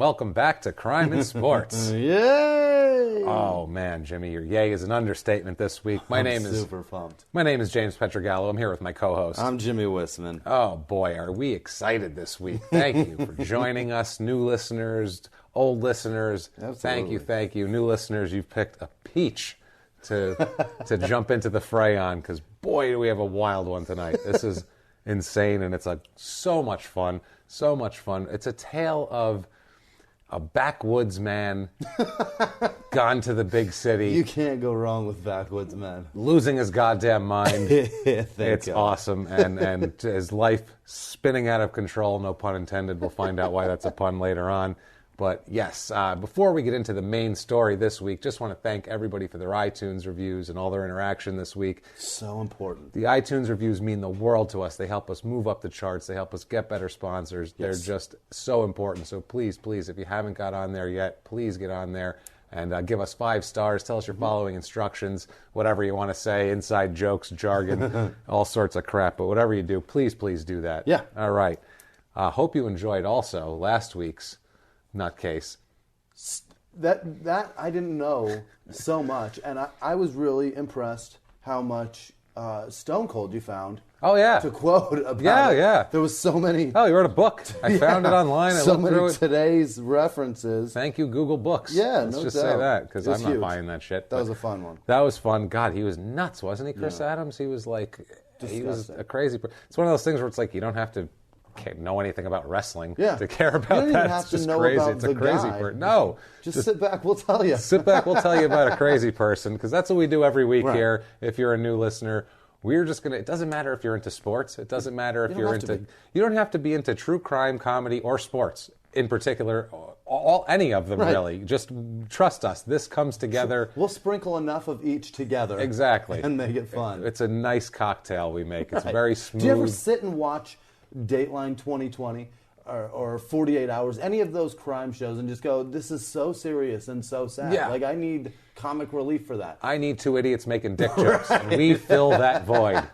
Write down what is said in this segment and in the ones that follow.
welcome back to Crime in Sports. Yay! Oh man, Jimmy, your yay is an understatement this week. I'm super pumped. My name is James Pietragallo. I'm here with my co-host. I'm Jimmie Whisman. Oh boy, are we excited this week. Thank you for joining us, new listeners, old listeners. Absolutely. Thank you. New listeners, you've picked a peach to jump into the fray on, because boy, do we have a wild one tonight. This is insane, and it's so much fun. It's a tale of a backwoods man gone to the big city. You can't go wrong with backwoods man. Losing his goddamn mind. It's God. awesome. And his life spinning out of control, no pun intended. We'll find out why that's a pun later on. But yes, before we get into the main story this week, just want to thank everybody for their iTunes reviews and all their interaction this week. So important. The iTunes reviews mean the world to us. They help us move up the charts. They help us get better sponsors. Yes. They're just so important. So please, if you haven't got on there yet, please get on there and give us 5 stars. Tell us your following instructions, whatever you want to say, inside jokes, jargon, all sorts of crap. But whatever you do, please do that. Yeah. All right. Hope you enjoyed also last week's nutcase. That I didn't know so much, and I was really impressed how much Stone Cold you found. Oh yeah, to quote about yeah. There was so many. Oh, you wrote a book. I found it online. I so looked many through it. Today's references. Thank you, Google Books. Yeah, let's no just doubt. say that, because I'm not huge. buying that shit. That was a fun one. That was fun. God, he was nuts, wasn't he, Chris Adams? He was like, Disgusting. he was a crazy person. It's one of those things where it's like you don't have to know anything about wrestling to care about you don't that. Even have it's to just know crazy. About it's the a crazy guy. person. No, just sit back. We'll tell you. Sit back. We'll tell you about a crazy person, because that's what we do every week Right. here. If you're a new listener, we're just gonna. It doesn't matter if you're into sports. It doesn't matter if you're into. You don't have to be into true crime, comedy, or sports in particular. Any of them, really. Just trust us. This comes together. We'll sprinkle enough of each together. Exactly. And make it fun. It's a nice cocktail we make. It's very smooth. Do you ever sit and watch Dateline 2020 or 48 Hours, any of those crime shows, and just go, this is so serious and so sad. Yeah. Like, I need comic relief for that. I need 2 idiots making dick jokes. And we fill that void.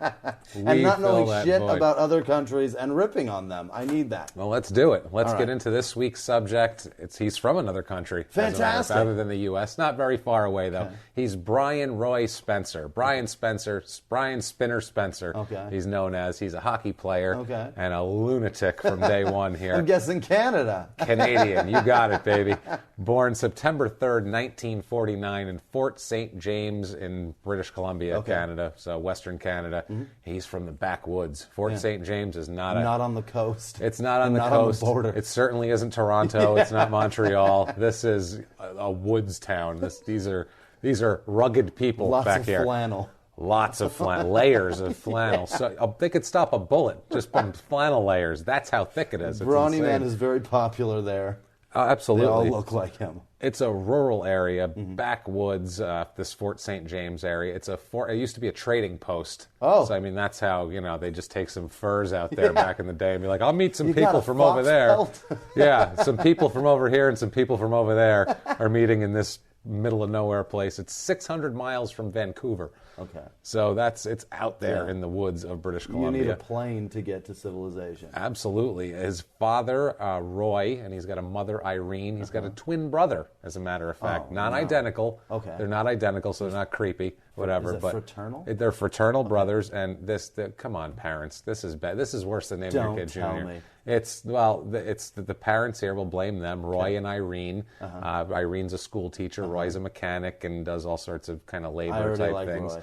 And not knowing shit about other countries and ripping on them. I need that. Well, let's do it. Let's All get right. into this week's subject. He's from another country. Fantastic. Other than the U.S. Not very far away, though. Okay. He's Brian Roy Spencer. Brian Spinner Spencer. Okay. He's known as. He's a hockey player. Okay. And a lunatic from day one here. I'm guessing Canada. Canadian. You got it, baby. Born September 3rd, 1949 in Fort St. James in British Columbia, Canada, so Western Canada. Mm-hmm. He's from the backwoods. Fort St. James is not on the coast. It's not on the coast. On the border. It certainly isn't Toronto. It's not Montreal. This is a woods town. These are rugged people back here. Lots of flannel. Layers of flannel. So they could stop a bullet just from flannel layers. That's how thick it is. It's Brawny insane. Man is very popular there. Oh, absolutely. They all look like him. It's a rural area, backwoods, this Fort St. James area. It used to be a trading post. Oh. So, I mean, that's how, they just take some furs out there back in the day and be like, I'll meet some people from over there. Yeah, some people from over here and some people from over there are meeting in this middle of nowhere place. It's 600 miles from Vancouver. Okay. So it's out there in the woods of British Columbia. You need a plane to get to civilization. Absolutely. His father, Roy, and he's got a mother, Irene. He's got a twin brother, as a matter of fact. Not identical. Okay. They're not identical, so they're not creepy, whatever. Is it fraternal? They're fraternal brothers, and come on, parents. This is bad. This is worse than naming your kid tell Junior. me. It's the parents here. We'll blame them. Roy and Irene. Irene's a school teacher. Roy's a mechanic and does all sorts of kind of labor type things.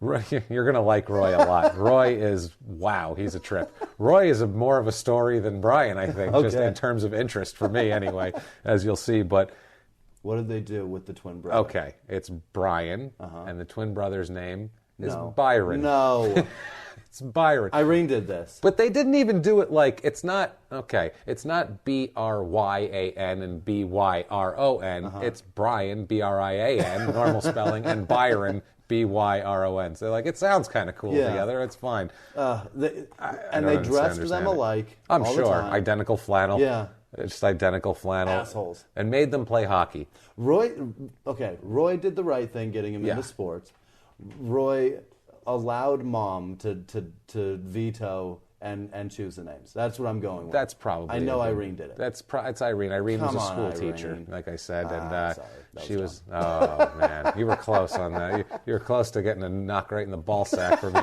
Roy. You're going to like Roy a lot. Roy is, wow, he's a trip. Roy is more of a story than Brian, I think, just in terms of interest for me anyway, as you'll see. But what did they do with the twin brother? okay, it's Brian, and the twin brother's name is No. Byron. No. It's Byron. Irene did this. But they didn't even do it like, it's not Bryan and Byron. It's Brian, Brian, normal spelling, and Byron, Byron. So like, it sounds kind of cool together. It's fine. They dressed them alike. I'm all sure. the time. Identical flannel. Yeah. Just identical flannel. Assholes. And made them play hockey. Roy did the right thing, getting him into sports. Roy allowed mom to veto and choose the names. That's what I'm going with. That's probably. I know Irene did it. It's Irene. Irene was a school Irene. teacher, like I said, and Sorry. she was. Oh man, you were close on that. You were close to getting a knock right in the ball sack for me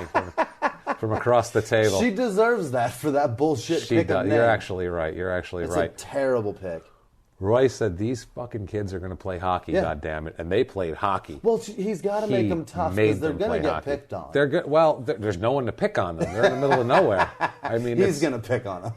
from across the table. She deserves that for that bullshit She pick does. of name. You're actually right. You're actually It's right. a terrible pick. Roy said these fucking kids are going to play hockey. Yeah. God damn it, and they played hockey. Well, he's got to make them tough because they're going to get picked on. They're good. Well, there's no one to pick on them. They're in the middle of nowhere. I mean, He's going to pick on them.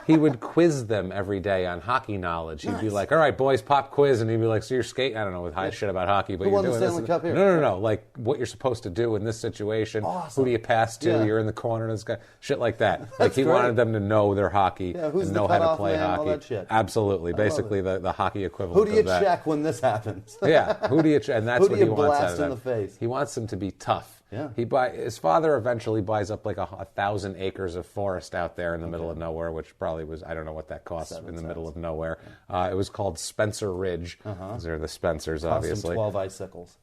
he would quiz them every day on hockey knowledge. He'd be like, "All right, boys, pop quiz," and he'd be like, "So you're skating? I don't know with high shit about hockey, but Who you're won the doing Stanley this." Cup here? No. Like what you're supposed to do in this situation. Awesome. Who do you pass to? Yeah. You're in the corner. This guy, shit like that. Like That's he great. wanted them to know their hockey who's and the know how to cutoff play man, all hockey. that shit. Absolutely, basically the hockey equivalent. Who do you of that. check when this happens? Yeah, who do you? And that's Who do what he you wants blast out of in them. the face? He wants them to be tough. Yeah. His father eventually buys up like 1,000 acres of forest out there in the middle of nowhere, which probably was, I don't know what that costs in the middle of nowhere. It was called Spencer Ridge. They're the Spencers, Cost him obviously. 12 icicles.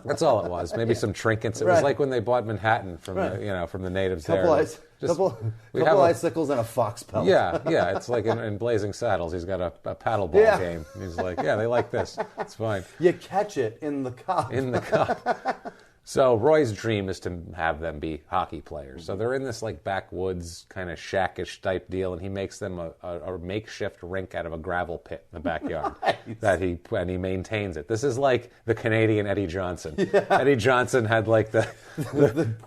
That's all it was. Maybe some trinkets. It was like when they bought Manhattan from from the natives Couple there. couple icicles and a fox pelt. Yeah. It's like in Blazing Saddles. He's got a paddleball game. He's like, yeah, they like this. It's fine. You catch it in the cup. In the cup. So Roy's dream is to have them be hockey players. So they're in this like backwoods kind of shackish type deal, and he makes them a makeshift rink out of a gravel pit in the backyard. Nice. And he maintains it. This is like the Canadian Eddie Johnson. Yeah. Eddie Johnson had like the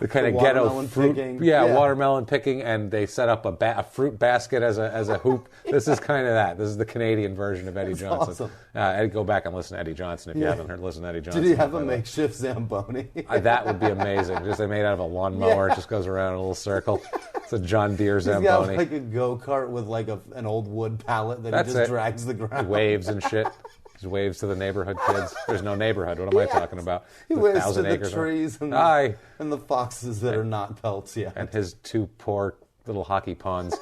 kind of ghetto fruit, picking. Watermelon picking, and they set up a fruit basket as a hoop. This is kind of that. This is the Canadian version of Eddie Johnson. Awesome. Go back and listen to Eddie Johnson if you haven't heard. Listen to Eddie Johnson. Did he have a makeshift Zamboni? That would be amazing. Just they made out of a lawnmower. It just goes around in a little circle. It's a John Deere Zamboni. He's got like a go-kart with like an old wood pallet that he just drags the ground. Waves and shit. Just waves to the neighborhood kids. There's no neighborhood. What am I talking about? He waves to the trees and the foxes that are not pelts yet. And his two poor little hockey pawns.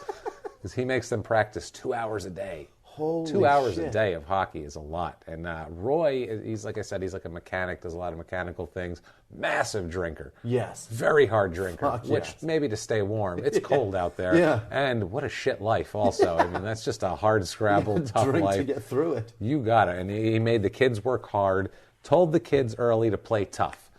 Because he makes them practice 2 hours a day. Holy 2 hours shit. a day of hockey is a lot. And Roy, he's like I said, he's like a mechanic, does a lot of mechanical things. Massive drinker. Yes. Very hard drinker, Fuck which yes. maybe to stay warm. It's cold out there. Yeah. And what a shit life also. I mean, that's just a hard scrabble, tough Drink life. to get through it. You got it. And he made the kids work hard, told the kids early to play tough.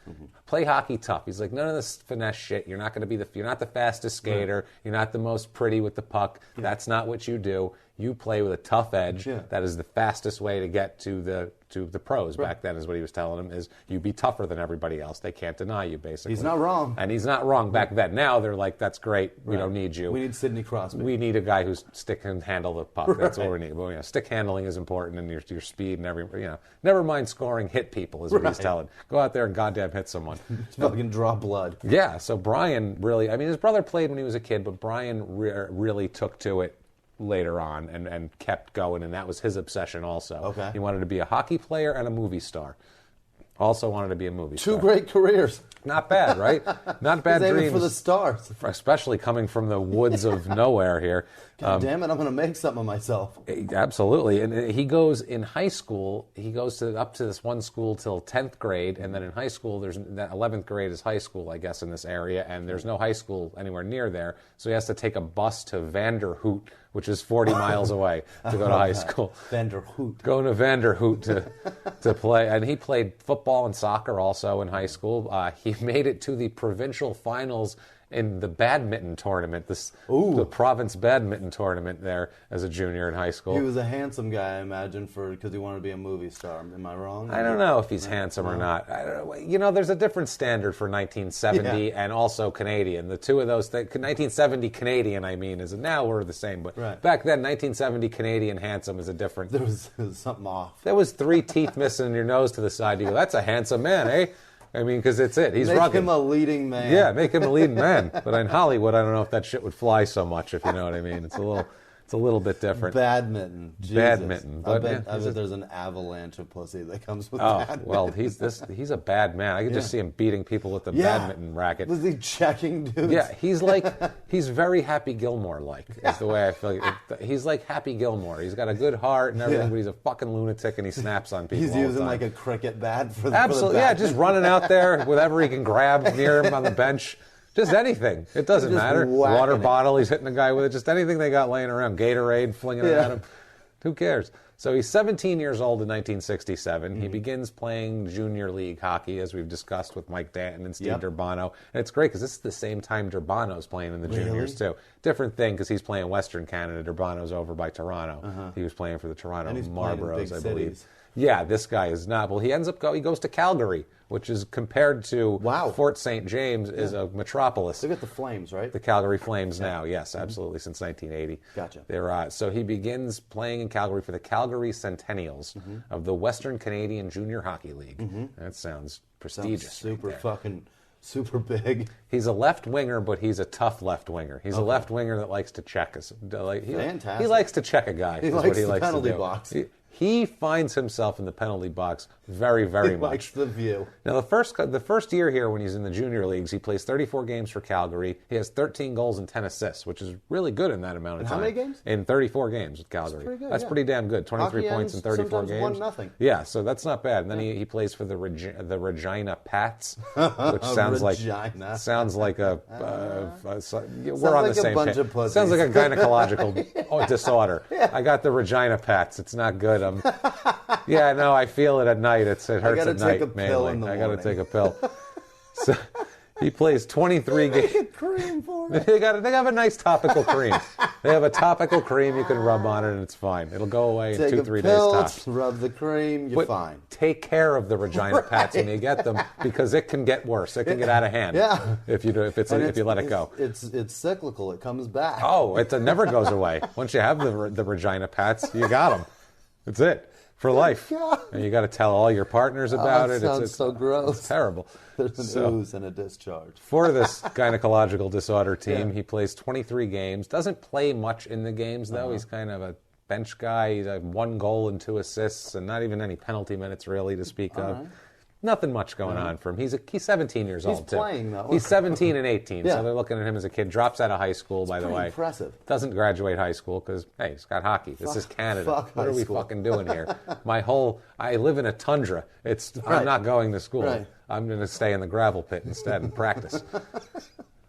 Play hockey tough. He's like, none of this finesse shit. You're not going to be you're not the fastest skater. You're not the most pretty with the puck. Yeah. That's not what you do. You play with a tough edge. Yeah. That is the fastest way to get to the pros. Right. Back then is what he was telling them is you be tougher than everybody else. They can't deny you, basically. He's not wrong. And he's not wrong back then. Now they're like, that's great. We don't need you. We need Sidney Crosby. We need a guy who's stick and handle the puck. That's what we need. Well, stick handling is important, and your speed and never mind scoring, hit people is what he's telling. Go out there and goddamn hit someone. Fucking draw blood. Yeah. So Brian really, his brother played when he was a kid, but Brian really took to it later on and kept going, and that was his obsession also. Okay. He wanted to be a hockey player and a movie star. Also wanted to be a movie star. Two great careers. Not bad, right? Not bad He's dreams. aiming for the stars. Especially coming from the woods of nowhere here. God damn it, I'm going to make something of myself. Absolutely. And he goes in high school, he goes up to this one school till 10th grade, and then in high school, there's 11th grade is high school, I guess, in this area, and there's no high school anywhere near there, so he has to take a bus to Vanderhoot, which is 40 miles away to go to high school. Vanderhoot. Going to Vanderhoot to play. And he played football and soccer also in high school. He made it to the provincial finals in the badminton tournament, the province badminton tournament there as a junior in high school. He was a handsome guy, I imagine, because he wanted to be a movie star. Am I wrong? I don't know if he's handsome or not. There's a different standard for 1970 and also Canadian. The two of those things, 1970 Canadian, is now we're the same. But back then, 1970 Canadian handsome is a different. There was something off. There was 3 teeth missing in your nose to the side. You go, that's a handsome man, eh? Because it's it. He's Make rugged. him a leading man. Yeah, make him a leading man. But in Hollywood, I don't know if that shit would fly so much, if you know what I mean. It's a little It's a little bit different. Badminton. Jesus. Badminton. I But, bet yeah, there's an avalanche of pussy that comes with oh, badminton. well, he's a bad man. I can just see him beating people with the badminton racket. Was he checking dudes? Yeah, he's very Happy Gilmore-like, is the way I feel. He's like Happy Gilmore. He's got a good heart and everything, but he's a fucking lunatic and he snaps on people He's all the using time. like a cricket bat for the Absolutely, yeah, just running out there, whatever he can grab near him on the bench. Just anything. It doesn't Just matter. whacking Water it. bottle, he's hitting a guy with it. Just anything they got laying around. Gatorade, flinging it at him. Who cares? So he's 17 years old in 1967. He begins playing junior league hockey, as we've discussed with Mike Danton and Steve Durbano. And it's great because this is the same time Durbano's playing in the juniors, too. Different thing because he's playing Western Canada. Durbano's over by Toronto. He was playing for the Toronto And he's playing in Marlboros, big I believe. cities. Yeah, this guy is not. Well, he goes to Calgary, which is compared to Fort St. James is a metropolis. They got the Flames, right? The Calgary Flames now, yes, absolutely, since 1980. Gotcha. So he begins playing in Calgary for the Calgary Centennials of the Western Canadian Junior Hockey League. That sounds prestigious. Super fucking super big. He's a left winger, but he's a tough left winger. He's a left winger that likes to check us. Fantastic. He likes to check a guy. He is likes what he the likes penalty to do. box. He finds himself in the penalty box very, very much. He likes the view. Now, the first year here when he's in the junior leagues, he plays 34 games for Calgary. He has 13 goals and 10 assists, which is really good in that amount of time. How many games? In 34 games with Calgary. That's pretty good, That's pretty damn good. 23 Hockey points in ends 34 sometimes games. 1-0. Yeah, so that's not bad. And then he plays for the Regina Pats, which sounds like Regina. sounds like a we're on like the a same bunch page. of pussies. Sounds like a gynecological disorder. I got the Regina Pats. It's not good. Yeah, no, I feel it at night. It hurts gotta at take night a pill mainly. in the I got to morning. take a pill. So he plays 23 games. Make a cream for me. They have a nice topical cream. They have a topical cream you can rub on it and it's fine. It'll go away in Take 2-3 a pill, days tops. rub the cream, you're But fine. take care of the Regina Pats when you get them because it can get worse. It can get out of hand. Yeah. If you let it go. It's cyclical. It comes back. Oh, it never goes away. Once you have the Regina Pats, you got them. That's it for life. God. And you got to tell all your partners about it. Sounds so gross. It's terrible. There's an ooze and a discharge. For this gynecological disorder team, he plays 23 games. Doesn't play much in the games, though. He's kind of a bench guy. He's 1 goal and 2 assists, and not even any penalty minutes, really, to speak of. Right. Nothing much going on for him. He's 17 years old, too. He's playing, though. He's 17 and 18, Yeah. so they're looking at him as a kid. Drops out of high school, by the pretty way. impressive. Doesn't graduate high school because, hey, he's got hockey. This is Canada. fuck What are high we school. fucking doing here? I live in a tundra. I'm Right. not going to school. Right. I'm going to stay in the gravel pit instead and practice.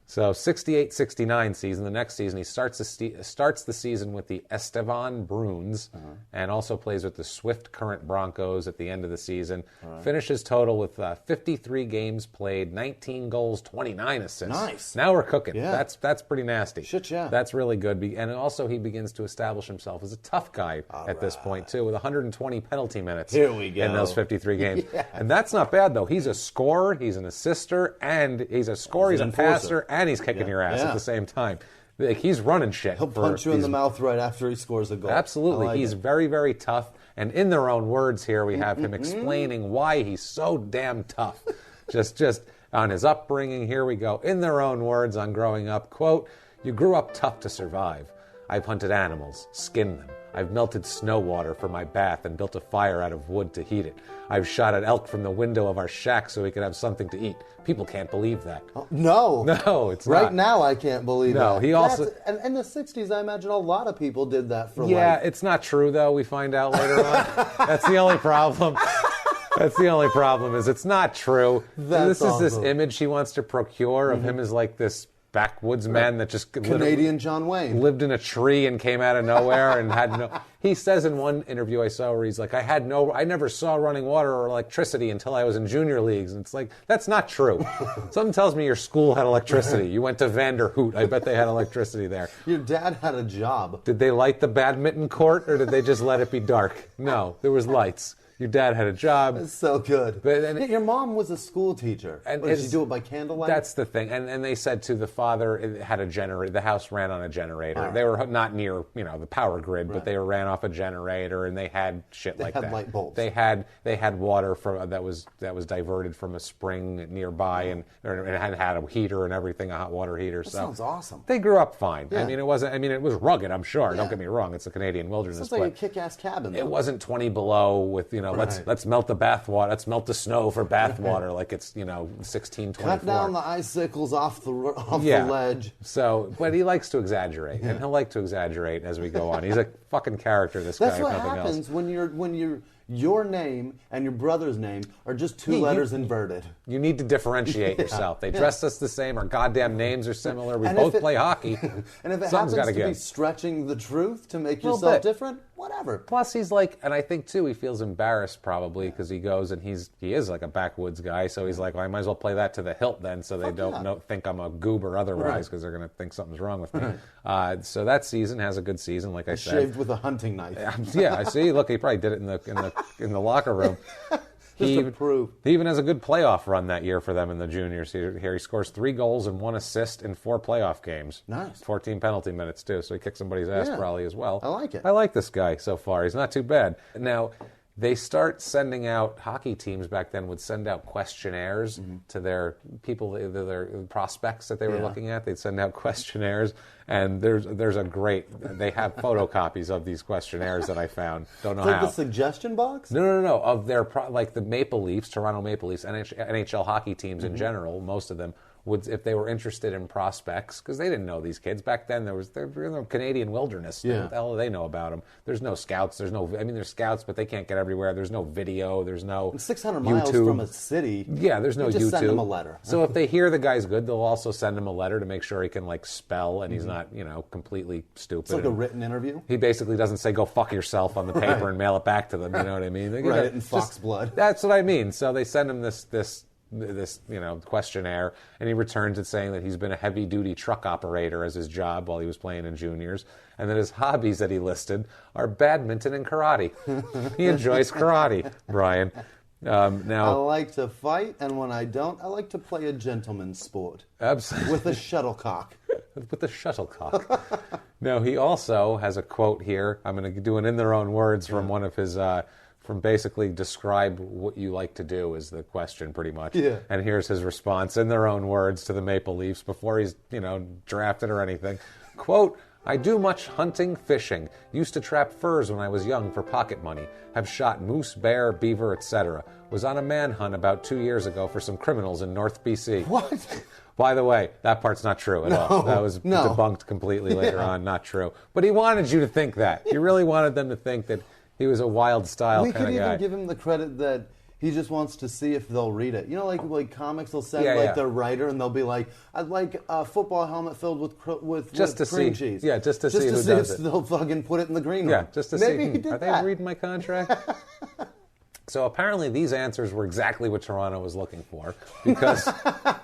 So 68-69 season, the next season, he starts the season with the Estevan Bruins and also plays with the Swift Current Broncos at the end of the season. Finishes total with 53 games played, 19 goals, 29 assists. Nice. Now we're cooking. Yeah. That's pretty nasty. Shit, yeah. That's really good. And also he begins to establish himself as a tough guy at this point, too, with 120 penalty minutes Here we go. in those 53 games. Yeah. And that's not bad, though. He's a scorer, he's an assister, and he's a scorer, he's a enforcer. passer, and he's kicking your ass Yeah. at the same time. Like, he's running shit. He'll punch you in the mouth right after he scores a goal. Absolutely. I like He's it. very, very tough. And in their own words here, we have him explaining why he's so damn tough. just on his upbringing, here we go. In their own words on growing up, quote, "You grew up tough to survive. I've hunted animals, skinned them. I've melted snow water for my bath and built a fire out of wood to heat it. I've shot an elk from the window of our shack so we could have something to eat. People can't believe that." No. No, it's right not. now, I can't believe No, that. he also- And in the 60s, I imagine a lot of people did that for Yeah, life. it's not true, though, we find out later on. That's the only problem. That's the only problem, is it's not true. That's this is this awesome. image he wants to procure of him as like this backwoods man that just Canadian John Wayne. lived in a tree and came out of nowhere and had no... He says in one interview I saw where he's like, I never saw running water or electricity until I was in junior leagues. And it's like, that's not true. Something tells me your school had electricity. You went to Vanderhoot. I bet they had electricity there. Your dad had a job. Did they light the badminton court or did they just let it be dark? No, there was lights. Your dad had a job. It's so good. But your mom was a school teacher. And did she do it by candlelight? That's the thing. And they said to the father, it had a generator. The house ran on a generator. Right. They were not near, the power grid, but they ran off a generator, and they had shit like that. They had light bulbs. They had water that was diverted from a spring nearby, and it had a heater and everything, a hot water heater. That sounds awesome. They grew up fine. Yeah. It was rugged, I'm sure. Yeah. Don't get me wrong. It's a Canadian wilderness. Sounds like a kick-ass cabin, though. It wasn't 20 below with, let's melt the bath water. Let's melt the snow for bath water like it's, 1624. Cut down the icicles off the ledge. So, but he likes to exaggerate, and he'll like to exaggerate as we go on. He's a fucking character, this guy. That's what happens when your name and your brother's name are just two letters inverted. You need to differentiate yourself. They dress us the same. Our goddamn names are similar. We both play hockey. And if it happens to be stretching the truth to make yourself different, whatever. Plus, he's like, and I think too, he feels embarrassed probably because he goes and he is like a backwoods guy. So he's like, well, I might as well play that to the hilt then, so they don't think I'm a goob or otherwise, because they're going to think something's wrong with me. So that season has a good season, like I said. Shaved with a hunting knife. Yeah, I see. Look, he probably did it in the locker room. He even has a good playoff run that year for them in the juniors. Here he scores 3 goals and 1 assist in 4 playoff games. Nice. 14 penalty minutes, too, so he kicked somebody's ass probably as well. I like it. I like this guy so far. He's not too bad. Now, they start sending out, hockey teams back then would send out questionnaires to their people, their prospects that they were looking at. They'd send out questionnaires, and they have photocopies of these questionnaires that I found. Don't know how. Like the suggestion box? No. Of their, like the Maple Leafs, Toronto Maple Leafs, NHL hockey teams in general, most of them, would, if they were interested in prospects, because they didn't know these kids back then. They were in the Canadian wilderness. Yeah. What the hell do they know about them? There's no scouts. There's scouts, but they can't get everywhere. There's no video. There's no 600 YouTube. miles from a city. Yeah, there's no just YouTube. Send them a letter. So if they hear the guy's good, they'll also send him a letter to make sure he can spell and he's not completely stupid. It's like a written interview. He basically doesn't say go fuck yourself on the paper and mail it back to them. You know what I mean? Write it in fox blood. That's what I mean. So they send him this questionnaire, and he returns it saying that he's been a heavy-duty truck operator as his job while he was playing in juniors, and that his hobbies that he listed are badminton and karate. He enjoys karate, Brian. Now, I like to fight, and when I don't, I like to play a gentleman's sport. Absolutely. With a shuttlecock. With the shuttlecock. Now, he also has a quote here. I'm going to do it in their own words from one of his... from basically describe what you like to do is the question pretty much. Yeah. And here's his response in their own words to the Maple Leafs before he's, drafted or anything. Quote, I do much hunting, fishing. Used to trap furs when I was young for pocket money. Have shot moose, bear, beaver, etc. Was on a manhunt about 2 years ago for some criminals in North BC. What? By the way, that part's not true at all. That was debunked completely later on. Not true. But he wanted you to think that. He really wanted them to think that he was a wild style kind of guy. We could even give him the credit that he just wants to see if they'll read it. Like comics will send their writer and they'll be like, I'd like a football helmet filled with cream cheese. Yeah, just to see who does if it. They'll fucking put it in the green room. Yeah, just to Maybe see. he did Are that. they reading my contract? So apparently these answers were exactly what Toronto was looking for, because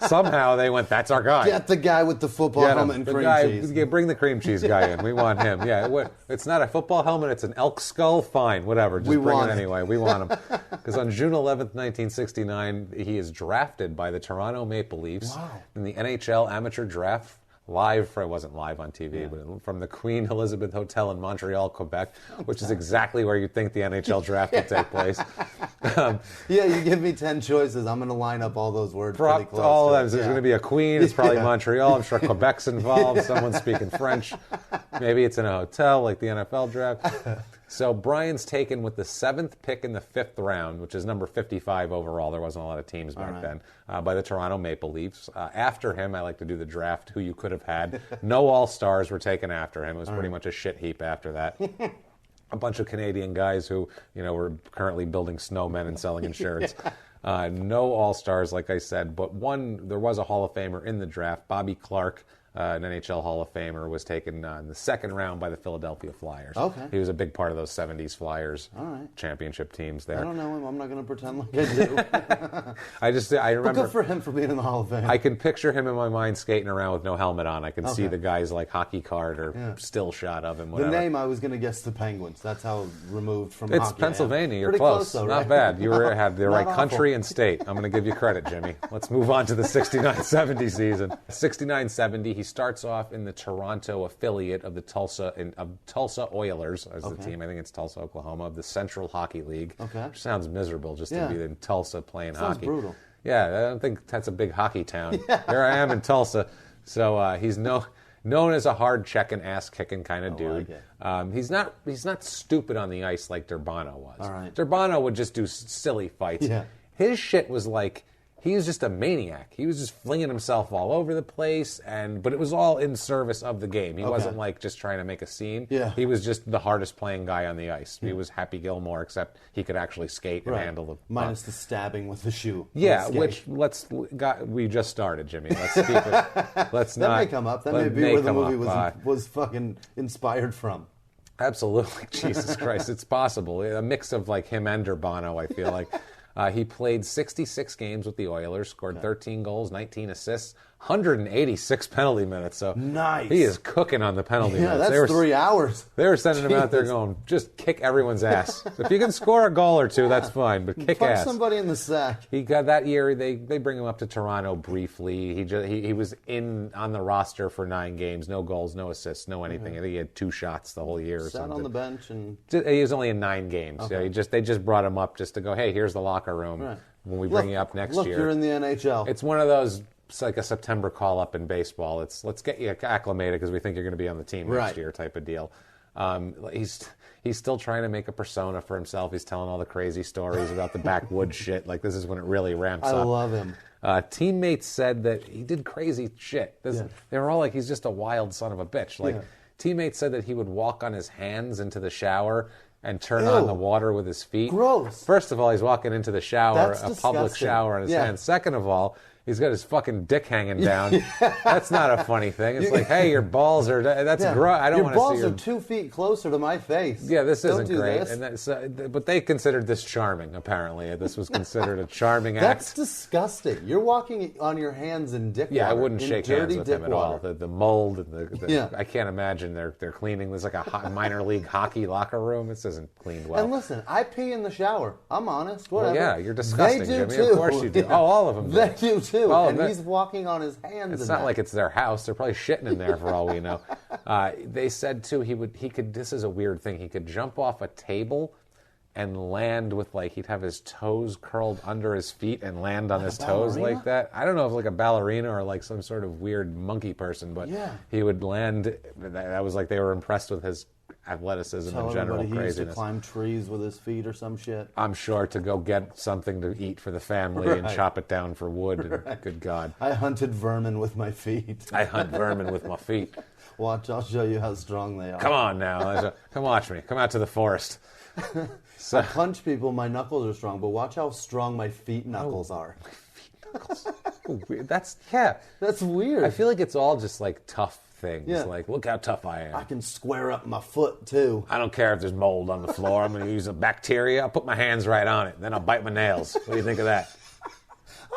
somehow they went, that's our guy. Get the guy with the football helmet and cream cheese. Bring the cream cheese guy in. We want him. Yeah, it's not a football helmet, it's an elk skull. Fine, whatever. Just bring it anyway. We want him. Because on June 11th, 1969, he is drafted by the Toronto Maple Leafs in the NHL amateur draft. It wasn't live on TV, but from the Queen Elizabeth Hotel in Montreal, Quebec, which is exactly where you'd think the NHL draft would take place. You give me 10 choices, I'm going to line up all those words pretty close. All of them. There's going to be a Queen, it's probably Montreal, I'm sure Quebec's involved, someone's speaking French. Maybe it's in a hotel like the NFL draft. So Brian's taken with the 7th pick in the 5th round, which is number 55 overall. There wasn't a lot of teams back then, by the Toronto Maple Leafs. After him, I like to do the draft, who you could have had. No All-Stars were taken after him. It was pretty much a shit heap after that. A bunch of Canadian guys who, were currently building snowmen and selling insurance. No All-Stars, like I said, but there was a Hall of Famer in the draft, Bobby Clark. an NHL Hall of Famer, was taken in the second round by the Philadelphia Flyers. Okay. He was a big part of those 70s Flyers championship teams there. I don't know him. I'm not going to pretend like I do. I remember. But good for him for being in the Hall of Fame. I can picture him in my mind skating around with no helmet on. I can see the guy's like hockey card or still shot of him. Whatever. The name I was going to guess the Penguins. That's how removed from it's hockey. Pennsylvania. You're Pretty close. though, Not right? bad. You had the right awful. country and state. I'm going to give you credit, Jimmy. Let's move on to the 69-70 season. 69-70, he starts off in the Toronto affiliate of the Tulsa Oilers as the team. I think it's Tulsa, Oklahoma, of the Central Hockey League. Okay. Which sounds miserable just to be in Tulsa playing Sounds hockey. brutal. Yeah, I don't think that's a big hockey town. Here I am in Tulsa. So he's known as a hard checking, ass kicking kind of dude. Like He's not stupid on the ice like Durbano was. All right. Durbano would just do silly fights. Yeah. His shit was like, he was just a maniac. He was just flinging himself all over the place, but it was all in service of the game. He wasn't like just trying to make a scene. Yeah. He was just the hardest playing guy on the ice. He was Happy Gilmore, except he could actually skate and handle the minus the stabbing with the shoe. Yeah, which we just started, Jimmy. Let's keep it. Let's that not. may come up. That may be where the movie up. was fucking inspired from. Absolutely, Jesus Christ, it's possible. A mix of like him and Durbano, I feel like. He played 66 games with the Oilers, scored 13 goals, 19 assists, 186 penalty minutes. So nice. He is cooking on the penalty minutes. That's 3 hours. They were sending him out there going, just kick everyone's ass. If you can score a goal or two, that's fine, but kick Punch ass. somebody in the sack. He got that year. They bring him up to Toronto briefly. He was on the roster for 9 games, no goals, no assists, no anything. I think he had 2 shots the whole year. Or Sat something. on the bench and He was only in 9 games. Okay. They just brought him up just to go, hey, here's the locker room. Right. When we bring you up next year. Look, you're in the NHL. It's one of those. It's like a September call up in baseball. It's let's get you acclimated because we think you're going to be on the team next year type of deal. He's still trying to make a persona for himself. He's telling all the crazy stories about the backwoods shit. Like this is when it really ramps up. I love him. Teammates said that he did crazy shit. They were all like, he's just a wild son of a bitch. Like teammates said that he would walk on his hands into the shower and turn on the water with his feet. Gross. First of all, he's walking into the shower, That's a public disgusting. shower on his hands. Second of all, he's got his fucking dick hanging down. That's not a funny thing. It's like, hey, your balls are... That's gross. I don't want to see your balls are 2 feet closer to my face. Yeah, this Don't isn't do great. this. And but they considered this charming, apparently. This was considered a charming That's act. disgusting. You're walking on your hands in dick water. Yeah, I wouldn't shake hands with him at all. Water. The mold, and I can't imagine they're cleaning. There's like a minor league hockey locker room. This isn't cleaned well. And listen, I pee in the shower. I'm honest. Whatever. Well, yeah, you're disgusting, they do Jimmy. Too. Of course you do. Yeah. Oh, all of them do. They do too. All and of he's walking on his hands. It's not like it's their house. They're probably shitting in there for all we know. They said too he could. This is a weird thing. He could jump off a table and land with he'd have his toes curled under his feet and land on his toes like that. I don't know if like a ballerina or like some sort of weird monkey person, but he would land. That was like they were impressed with his athleticism and general he craziness. used to climb trees with his feet or some shit. I'm sure to go get something to eat for the family and chop it down for wood. And, good God. I hunted vermin with my feet. I hunt vermin with my feet. Watch, I'll show you how strong they are. Come on now. Come watch me. Come out to the forest. I punch people, my knuckles are strong, but watch how strong my feet knuckles are. Knuckles. That's weird. I feel like it's all just like tough things. Yeah. Like, look how tough I am. I can square up my foot too. I don't care if there's mold on the floor. I'm going to use a bacteria. I'll put my hands right on it. Then I'll bite my nails. What do you think of that?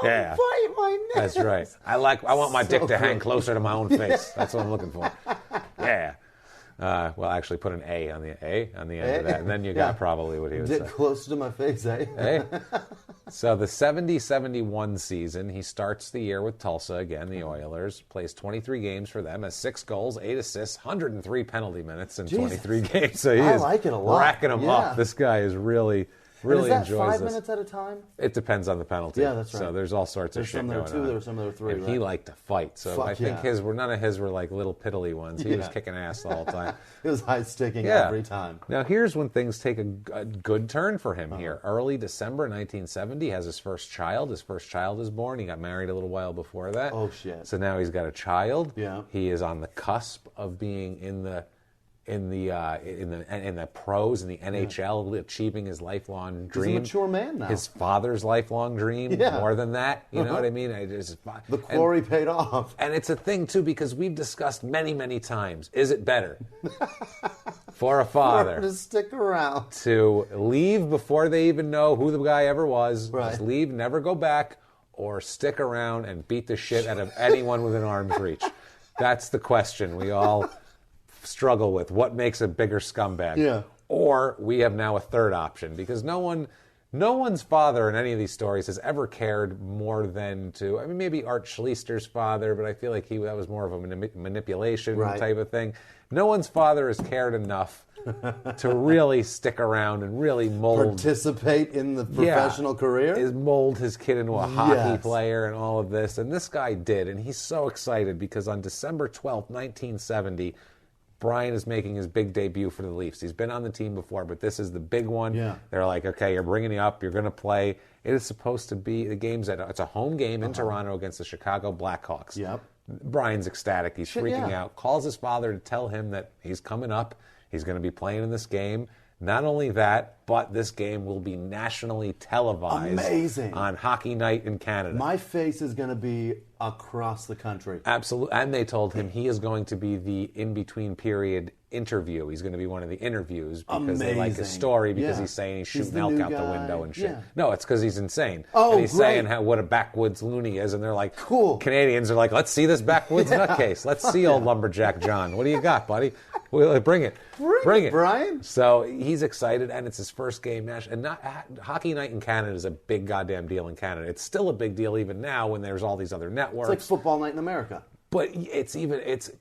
Yeah. Bite my nails. That's right. I want my dick to hang closer to my own face. That's what I'm looking for. Yeah. Well, actually, put an A on the end of that, and then you got probably what he was saying. Dick closer to my face, eh? Hey. So the 70-71 season, he starts the year with Tulsa again, the Oilers, plays 23 games for them, has 6 goals, 8 assists, 103 penalty minutes in 23 games. So he is like it a lot. Racking them up. This guy is really is that enjoys 5 this. minutes at a time? It depends on the penalty. Yeah, that's right. So there's all sorts of shit going on. There's some there 2, there's some there 3, and he liked to fight. So I think none of his were like little piddly ones. He was kicking ass the whole time. It was high sticking every time. Now here's when things take a good turn for him here. Early December 1970, he has his first child. His first child is born. He got married a little while before that. Oh, shit. So now he's got a child. Yeah. He is on the cusp of being in the in the pros in the NHL, achieving his lifelong dream. He's a mature man now. His father's lifelong dream, more than that. You know what I mean? The quarry paid off. And it's a thing too, because we've discussed many, many times. Is it better for a father to stick around, to leave before they even know who the guy ever was, right. just leave, never go back, or stick around and beat the shit out of anyone within arm's reach? That's the question we all struggle with. What makes a bigger scumbag? Yeah. Or we have now a third option, because no one's father in any of these stories has ever cared more than to, I mean, maybe Art Schleister's father, but I feel like that was more of a manipulation type of thing. No one's father has cared enough to really stick around and really participate in the professional career? Is mold his kid into a hockey player and all of this. And this guy did, and he's so excited because on December 12th, 1970, Brian is making his big debut for the Leafs. He's been on the team before, but this is the big one. Yeah. They're like, okay, you're bringing you up. You're going to play. It is supposed to be it's a home game in Toronto against the Chicago Blackhawks. Yep. Brian's ecstatic. He's freaking out. Calls his father to tell him that he's coming up. He's going to be playing in this game. Not only that, but this game will be nationally televised. Amazing. On Hockey Night in Canada. My face is going to be across the country. Absolutely. And they told him he is going to be the in-between period interview. He's going to be one of the interviews because they like his story, because he's saying he's shooting elk out the window and shit. Yeah. No, it's because he's insane. Oh, and he's saying what a backwoods loony is, and they're like, cool. Canadians are like, let's see this backwoods nutcase. Let's see old Lumberjack John. What do you got, buddy? Bring it. Bring it, Brian. So he's excited, and it's his first game. And Hockey Night in Canada is a big goddamn deal in Canada. It's still a big deal even now when there's all these other networks. It's like Football Night in America. But it's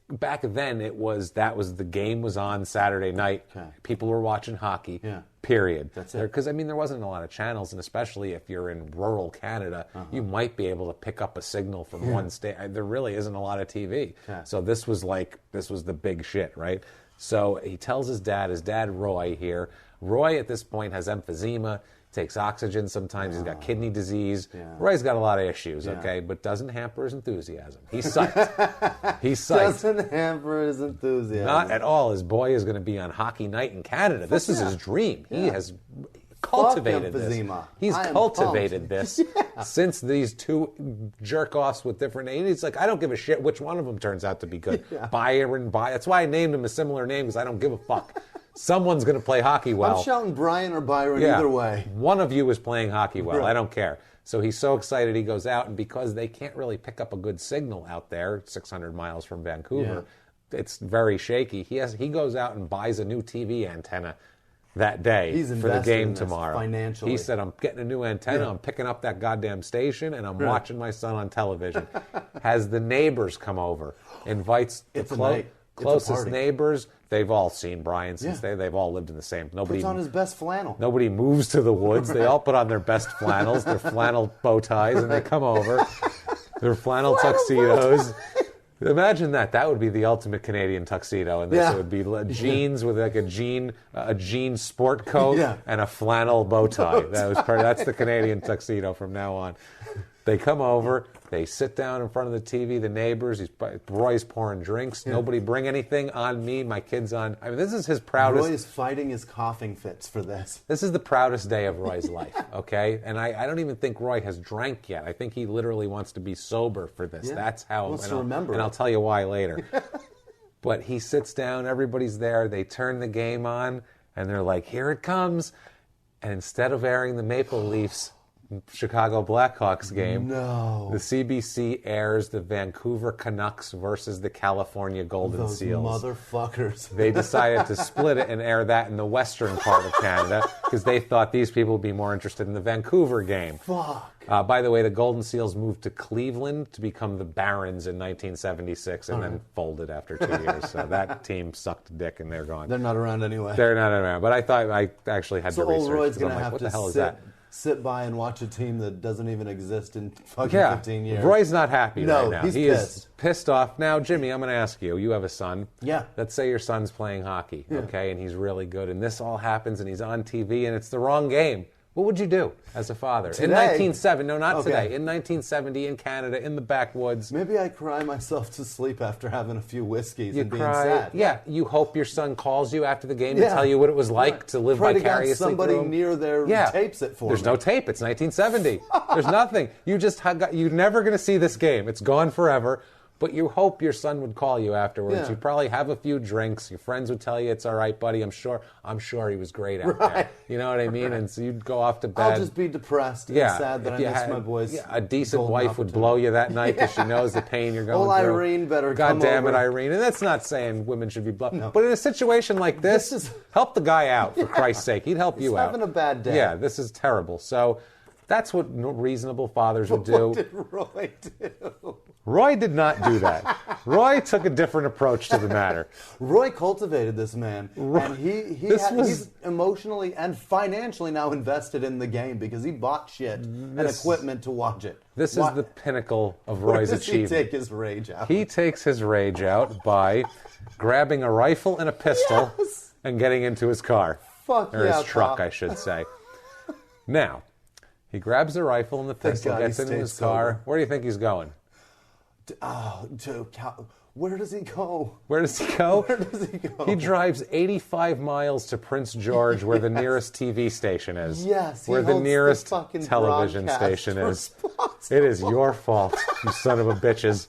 back then. The game was on Saturday night. Okay. People were watching hockey. Yeah. Period. That's it. Because there wasn't a lot of channels, and especially if you're in rural Canada, you might be able to pick up a signal from one state. There really isn't a lot of TV. Yeah. So this was the big shit, right? So he tells his dad Roy here. Roy at this point has emphysema. Takes oxygen sometimes. He's got kidney disease. Yeah. Roy's got a lot of issues, okay? But doesn't hamper his enthusiasm. He's psyched. He's psyched. Doesn't hamper his enthusiasm. Not at all. His boy is going to be on Hockey Night in Canada. This is his dream. He has cultivated this. He's cultivated this since these two jerk-offs with different names. He's like, I don't give a shit which one of them turns out to be good. Byron. That's why I named him a similar name, because I don't give a fuck. Someone's going to play hockey well. I'm shouting Brian or Byron either way. One of you is playing hockey well. Right. I don't care. So he's so excited he goes out, and because they can't really pick up a good signal out there, 600 miles from Vancouver, it's very shaky. He goes out and buys a new TV antenna that day for the game tomorrow. Financially. He said, I'm getting a new antenna, I'm picking up that goddamn station, and I'm watching my son on television. Has the neighbors come over, invites the closest neighbors. They've all seen Brian since they've all lived in the same. Nobody puts on his best flannel. Nobody moves to the woods. They all put on their best flannels, their flannel bow ties, and they come over. Their flannel tuxedos. Imagine that. That would be the ultimate Canadian tuxedo, and this would be jeans with like a jean sport coat and a flannel bow tie. That's the Canadian tuxedo from now on. They come over. They sit down in front of the TV, the neighbors. Roy's pouring drinks. Nobody bring anything on me. My kid's on. I mean, this is his proudest. Roy is fighting his coughing fits for this. This is the proudest day of Roy's life, okay? And I don't even think Roy has drank yet. I think he literally wants to be sober for this. Yeah. That's how. Wants to remember. And I'll tell you why later. But he sits down. Everybody's there. They turn the game on, and they're like, here it comes. And instead of airing the Maple Leafs Chicago Blackhawks game, no, the CBC airs the Vancouver Canucks versus the California Golden Seals. Motherfuckers. They decided to split it and air that in the western part of Canada because they thought these people would be more interested in the Vancouver game. Fuck. By the way, the Golden Seals moved to Cleveland to become the Barons in 1976 and then folded after 2 years. So that team sucked dick and they're gone. They're not around anyway. They're not around. But I thought I actually had to research. So old Roy's going to have what to the hell is that? Sit by and watch a team that doesn't even exist in fucking 15 years. Roy's not happy right now. He's he pissed. Is pissed off. Now, Jimmy, I'm going to ask you. You have a son. Yeah. Let's say your son's playing hockey, okay, and he's really good, and this all happens, and he's on TV, and it's the wrong game. What would you do as a father? Today? In 1970, no, not Okay. today. In 1970, in Canada, in the backwoods. Maybe I cry myself to sleep after having a few whiskeys and being cry. sad. Yeah, you hope your son calls you after the game to tell you what it was like to live vicariously through somebody him. near there tapes it for There's me. no tape. It's 1970. There's nothing. You're never going to see this game. It's gone forever. But you hope your son would call you afterwards. Yeah. You'd probably have a few drinks. Your friends would tell you it's all right, buddy. I'm sure he was great out there. You know what I mean? And so you'd go off to bed. I'll just be depressed and sad that I missed my boys. Yeah, a decent wife would blow you that night because she knows the pain you're going through. Irene better God come damn it, over. Irene. And that's not saying women should be blown. No. But in a situation like this help the guy out, for Christ's sake. He'd help you out. He's having a bad day. Yeah, this is terrible. So that's what reasonable fathers would do. What did Roy do? Roy did not do that. Roy took a different approach to the matter. Roy cultivated this man, and he's emotionally and financially now invested in the game because he bought shit and equipment to watch it. This is the pinnacle of Roy's achievement. He take his rage out? He takes his rage out by grabbing a rifle and a pistol and getting into his car. Fuck or yeah, his truck, Pop. I should say. Now, he grabs the rifle and the pistol, gets into his car. Sober. Where do you think he's going? Where does he go? Where does he go? Where does he go? He drives 85 miles to Prince George, where the nearest TV station is. Yes, where the nearest television station is. It is your fault, you son of a bitches.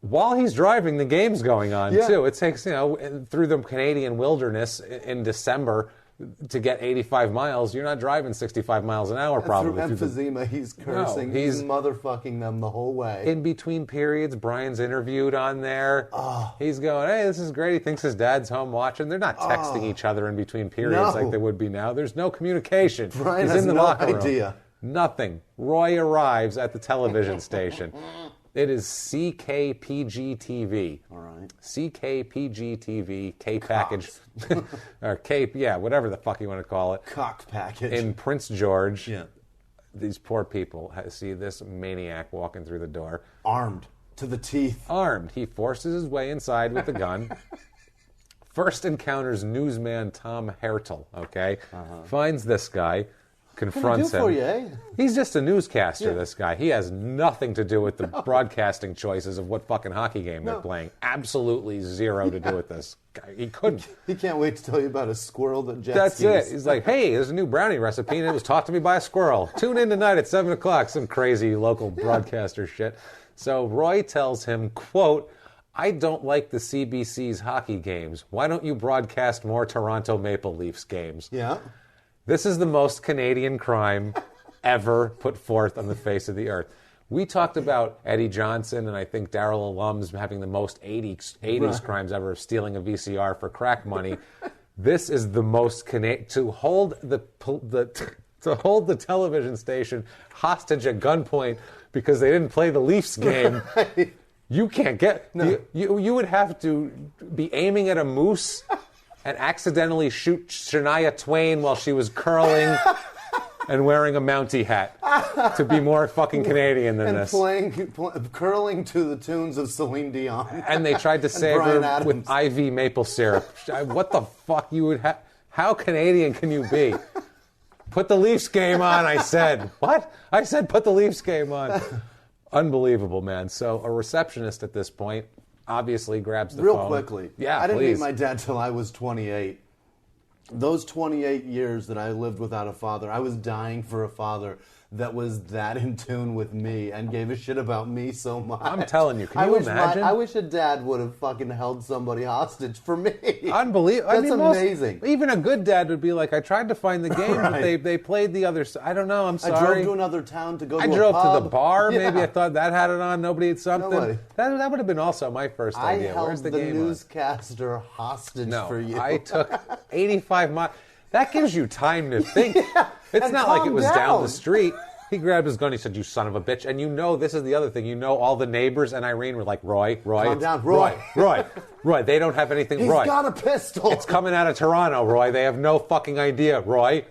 While he's driving, the game's going on too. It takes, through the Canadian wilderness in December to get 85 miles. You're not driving 65 miles an hour, probably. Through emphysema, he's cursing. No, he's motherfucking them the whole way. In between periods, Brian's interviewed on there. Oh. He's going, hey, this is great. He thinks his dad's home watching. They're not texting each other in between periods like they would be now. There's no communication. Brian He's has in the no locker room. idea. Nothing. Roy arrives at the television station. It is CKPG-TV. All right. CKPG-TV, K-package. Or K, whatever the fuck you want to call it. Cock package. In Prince George. Yeah. These poor people see this maniac walking through the door. Armed to the teeth. Armed. He forces his way inside with a gun. First encounters newsman Tom Hertel, okay? Finds this guy. Confronts him. What can I do for you, eh? He's just a newscaster, this guy. He has nothing to do with the broadcasting choices of what fucking hockey game they're playing. Absolutely zero to do with this. He couldn't. He can't wait to tell you about a squirrel that jet That's skis. it. He's like, hey, there's a new brownie recipe, and it was taught to me by a squirrel. Tune in tonight at 7 o'clock. Some crazy local broadcaster shit. So Roy tells him, quote, I don't like the CBC's hockey games. Why don't you broadcast more Toronto Maple Leafs games? Yeah. This is the most Canadian crime ever put forth on the face of the earth. We talked about Eddie Johnson and I think Darryl alums having the most 80s crimes ever of stealing a VCR for crack money. This is the most to hold the television station hostage at gunpoint because they didn't play the Leafs game. You can't get you would have to be aiming at a moose and accidentally shoot Shania Twain while she was curling and wearing a Mountie hat to be more fucking Canadian than this. And curling to the tunes of Celine Dion. And they tried to save her with IV maple syrup. What the fuck you would have? How Canadian can you be? Put the Leafs game on, I said. What? I said put the Leafs game on. Unbelievable, man. So a receptionist at this point obviously grabs the phone. Real quickly. Yeah, I didn't please. meet my dad till I was 28. Those 28 years that I lived without a father, I was dying for a father that was that in tune with me and gave a shit about me so much. I'm telling you, can you imagine? I wish a dad would have fucking held somebody hostage for me. Unbelievable. That's amazing. Even a good dad would be like, I tried to find the game, but they played the other side. I don't know, I'm sorry. I drove to another town to go to a pub. I drove to the bar, maybe I thought that had it on, nobody had something. Nobody. That would have been also my first idea. Where's the game newscaster hostage for you. I took 85 miles. That gives you time to think. It's and not like it was down the street. He grabbed his gun. He said, "You son of a bitch." And this is the other thing. All the neighbors and Irene were like, Roy. Calm down, Roy. Roy. They don't have anything, He's Roy. He's got a pistol. It's coming out of Toronto, Roy. They have no fucking idea, Roy.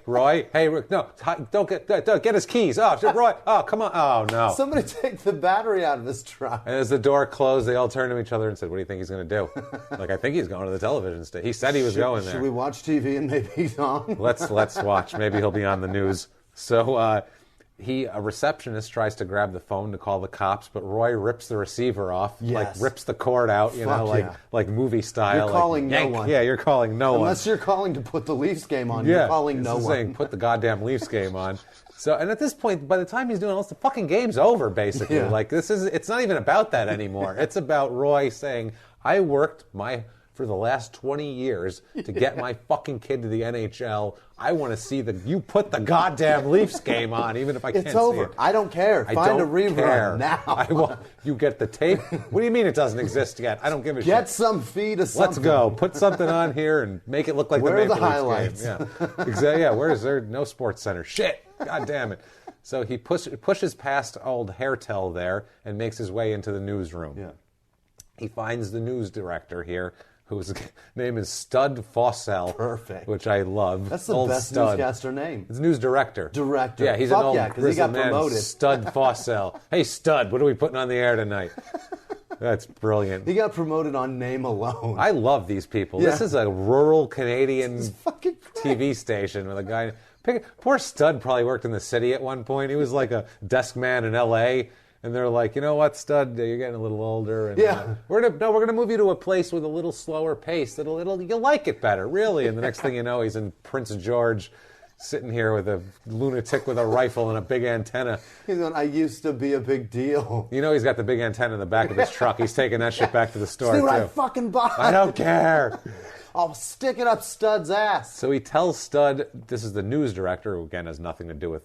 Hey, Rick, no, don't get his keys. Oh, Roy. Oh, come on. Oh, no. Somebody take the battery out of this truck. And as the door closed, they all turned to each other and said, "What do you think he's going to do?" Like, I think he's going to the television station. He said he was going there. Should we watch TV and maybe he's on? Let's watch. Maybe he'll be on the news. So a receptionist tries to grab the phone to call the cops, but Roy rips the receiver off, like rips the cord out, like movie style. You're calling no one. Yeah, you're calling no one. Unless you're calling to put the Leafs game on, you're calling no one. Saying, put the goddamn Leafs game on. So, and at this point, by the time he's doing all this, the fucking game's over, basically. Yeah. Like, it's not even about that anymore. It's about Roy saying, I worked for the last 20 years to get my fucking kid to the NHL. I want to see you put the goddamn Leafs game on, even if I can't see it. It's over. I don't care. Find a rerun now. You get the tape? What do you mean it doesn't exist yet? I don't give a shit. Get some feed of something. Let's go. Put something on here and make it look like Where the are the Maple highlights? Leafs game. Yeah, exactly. Yeah, where is there no sports center? Shit. God damn it. So he pushes past old Hairtel there and makes his way into the newsroom. Yeah. He finds the news director here, whose name is Stud Fossell. Perfect. Which I love. That's the old best Stud. newscaster name. It's news director. Director. Yeah, he's Fuck an old because he got man, promoted. Stud Fossell. Hey, Stud, what are we putting on the air tonight? That's brilliant. He got promoted on name alone. I love these people. Yeah. This is a rural Canadian fucking TV station with a guy. Poor Stud probably worked in the city at one point. He was like a desk man in L.A., and they're like, you know what, Stud, you're getting a little older. And, we're gonna move you to a place with a little slower pace. You'll like it better, really. And the next thing you know, he's in Prince George, sitting here with a lunatic with a rifle and a big antenna. He's going, I used to be a big deal. You know he's got the big antenna in the back of his truck. He's taking that shit back to the store, See what too. I fucking bought. I don't care. I'll stick it up Stud's ass. So he tells Stud, this is the news director, who again has nothing to do with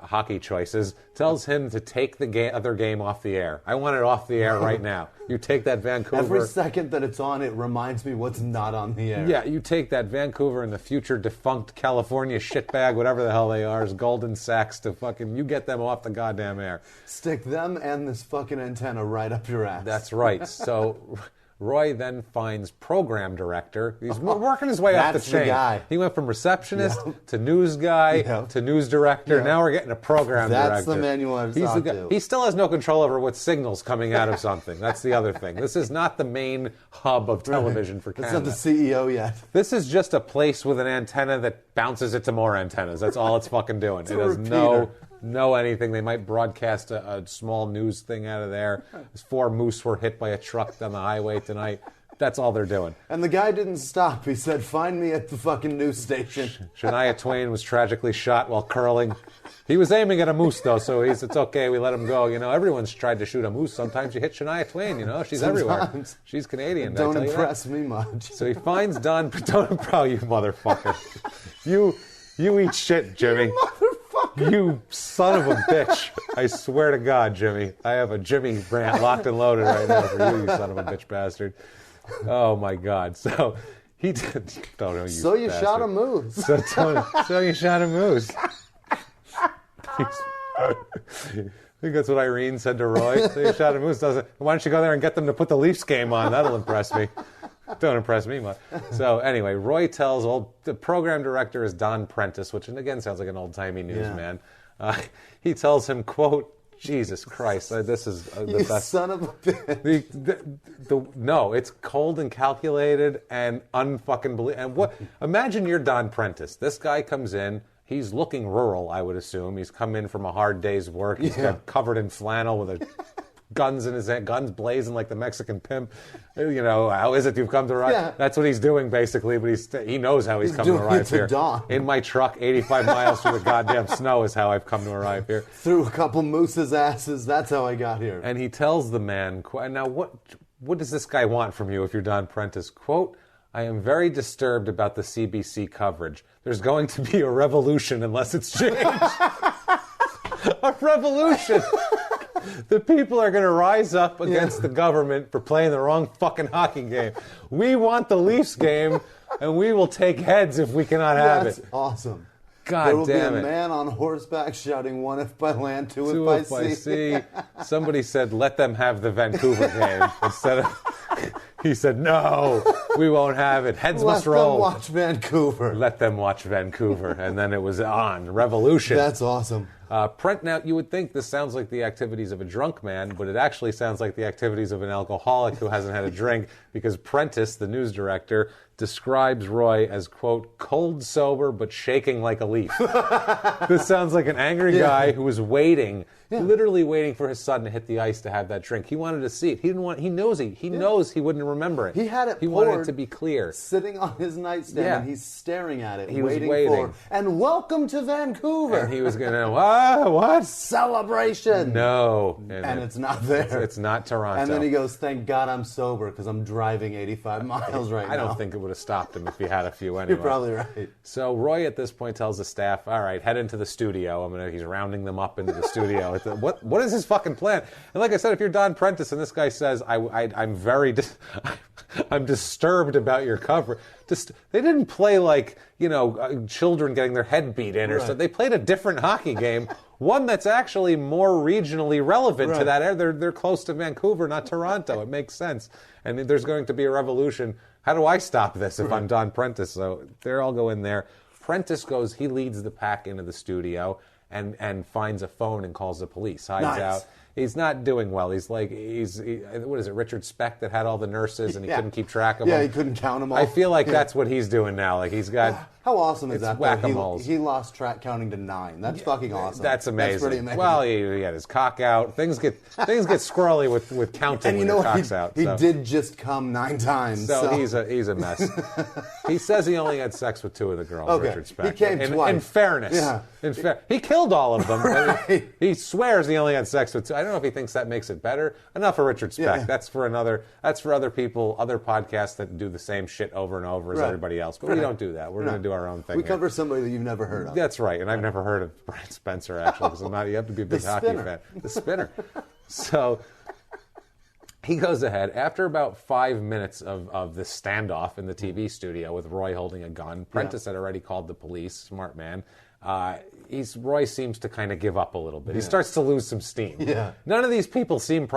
hockey choices, tells him to take the other game off the air. I want it off the air right now. You take that Vancouver. Every second that it's on, it reminds me what's not on the air. Yeah, you take that Vancouver and the future defunct California shitbag, whatever the hell they are, as Golden Sacks to fucking, you get them off the goddamn air. Stick them and this fucking antenna right up your ass. That's right. So Roy then finds program director. He's working his way up the chain. That's the guy. He went from receptionist to news guy to news director. Now we're getting a program director. That's the man you want to talk to. He still has no control over what signal's coming out of something. That's the other thing. This is not the main hub of television for Canada. It's not the CEO yet. This is just a place with an antenna that bounces it to more antennas. That's all it's fucking doing. It's it a has repeater. no anything. They might broadcast a small news thing out of there. 4 moose were hit by a truck down the highway tonight. That's all they're doing. And the guy didn't stop. He said, find me at the fucking news station. Shania Twain was tragically shot while curling. He was aiming at a moose, though, so it's okay. We let him go. You know, everyone's tried to shoot a moose. Sometimes you hit Shania Twain, you know. She's everywhere. She's Canadian. Don't impress me much. So he finds Don... Don't impress you, motherfucker. You eat shit, Jimmy. You son of a bitch. I swear to God, Jimmy. I have a Jimmie brand locked and loaded right now for you, you son of a bitch bastard. Oh, my God. So he did... Don't know you So you bastard. shot a moose. So you shot a moose. I think that's what Irene said to Roy. So you shot a moose. Why don't you go there and get them to put the Leafs game on? That'll impress me. Don't impress me much. So anyway, Roy tells the program director is Don Prentice, which again sounds like an old-timey newsman. He tells him, quote, Jesus Christ, this is the you best. Son of a bitch. No, it's cold and calculated and unfucking believable. And what? Imagine you're Don Prentice. This guy comes in. He's looking rural, I would assume. He's come in from a hard day's work. He's got covered in flannel with guns in his hand, guns blazing like the Mexican pimp. You know, how is it you've come to arrive? Yeah. That's what he's doing, basically, but he knows how he's come to arrive here. Dawn. In my truck, 85 miles through the goddamn snow is how I've come to arrive here. Through a couple moose's asses, that's how I got here. And he tells the man, now what does this guy want from you if you're Don Prentice? Quote, I am very disturbed about the CBC coverage. There's going to be a revolution unless it's changed. A revolution! The people are going to rise up against the government for playing the wrong fucking hockey game. We want the Leafs game, and we will take heads if we cannot have it. That's awesome. God there will damn be it. a man on horseback shouting, "One if by land, two Two if by sea." Somebody said, let them have the Vancouver game. Instead of, he said, no, we won't have it. Heads must roll. Let them watch Vancouver. Let them watch Vancouver. And then it was on. Revolution. That's awesome. Now, you would think this sounds like the activities of a drunk man, but it actually sounds like the activities of an alcoholic who hasn't had a drink, because Prentice, the news director, describes Roy as, quote, cold sober but shaking like a leaf. This sounds like an angry guy who was waiting, literally waiting for his son to hit the ice to have that drink. He wanted to see it. He knows he wouldn't remember it. He had it He wanted it to be clear. Sitting on his nightstand, and he's staring at it, He was waiting waiting. for, and welcome to Vancouver. And he was going to, what? Celebration. No. And it's not there. It's not Toronto. And then he goes, thank God I'm sober because I'm driving 85 miles right now. I don't think it would have stopped him if he had a few anyway. You're probably right. So Roy at this point tells the staff, all right, head into the studio. He's rounding them up into the studio. What is his fucking plan? And like I said, if you're Don Prentice and this guy says, I'm very I'm disturbed about your cover. They didn't play like, children getting their head beat in or something. They played a different hockey game, one that's actually more regionally relevant to that area. They're close to Vancouver, not Toronto. It makes sense. And there's going to be a revolution. How do I stop this if I'm Don Prentice? So they all go in there. Prentice he leads the pack into the studio and finds a phone and calls the police. Hides out. He's not doing well. What is it, Richard Speck that had all the nurses and he couldn't keep track of them? Yeah, he couldn't count them all. I feel like that's what he's doing now. Like he's got... How awesome is that? Whack-a-moles. He lost track counting to 9. That's fucking awesome. That's amazing. That's pretty amazing. Well, he had his cock out. Things get squirrely with counting and when your cock's out. He did just come 9 times. So he's a mess. He says he only had sex with 2 of the girls, Richard Speck. He came twice. In fairness. He killed all of them. Right. He swears he only had sex with 2. I don't know if he thinks that makes it better. Enough for Richard Speck. Yeah. That's for other people, other podcasts that do the same shit over and over as everybody else. But we don't do that. We're going to do our own thing. We cover somebody that you've never heard of. That's right, and I've never heard of Brian Spencer, actually, because you have to be a big hockey fan. The Spinner. So he goes ahead. After about 5 minutes of this standoff in the TV studio with Roy holding a gun, Prentice had already called the police, smart man. Roy seems to kind of give up a little bit. He starts to lose some steam. Yeah. None of these people seem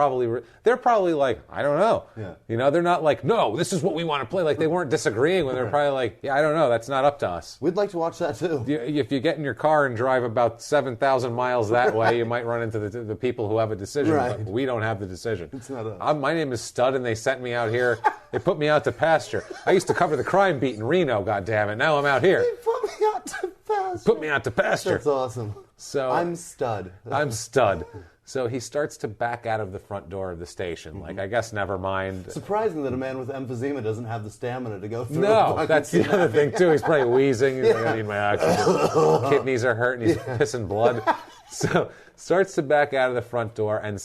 they're probably like, I don't know. Yeah. They're not like, no, this is what we want to play. Like they weren't disagreeing when they're probably like, yeah, I don't know. That's not up to us. We'd like to watch that too. If you get in your car and drive about 7,000 miles that way, you might run into the people who have a decision. Right. But we don't have the decision. It's not us. My name is Stud, and they sent me out here. They put me out to pasture. I used to cover the crime beat in Reno, goddammit. Now I'm out here. They put me out to pasture. Put me out to pasture. That's awesome. So I'm Stud. I'm Stud. So he starts to back out of the front door of the station. Like, I guess never mind. Surprising that a man with emphysema doesn't have the stamina to go through. No, that's the other thing, too. He's probably wheezing. He's like, I need my oxygen. Kidneys are hurting. He's pissing blood. So starts to back out of the front door and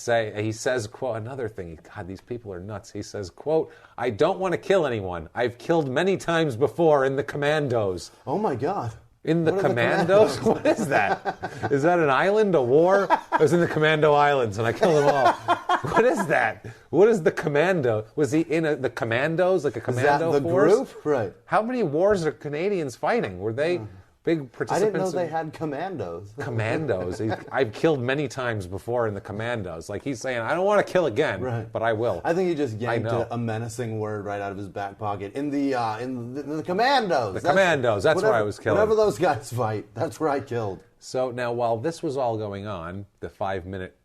he says, quote, another thing. God, these people are nuts. He says, quote, I don't want to kill anyone. I've killed many times before in the commandos. Oh, my God. In the Commandos? What is that? Is that an island, a war? I was in the Commando Islands and I killed them all. What is that? What is the Commando? Was he in the Commandos, like a commando force? Is that the force? group? Right. How many wars are Canadians fighting? Were they big participants? I didn't know they had commandos. Commandos. I've killed many times before in the Commandos. Like he's saying, I don't want to kill again, but I will. I think he just yanked a menacing word right out of his back pocket. In the commandos. The Commandos. That's where I was killing. Whenever those guys fight, that's where I killed. So now, while this was all going on, the 5-minute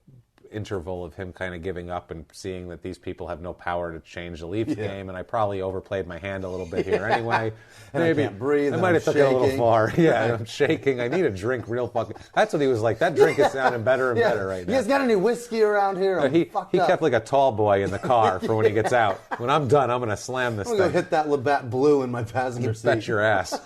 interval of him kind of giving up and seeing that these people have no power to change the Leafs game, and I probably overplayed my hand a little bit here anyway. And maybe I can't breathe. I might have took it a little far. Yeah, I'm shaking. I need a drink real fucking... That's what he was like. That drink is sounding better and better right now. You guys got any whiskey around here? He kept like a tall boy in the car for when he gets out. When I'm done, I'm going to slam this I'm thing. going to go hit that Labatt Blue in my passenger seat. Bet your ass.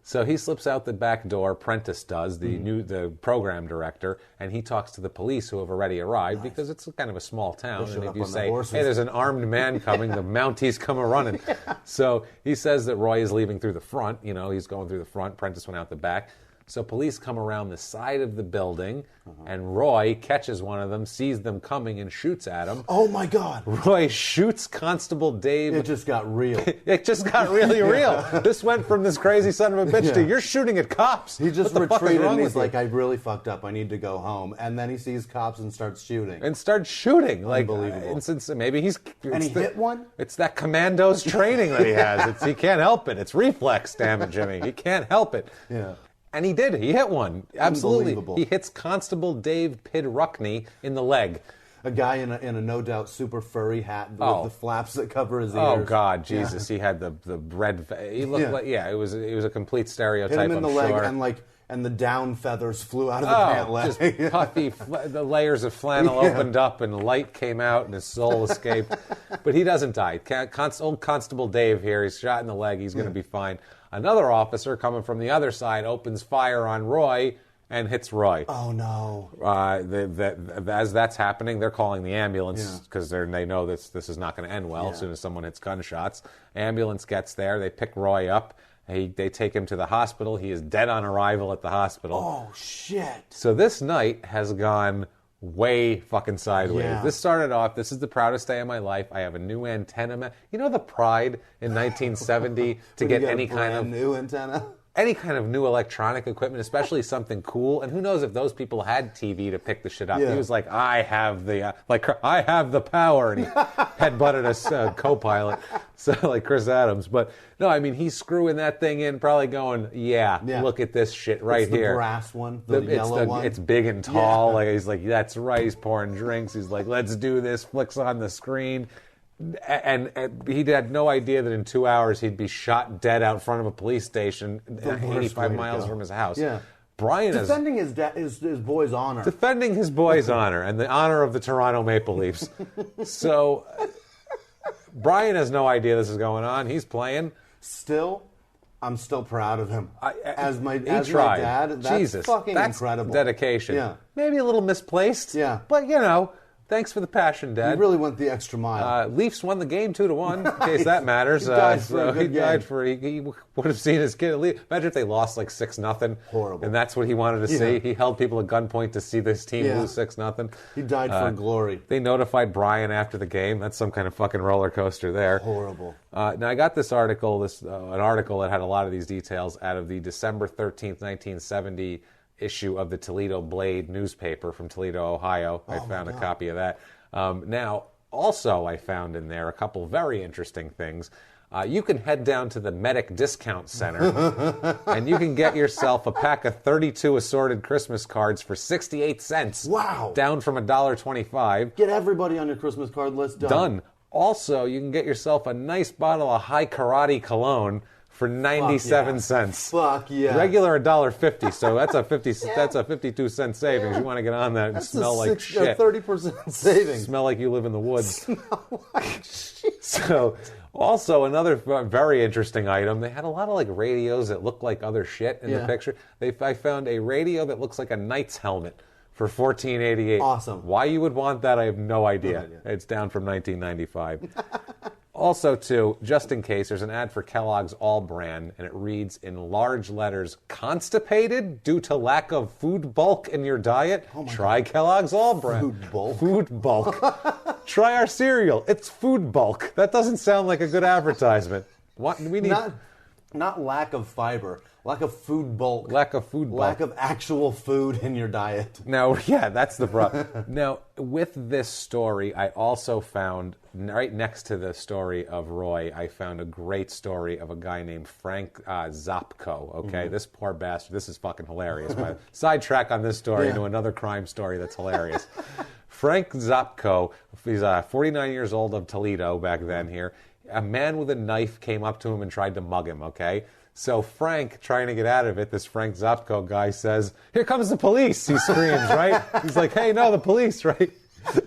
So he slips out the back door, Prentice does, the program director, and he talks to the police who have already arrived because it's kind of a small town. And if you say, hey, there's an armed man coming, the Mounties come a-running. So he says that Roy is leaving through the front. He's going through the front. Prentice went out the back. So police come around the side of the building, and Roy catches one of them, sees them coming, and shoots at him. Oh, my God. Roy shoots Constable Dave. It just got real. It just got really real. This went from this crazy son of a bitch to you're shooting at cops. He just What the fuck is retreated wrong and with he's you? like, I really fucked up. I need to go home. And then he sees cops and starts shooting. And starts shooting. Like, Unbelievable. and since maybe he's... And he hit one? It's that commando's training that he has. He can't help it. It's reflex, damn it, Jimmy. He can't help it. Yeah. And he did. He hit one. Absolutely. Unbelievable. He hits Constable Dave Pietragallo in the leg. A guy in a no doubt super furry hat with the flaps that cover his ears. Oh God, Jesus! He had the red. He looked like it was a complete stereotype. Hit him in the leg sure. and the down feathers flew out of the pant leg. Just puffy. The layers of flannel opened up and light came out and his soul escaped. But he doesn't die. Old Constable Dave here. He's shot in the leg. He's going to be fine. Another officer coming from the other side opens fire on Roy and hits Roy. Oh no! As that's happening, they're calling the ambulance because they know this is not going to end well. As soon as someone hits gunshots, ambulance gets there. They pick Roy up. They take him to the hospital. He is dead on arrival at the hospital. Oh shit! So this night has gone way fucking sideways. Yeah. This started off, this is the proudest day of my life. I have a new antenna. You know the pride in 1970 to get any kind of new antenna? Any kind of new electronic equipment, especially something cool. And who knows if those people had TV to pick the shit up. Yeah. He was like, I have the power. And he headbutted a co-pilot, so like Chris Adams. But no, I mean, he's screwing that thing in, probably going, look at this shit right It's the here. brass one, the yellow one. It's big and tall. Like he's like, that's right. He's pouring drinks. He's like, let's do this. Flicks on the screen. And he had no idea that in 2 hours he'd be shot dead out front of a police station 85 miles from his house. Yeah. Brian defending his boy's honor. Defending his boy's honor and the honor of the Toronto Maple Leafs. So Brian has no idea this is going on. He's playing. I'm still proud of him. As my dad, Jesus, fucking that's incredible. Dedication. Yeah. Maybe a little misplaced. Yeah. But, thanks for the passion, Dad. He really went the extra mile. Leafs won the game 2-1, in case that matters. He died for a good game. He would have seen his kid. Imagine if they lost like 6-0. Horrible. And that's what he wanted to see. He held people at gunpoint to see this team lose 6-0. He died for glory. They notified Brian after the game. That's some kind of fucking roller coaster there. Horrible. Now I got this article, an article that had a lot of these details out of the December 13th, 1970 issue of the Toledo Blade newspaper from Toledo, Ohio. I found a copy of that. Now, also I found in there a couple very interesting things. You can head down to the Medic Discount Center and you can get yourself a pack of 32 assorted Christmas cards for 68 cents. Wow. Down from $1.25. Get everybody on your Christmas card list done. Also, you can get yourself a nice bottle of High Karate Cologne for 97 cents. Fuck yeah. Regular $1.50, so that's a 52-cent savings. You want to get on that and smell like shit. 30% savings. Smell like you live in the woods. Smell like shit. So, also another very interesting item. They had a lot of like radios that look like other shit in the picture. I found a radio that looks like a knight's helmet for $14.88. Awesome. Why you would want that, I have no idea. It's down from 1995. Also, too, just in case, there's an ad for Kellogg's All Brand, and it reads in large letters, constipated due to lack of food bulk in your diet? Try Kellogg's All Brand. Food bulk? Food bulk. Try our cereal. It's food bulk. That doesn't sound like a good advertisement. What we need... Not lack of fiber. Lack of food bulk. Lack of food bulk. Lack of actual food in your diet. Now, that's the problem. Now, with this story, I also found, right next to the story of Roy, I found a great story of a guy named Frank Zapko, okay? This poor bastard. This is fucking hilarious. My sidetrack on this story into another crime story that's hilarious. Frank Zapko, he's 49 years old, of Toledo back then here. A man with a knife came up to him and tried to mug him, okay? So Frank, trying to get out of it, this Frank Zapko guy says, "Here comes the police," he screams, right? He's like, "Hey, no, the police," right?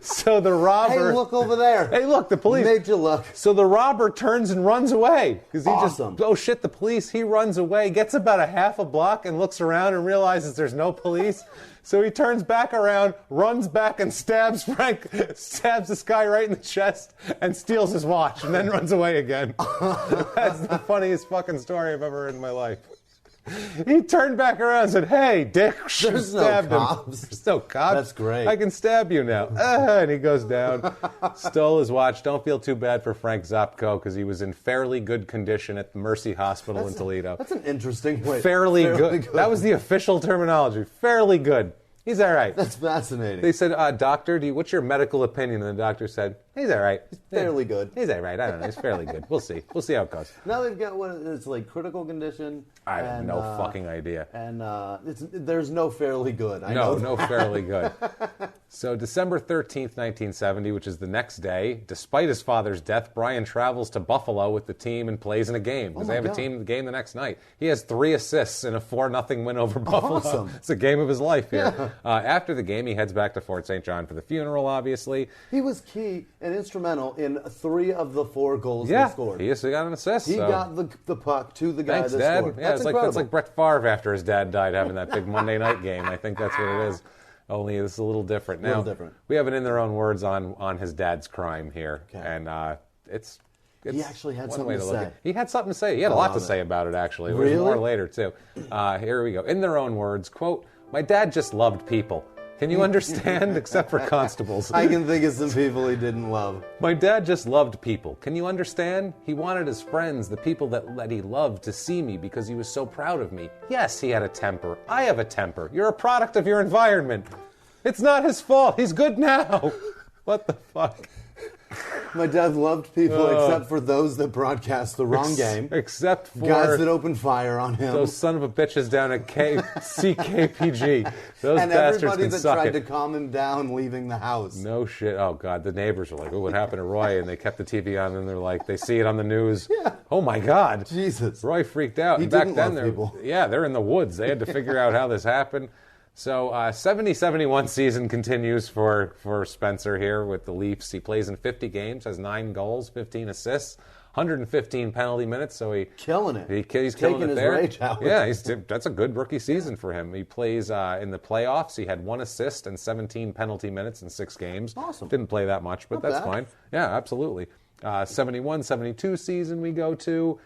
So the robber... Hey, look over there. Hey, look, the police. Made you look. So the robber turns and runs away. Because he Awesome. oh shit, the police. He runs away, gets about a half a block and looks around and realizes there's no police. So he turns back around, runs back and stabs this guy right in the chest and steals his watch and then runs away again. That's the funniest fucking story I've ever heard in my life. He turned back around and said, "Hey, Dick," There's no stabbed him. cops. There's no cops. That's great. I can stab you now. And he goes down, stole his watch. Don't feel too bad for Frank Zopko because he was in fairly good condition at the Mercy Hospital in Toledo. That's an interesting way. Fairly good. That was the official terminology. Fairly good. He's all right. That's fascinating. They said, "Doctor, what's your medical opinion?" And the doctor said, "He's all right. He's fairly good. He's all right. I don't know. He's fairly good. We'll see. We'll see how it goes." Now they've got what it's like critical condition. I have no fucking idea. And there's no fairly good. No fairly good. So December 13th, 1970, which is the next day, despite his father's death, Brian travels to Buffalo with the team and plays in a game because they have a team game the next night. He has 3 assists in a 4-0 win over Buffalo. Awesome. It's a game of his life here. Yeah. After the game, he heads back to Fort St. John for the funeral, obviously. He was key and instrumental in 3 of the 4 goals he scored. He got an assist. He got the puck to the guy Thanks, that Dad. scored. Yeah, That's incredible. that's like Brett Favre after his dad died having that big Monday night game. I think that's what it is. Only it's a little different. Now, we have it in their own words on his dad's crime here. Okay. And it's he actually had one something way to look say. at it. He had something to say. He had a lot to say about it, actually. There's Really? more later, too. Here we go. In their own words, quote, "My dad just loved people. Can you understand? Except for constables. I can think of some people he didn't love. My dad just loved people. Can you understand? He wanted his friends, the people that he loved, to see me because he was so proud of me. Yes, he had a temper. I have a temper. You're a product of your environment. It's not his fault. He's good now." What the fuck? My dad loved people except for those that broadcast the wrong game. Except for guys that opened fire on him. those son of a bitches down at CKPG. Those and bastards everybody can that suck tried it. to calm him down leaving the house. No shit. Oh, God. The neighbors were like, "Oh, what happened to Roy?" And they kept the TV on, and they're like, they see it on the news. Yeah. Oh, my God. Jesus. Roy freaked out. He And back didn't then, love people. they're in the woods. They had to figure out how this happened. So 70-71 season continues for Spencer here with the Leafs. He plays in 50 games, has 9 goals, 15 assists, 115 penalty minutes. So he's Killing it. He's Taking killing it his there. rage out. Yeah, that's a good rookie season for him. He plays in the playoffs. He had 1 assist and 17 penalty minutes in 6 games. Awesome. Didn't play that much, but Not that's bad. fine. Yeah, absolutely. 71-72 season we go to.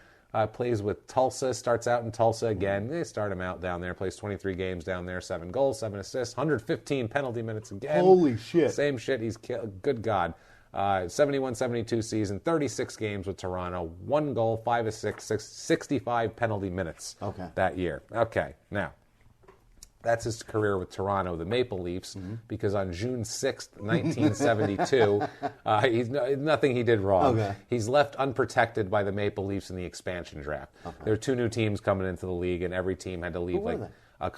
Plays with Tulsa, starts out in Tulsa again. They start him out down there, plays 23 games down there, 7 goals, 7 assists, 115 penalty minutes again. Holy shit. Same shit, good God. 71-72 season, 36 games with Toronto, 1 goal, 5 assists, 65 penalty minutes that year. Okay, now, that's his career with Toronto, the Maple Leafs, because on June 6th, 1972, nothing he did wrong. Okay. He's left unprotected by the Maple Leafs in the expansion draft. Okay. There are 2 new teams coming into the league, and every team had to leave.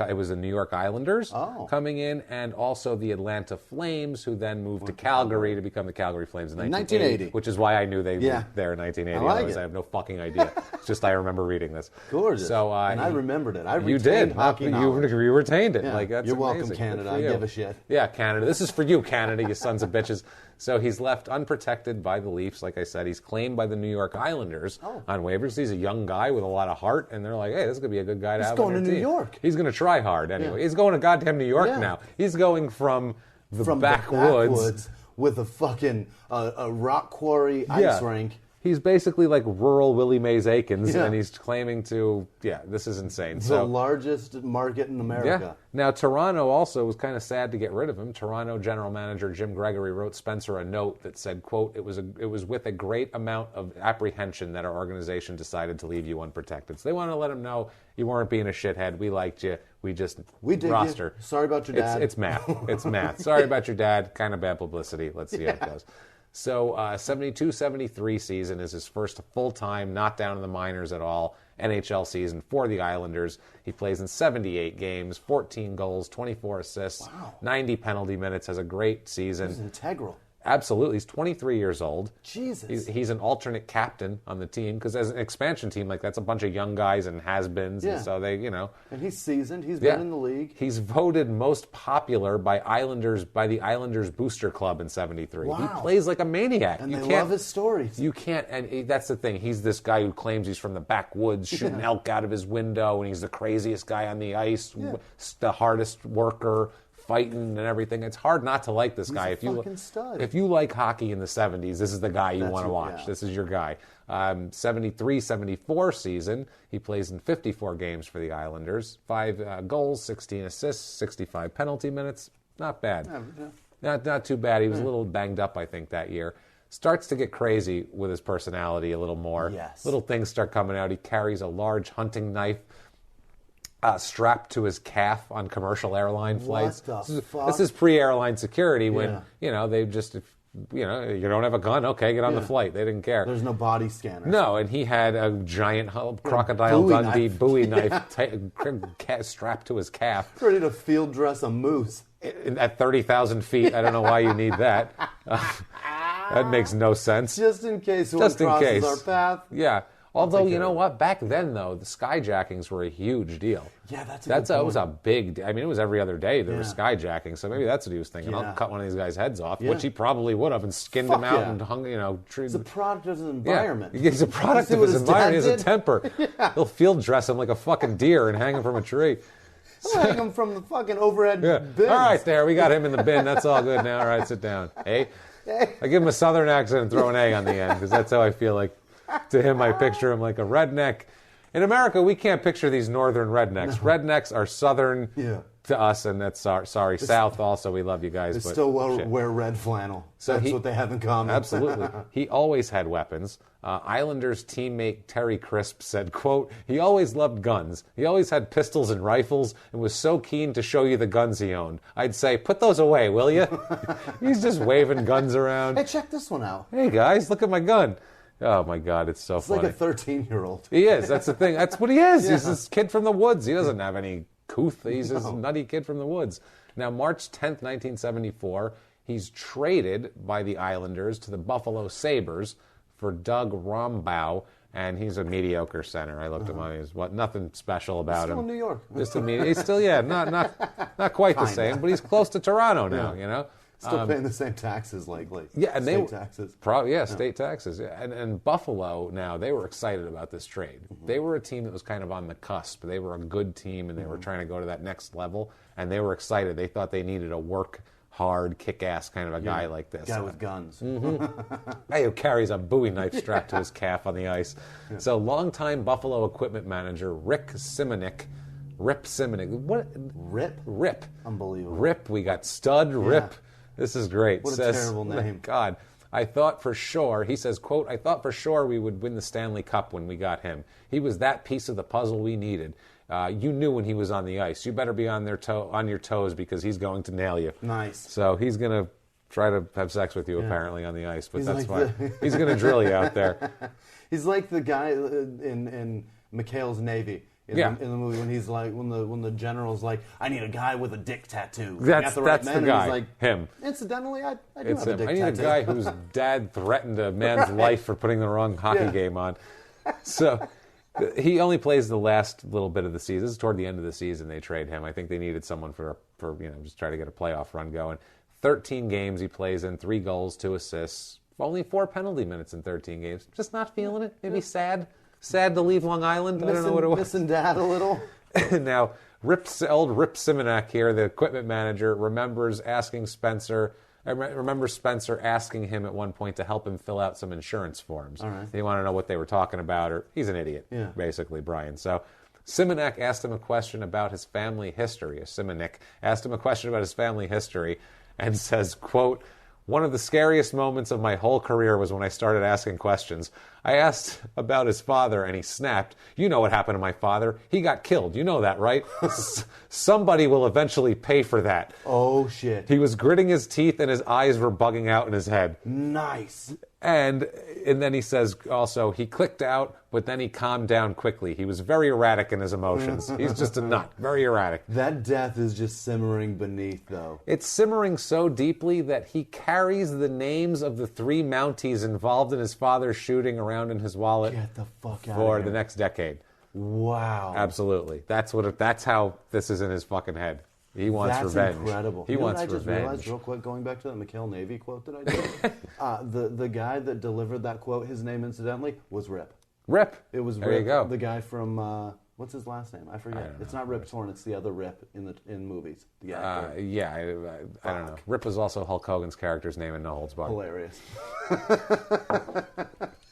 It was the New York Islanders coming in, and also the Atlanta Flames, who then moved to Calgary to become the Calgary Flames in 1980. Which is why I knew they moved there in 1980. I have no fucking idea. It's just I remember reading this. Gorgeous. So, and I remembered it. I you did. Hockey you retained it. Yeah. Like, that's You're welcome, amazing. Canada. I give a shit. Yeah, Canada. This is for you, Canada, you sons of bitches. So he's left unprotected by the Leafs. Like I said, he's claimed by the New York Islanders on waivers. He's a young guy with a lot of heart, and they're like, "Hey, this is going to be a good guy to have on your team." He's going to New York. He's going to try hard anyway. He's going to goddamn New York now. He's going from the backwoods with a fucking a rock quarry ice rink. He's basically like rural Willie Mays Aikens, and he's claiming to, this is insane. The largest market in America. Yeah. Now, Toronto also was kind of sad to get rid of him. Toronto general manager Jim Gregory wrote Spencer a note that said, quote, it was with a great amount of apprehension that our organization decided to leave you unprotected. So they want to let him know you weren't being a shithead. We liked you. We did roster. You. Sorry about your dad. It's math. It's math. Sorry about your dad. Kind of bad publicity. Let's see how it goes. So 72-73 season is his first full-time, not down in the minors at all, NHL season for the Islanders. He plays in 78 games, 14 goals, 24 assists, 90 penalty minutes, has a great season. He's integral. Absolutely. He's 23 years old. Jesus. He's an alternate captain on the team because as an expansion team, like that's a bunch of young guys and has-beens. And so they, And he's seasoned. He's been in the league. He's voted most popular by the Islanders Booster Club in 73. Wow. He plays like a maniac. And they love his stories. You can't, and that's the thing. He's this guy who claims he's from the backwoods, shooting elk out of his window, and he's the craziest guy on the ice, the hardest worker, fighting and everything. It's hard not to like this guy. He's a fucking stud. If you like hockey in the 70s, this is the guy you want to watch. Yeah. This is your guy. 73-74 season, he plays in 54 games for the Islanders. 5 goals, 16 assists, 65 penalty minutes. Not bad. Not too bad. He was a little banged up, I think, that year. Starts to get crazy with his personality a little more. Yes. Little things start coming out. He carries a large hunting knife strapped to his calf on commercial airline flights. What the fuck? This is pre-airline security when, they just, you don't have a gun, okay, get on the flight. They didn't care. There's no body scanner. No, and he had a giant Crocodile Dundee bowie knife strapped to his calf. Ready to field dress a moose. At 30,000 feet, I don't know why you need that. That makes no sense. Just in case one crosses our path. Yeah. Although, you know what? Back then, though, the skyjackings were a huge deal. Yeah, that was a big... I mean, it was every other day there was skyjacking, so maybe that's what he was thinking. I'll cut one of these guys' heads off, which he probably would have, and skinned him out and hung, It's a product of his environment. Yeah. He's a product of his environment. He has a temper. He'll field dress him like a fucking deer and hang him from a tree. I'll hang him from the fucking overhead bin. All right, there. We got him in the bin. That's all good now. All right, sit down. Hey? I give him a southern accent and throw an A on the end, because that's how I feel like. To him, I picture him like a redneck. In America, we can't picture these northern rednecks. No. Rednecks are southern to us, and that's sorry, South also. We love you guys. They but still wear red flannel. So that's what they have in common. Absolutely. He always had weapons. Islanders teammate Terry Crisp said, quote, he always loved guns. He always had pistols and rifles and was so keen to show you the guns he owned. I'd say, put those away, will you? He's just waving guns around. Hey, check this one out. Hey, guys, look at my gun. Oh, my God, it's so funny. It's like a 13-year-old. He is. That's the thing. That's what he is. He's this kid from the woods. He doesn't have any couth. He's this nutty kid from the woods. Now, March 10th, 1974, he's traded by the Islanders to the Buffalo Sabres for Doug Rombaugh, and he's a mediocre center. I looked him up. He's nothing special about him. Still in New York. Just he's still, not quite the same, but he's close to Toronto now, you know. Still paying the same taxes, likely. Yeah, and state taxes. State taxes. Yeah. And Buffalo, now, they were excited about this trade. Mm-hmm. They were a team that was kind of on the cusp. They were a good team, and they were trying to go to that next level, and they were excited. They thought they needed a work-hard, kick-ass kind of a guy like this. Guy with guns. Guy who carries a bowie knife strapped to his calf on the ice. Yeah. So, longtime Buffalo equipment manager Rip Simonik. What? Rip. Unbelievable. Rip. We got Stud, Rip. This is great. What a terrible name. God, I thought for sure, he says, quote, I thought for sure we would win the Stanley Cup when we got him. He was that piece of the puzzle we needed. You knew when he was on the ice. You better be on your toes because he's going to nail you. Nice. So he's going to try to have sex with you apparently on the ice, but that's fine. He's going to drill you out there. He's like the guy in McHale's Navy. In the movie, when he's like, when the general's like, I need a guy with a dick tattoo. That's the guy. Like, him. Incidentally, I do have a dick tattoo. I need a guy whose dad threatened a man's life for putting the wrong hockey game on. So he only plays the last little bit of the season. This is toward the end of the season they trade him. I think they needed someone for just try to get a playoff run going. 13 games he plays in, 3 goals, 2 assists. Only 4 penalty minutes in 13 games. Just not feeling it. Maybe sad. Sad to leave Long Island. I don't know what it was. Missing Dad a little. Now, old Rip Simonik here, the equipment manager, remembers Spencer asking him at one point to help him fill out some insurance forms. All right. He wanted to know what they were talking about, or he's an idiot, basically, Brian. So Simonik asked him a question about his family history. Simonik asked him a question about his family history and says, quote, one of the scariest moments of my whole career was when I started asking questions. I asked about his father, and he snapped. You know what happened to my father. He got killed. You know that, right? Somebody will eventually pay for that. Oh, shit. He was gritting his teeth, and his eyes were bugging out in his head. Nice. And then he says also, he clicked out, but then he calmed down quickly. He was very erratic in his emotions. He's just a nut. Very erratic. That death is just simmering beneath, though. It's simmering so deeply that he carries the names of the 3 Mounties involved in his father's shooting around in his wallet. Get the fuck out for of here. the next decade. Wow. Absolutely. That's how this is in his fucking head. He wants revenge. That's incredible. He wants revenge. I just realized real quick, going back to that McHale Navy quote that I did, the guy that delivered that quote, his name incidentally, was Rip. Rip. It was there Rip, you go. The guy from, what's his last name? I forget. It's not Rip Torn, it's the other Rip in movies. The actor. I don't know. Rip is also Hulk Hogan's character's name in No Holds Barred. Hilarious.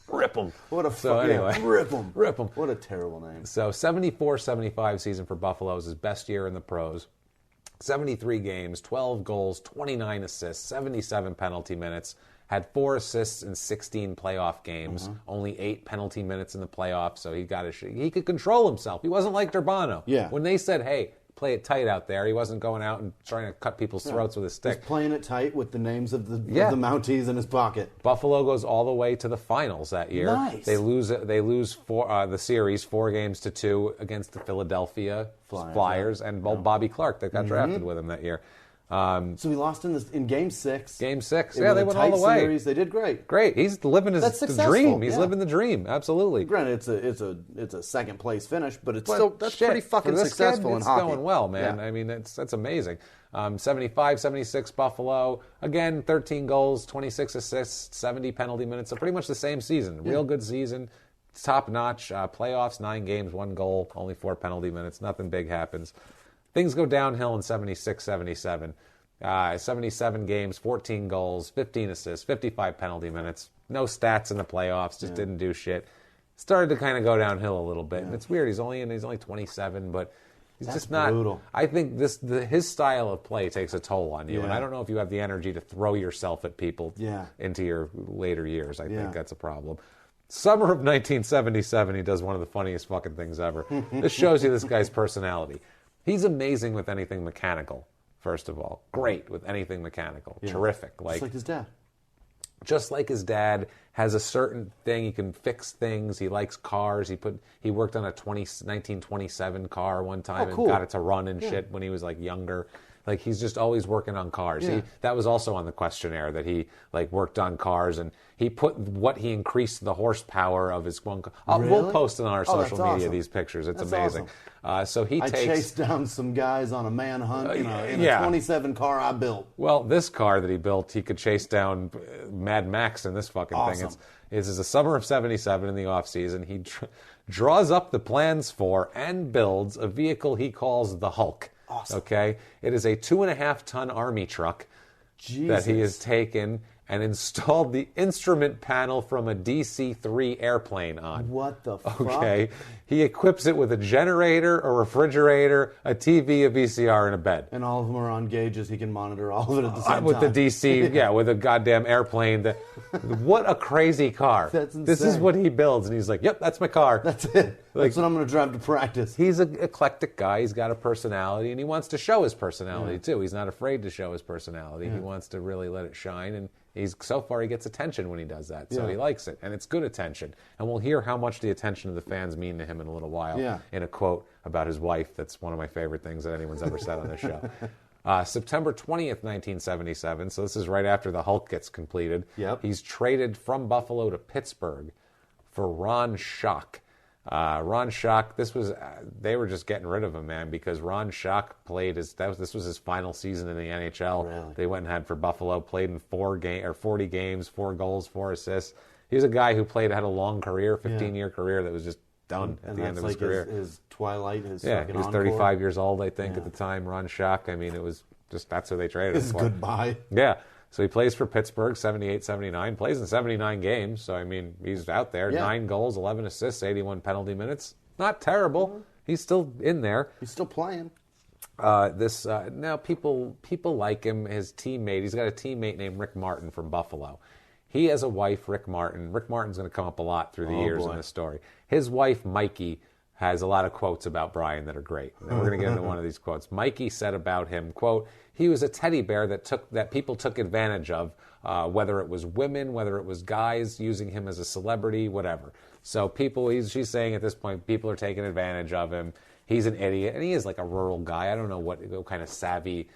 Rip. rip them. What a so anyway, rip them. Rip them. What a terrible name. So 74-75 season for Buffalo is his best year in the pros. 73 games, 12 goals, 29 assists, 77 penalty minutes. Had 4 assists in 16 playoff games. Only 8 penalty minutes in the playoffs, so he could control himself. He wasn't like Durbano. Yeah. When they said, hey, play it tight out there, he wasn't going out and trying to cut people's throats with a stick. He's playing it tight with the names of the Mounties in his pocket. Buffalo goes all the way to the finals that year. Nice. They lose the series 4-2 against the Philadelphia Flyers and Bobby Clark that got drafted with him that year. So he lost in Game 6. Game 6. They went all the way. Series. They did great. Great. He's living his dream. He's living the dream. Absolutely. Granted, it's a second place finish, but that's pretty fucking for successful kid, in hockey. It's going well, man. Yeah. I mean, that's amazing. 75-76 Buffalo. Again, 13 goals, 26 assists, 70 penalty minutes. So pretty much the same season. Real good season. Top notch. Playoffs, 9 games, 1 goal, only 4 penalty minutes. Nothing big happens. Things go downhill in 76-77. 77 games, 14 goals, 15 assists, 55 penalty minutes. No stats in the playoffs, just didn't do shit. Started to kind of go downhill a little bit. And it's weird. He's only 27, but he's just not brutal. I think his style of play takes a toll on you. And I don't know if you have the energy to throw yourself at people into your later years. I think that's a problem. Summer of 1977, he does one of the funniest fucking things ever. This shows you this guy's personality. He's amazing with anything mechanical, first of all. Great with anything mechanical. Terrific. Just like his dad. Just like his dad, has a certain thing. He can fix things. He likes cars. He worked on a 1927 car one time and got it to run and shit when he was like younger. Like he's just always working on cars. Yeah. That was also on the questionnaire that he like worked on cars and he put what he increased the horsepower of his one car. We'll post it on our social media awesome. These pictures. It's That's amazing. Awesome. So I chased down some guys on a manhunt in a 27 car I built. Well, this car that he built, he could chase down Mad Max in this fucking thing. This is the summer of 77 in the off season. He draws up the plans for and builds a vehicle he calls the Hulk. Awesome. Okay, it is a 2.5-ton army truck that he has taken and installed the instrument panel from a DC-3 airplane on. What the fuck? Okay, he equips it with a generator, a refrigerator, a TV, a VCR, and a bed. And all of them are on gauges. He can monitor all of it at the same time. With the DC, with a goddamn airplane. What a crazy car. That's insane. This is what he builds. And he's like, yep, that's my car. That's it. That's what I'm going to drive to practice. He's an eclectic guy. He's got a personality, and he wants to show his personality, too. He's not afraid to show his personality. He wants to really let it shine, and so far he gets attention when he does that, so he likes it, and it's good attention. And we'll hear how much the attention of the fans mean to him in a little while in a quote about his wife that's one of my favorite things that anyone's ever said on this show. September 20th, 1977, so this is right after the Hulk gets completed. Yep. He's traded from Buffalo to Pittsburgh for Ron Schock. Ron Schock, they were just getting rid of him, man, because Ron Schock this was his final season in the NHL. Really? They went and had for Buffalo, played in 40 games, 4 goals, 4 assists. He was a guy who had a long career, 15-year career that was just done at the end of his career. His twilight, his he was 35 years old, I think, at the time. Ron Schock. I mean, it was just that's who they traded him for. His goodbye. Yeah. So he plays for Pittsburgh, 78-79, plays in 79 games. So, I mean, he's out there. 9 goals, 11 assists, 81 penalty minutes. Not terrible. He's still in there. He's still playing. Now people like him. His teammate, he's got a teammate named Rick Martin from Buffalo. He has a wife, Rick Martin. Rick Martin's going to come up a lot through the years in this story. His wife, Mikey, has a lot of quotes about Brian that are great. And we're going to get into one of these quotes. Mikey said about him, quote, he was a teddy bear that people took advantage of, whether it was women, whether it was guys using him as a celebrity, whatever. So she's saying at this point, people are taking advantage of him. He's an idiot, and he is like a rural guy. I don't know what kind of savviness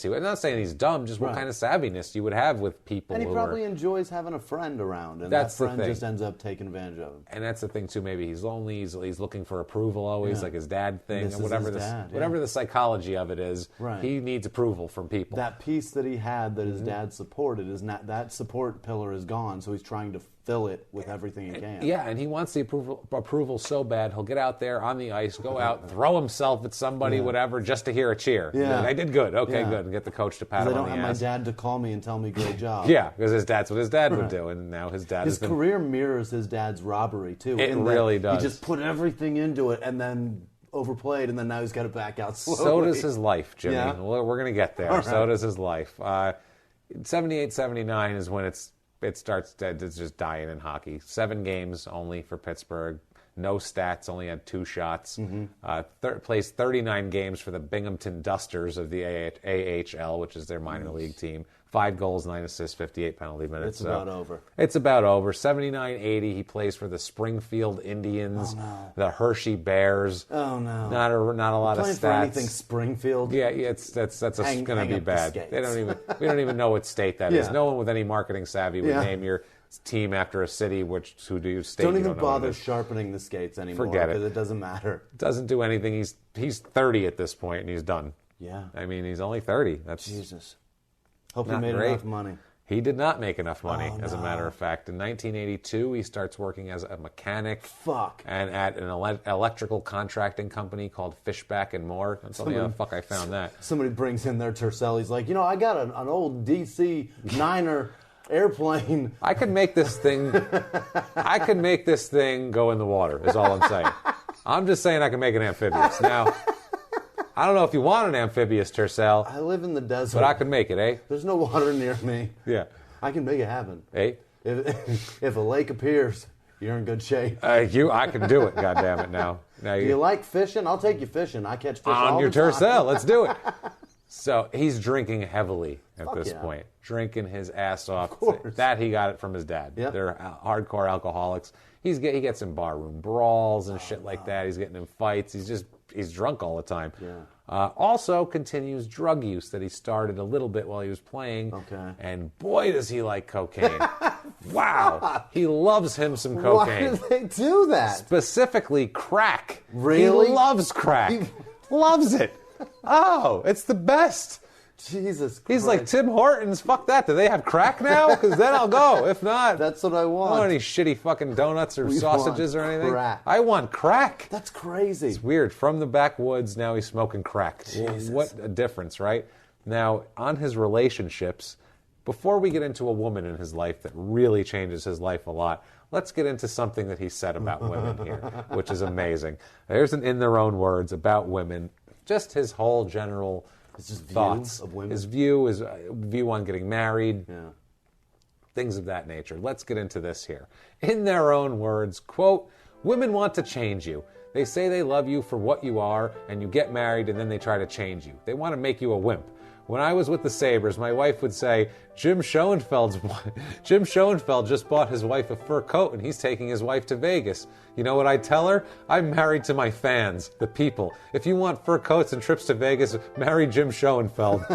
he would. I'm not saying he's dumb, just what kind of savviness you would have with people. And he probably enjoys having a friend around, and that's that friend the thing. just ends up taking advantage of him. And that's the thing too. Maybe he's lonely. He's looking for approval always, like his dad thing, This and is whatever his dad, whatever the psychology of it is. Right. He needs approval from people. That piece that he had that his dad supported is not that support pillar is gone, so he's trying to fill it with everything he can. Yeah, and he wants the approval so bad, he'll get out there on the ice, go out, throw himself at somebody, whatever, just to hear a cheer. Yeah. I did good. Okay, good. And get the coach to pat him on the ass. I don't have my dad to call me and tell me great job. Yeah, because that's what his dad would do, and now his dad His career mirrors his dad's robbery, too. It really does. He just put everything into it and then overplayed, and then now he's got to back out slowly. So does his life, Jimmy. Yeah. Well, we're going to get there. Right. So does his life. 78, 79 is when it starts it's just dying in hockey. 7 games only for Pittsburgh. No stats, only had 2 shots. Plays 39 games for the Binghamton Dusters of the AHL, which is their minor league team. 5 goals, 9 assists, 58 penalty minutes. It's about over. It's about over. 79-80, he plays for the Springfield Indians, the Hershey Bears. Oh, no. Not a lot of stats. Playing for anything Springfield? Yeah, that's going to be bad. We don't even know what state that is. No one with any marketing savvy would name your team after a city who do state. Don't even bother sharpening the skates anymore. Forget it. Because it doesn't matter. Doesn't do anything. He's 30 at this point, and he's done. Yeah. I mean, he's only 30. That's Jesus. Hope he made enough money. He did not make enough money, as a matter of fact. In 1982, he starts working as a mechanic. And at an electrical contracting company called Fishback and More. Don't tell me how the fuck I found that. Somebody brings in their Tercel. He's like, I got an old DC Niner airplane. I could make this thing go in the water, is all I'm saying. I'm just saying I can make it amphibious. Now, I don't know if you want an amphibious Tercel. I live in the desert. But I could make it, eh? There's no water near me. Yeah. I can make it happen. Eh? If a lake appears, you're in good shape. I can do it, goddammit, now. Do you like fishing? I'll take you fishing. I catch fish all the time. On your Tercel, let's do it. So he's drinking heavily at this point. Drinking his ass off. Of course. That he got it from his dad. Yep. They're hardcore alcoholics. He gets in barroom brawls and shit like that. He's getting in fights. He's drunk all the time. Yeah. Also continues drug use that he started a little bit while he was playing. Okay. And boy, does he like cocaine. Wow. He loves him some cocaine. Why do they do that? Specifically crack. Really? He loves crack. Loves it. Oh, it's the best. Jesus Christ. He's like, Tim Hortons, fuck that. Do they have crack now? Because then I'll go. If not, that's what I want. I don't want any shitty fucking donuts or sausages or anything. Crack. I want crack. That's crazy. It's weird. From the backwoods, now he's smoking crack. Jesus. What a difference, right? Now, on his relationships, before we get into a woman in his life that really changes his life a lot, let's get into something that he said about women here, which is amazing. There's an In Their Own Words about women, just his whole general thoughts of women. His view on getting married, things of that nature. Let's get into this here. In their own words, quote, "Women want to change you. They say they love you for what you are, and you get married, and then they try to change you. They want to make you a wimp. When I was with the Sabres, my wife would say, Jim Schoenfeld just bought his wife a fur coat and he's taking his wife to Vegas. You know what I tell her? I'm married to my fans, the people. If you want fur coats and trips to Vegas, marry Jim Schoenfeld.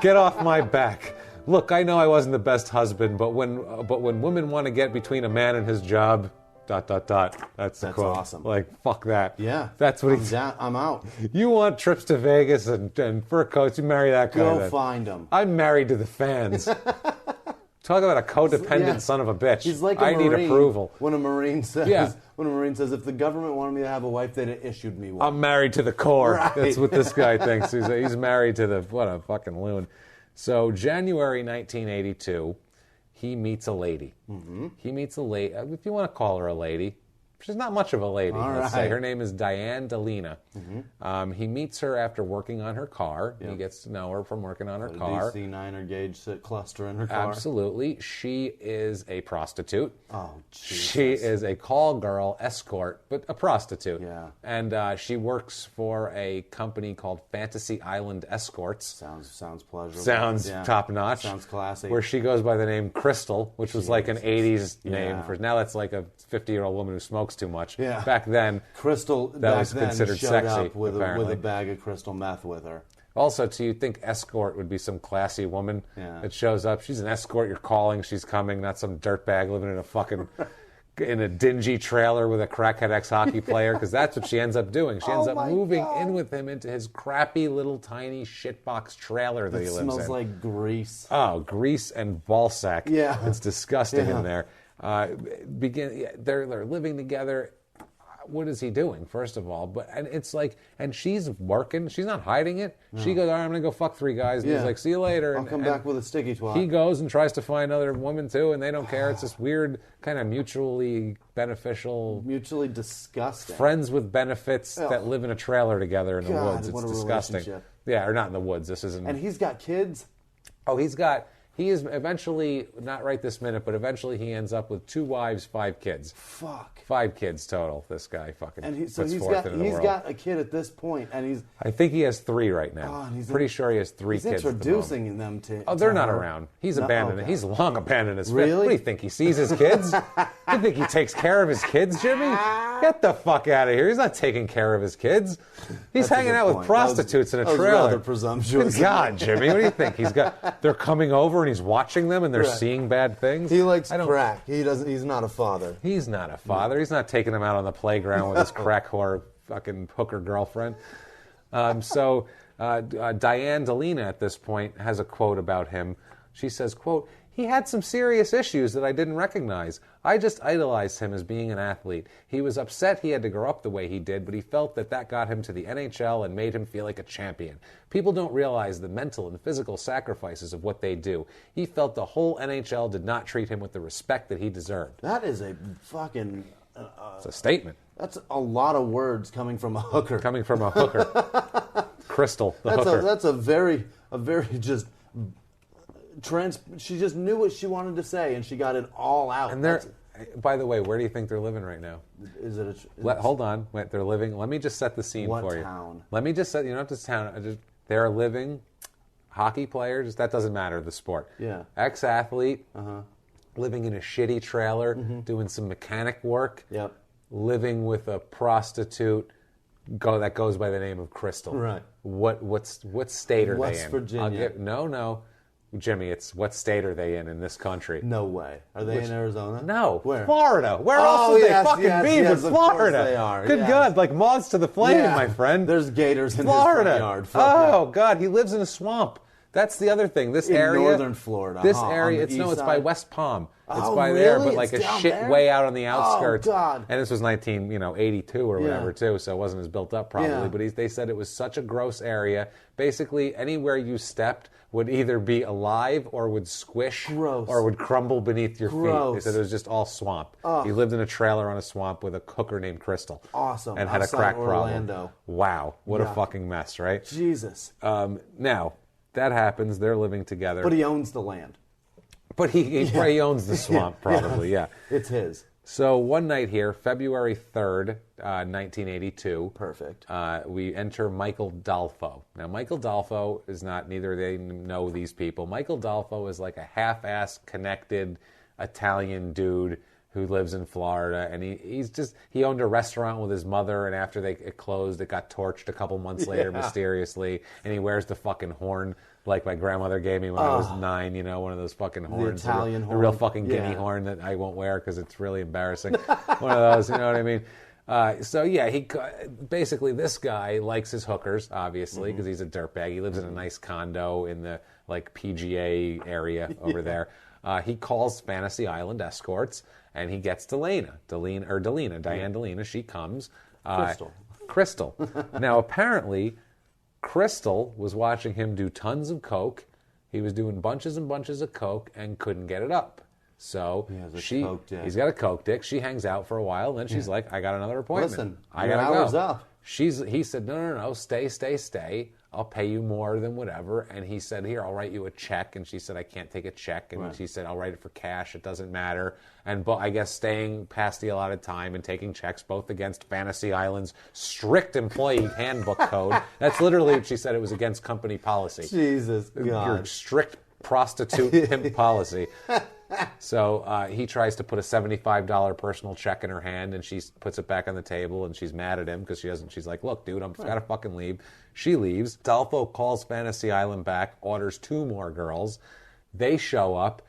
Get off my back. Look, I know I wasn't the best husband, but when women want to get between a man and his job... ... That's the quote. Awesome. Like, fuck that. Yeah. That's what I'm out. You want trips to Vegas and fur coats, you marry that guy. Go find them. I'm married to the fans. Talk about a codependent son of a bitch. He's like I need approval. When a Marine says, if the government wanted me to have a wife, they'd have issued me one. I'm married to the core. Right. That's what this guy thinks. He's married to what a fucking loon. So January 1982, he meets a lady. Mm-hmm. He meets a lady, if you want to call her a lady. She's not much of a lady, let's say. Her name is Diane Delina. Mm-hmm. He meets her after working on her car. Yep. He gets to know her from working on her car. DC 9er gauge cluster in her car. Absolutely. She is a prostitute. Oh, Jesus. She is a call girl, escort, but a prostitute. Yeah. And she works for a company called Fantasy Island Escorts. Sounds pleasurable. Sounds top-notch. Sounds classy. Where she goes by the name Crystal, which was like an 80s name. Now that's like a 50-year-old woman who smokes too much. Yeah. Back then, Crystal that was considered showed sexy, up with apparently. a bag of crystal meth with her. Also, you'd think escort would be some classy woman that shows up. She's an escort. You're calling. She's coming. Not some dirtbag living in a fucking in a dingy trailer with a crackhead ex-hockey player, because that's what she ends up doing. She ends up moving in with him into his crappy little tiny shitbox trailer that he lives in. It smells like grease. Oh, grease and ballsack. Yeah. It's disgusting in there. They're living together. What is he doing, first of all? And it's like, and she's working. She's not hiding it. No. She goes, all right, I'm going to go fuck 3 guys. And he's like, see you later. I'll come back with a sticky twat. He goes and tries to find another woman, too, and they don't care. It's this weird, kind of mutually beneficial... Mutually disgusting. Friends with benefits that live in a trailer together in the woods. It's disgusting. Yeah, or not in the woods. This isn't... And he's got kids? Oh, he is eventually, not right this minute, but eventually he ends up with 2 wives, 5 kids. Fuck. 5 kids total, this guy fucking and he's world. got a kid at this point, and he's... I think he has 3 right now. Oh, pretty sure he has 3 kids. He's introducing them to... Oh, they're not around. He's abandoned. Okay. He's long abandoned his family. Really? What do you think, he sees his kids? You think he takes care of his kids, Jimmy? Get the fuck out of here. He's not taking care of his kids. He's hanging out with prostitutes in a trailer. Rather presumptuous. Good God, Jimmy, what do you think? They're coming over and he's watching them and they're seeing bad things? He likes crack. He's not a father. He's not a father. He's not taking them out on the playground with his crack whore fucking hooker girlfriend. Diane Delina at this point has a quote about him. She says, quote, "He had some serious issues that I didn't recognize. I just idolized him as being an athlete. He was upset he had to grow up the way he did, but he felt that got him to the NHL and made him feel like a champion. People don't realize the mental and physical sacrifices of what they do. He felt the whole NHL did not treat him with the respect that he deserved." That is a fucking... it's a statement. That's a lot of words coming from a hooker. Coming from a hooker. Crystal, the hooker. That's a very just... she just knew what she wanted to say, and she got it all out. And by the way, where do you think they're living right now? Hold on. Wait, they're living... Let me just set the scene for you. What town? Let me just set... You don't have to town. They're living... Hockey players, that doesn't matter, the sport. Yeah. Ex-athlete, living in a shitty trailer, doing some mechanic work, living with a prostitute that goes by the name of Crystal. Right. What state are they in? West Virginia. No. Jimmy, it's what state are they in this country? No way. Are they in Arizona? No. Where? Florida. Where else would they fucking be but Florida? Of course they are. Good God, like moths to the flame, my friend. There's gators in Florida. his front yard. Oh, God, he lives in a swamp. That's the other thing. This area, northern Florida. This area, it's by West Palm. It's by really? there, but like it's a shit there? way out on the outskirts. Oh, God. And this was 1982 or whatever too, so it wasn't as built up probably. Yeah. But they said it was such a gross area. Basically, anywhere you stepped would either be alive or would squish or would crumble beneath your feet. They said it was just all swamp. He lived in a trailer on a swamp with a hooker named Crystal. Awesome. And had a crack Orlando. problem. Wow, what a fucking mess, right? Jesus. Now, that happens. They're living together. But he owns the land. But he owns the swamp, probably, yeah. It's his. So one night here, February 3rd, 1982. Perfect. We enter Michael Dalfo. Now, Michael Dalfo is not, neither they know these people. Michael Dalfo is like a half-ass connected Italian dude who lives in Florida, and he owned a restaurant with his mother, and after it closed, it got torched a couple months later mysteriously, and he wears the fucking horn like my grandmother gave me when I was 9, one of those fucking horns. The Italian horn. The real fucking guinea horn that I won't wear because it's really embarrassing. One of those, you know what I mean? He basically, this guy likes his hookers, obviously, because he's a dirtbag. He lives in a nice condo in the PGA area over there. He calls Fantasy Island Escorts, and he gets Diane Delina. She comes. Crystal. Now, apparently, Crystal was watching him do tons of coke. He was doing bunches and bunches of coke and couldn't get it up. So he's got a coke dick. She hangs out for a while, and then she's like, "I got another appointment. Listen, I gotta hour's go." Up. He said, "No, stay. I'll pay you more than whatever." And he said, "Here, I'll write you a check." And she said, "I can't take a check." And she said, "I'll write it for cash. It doesn't matter." And I guess staying past the allotted time and taking checks both against Fantasy Island's strict employee handbook code. That's literally what she said. It was against company policy. Jesus God. Your strict prostitute pimp policy. So he tries to put a $75 personal check in her hand, and she puts it back on the table, and she's mad at him because she's like, "Look, dude, I've got to fucking leave." She leaves. Dalfo calls Fantasy Island back, orders 2 more girls. They show up.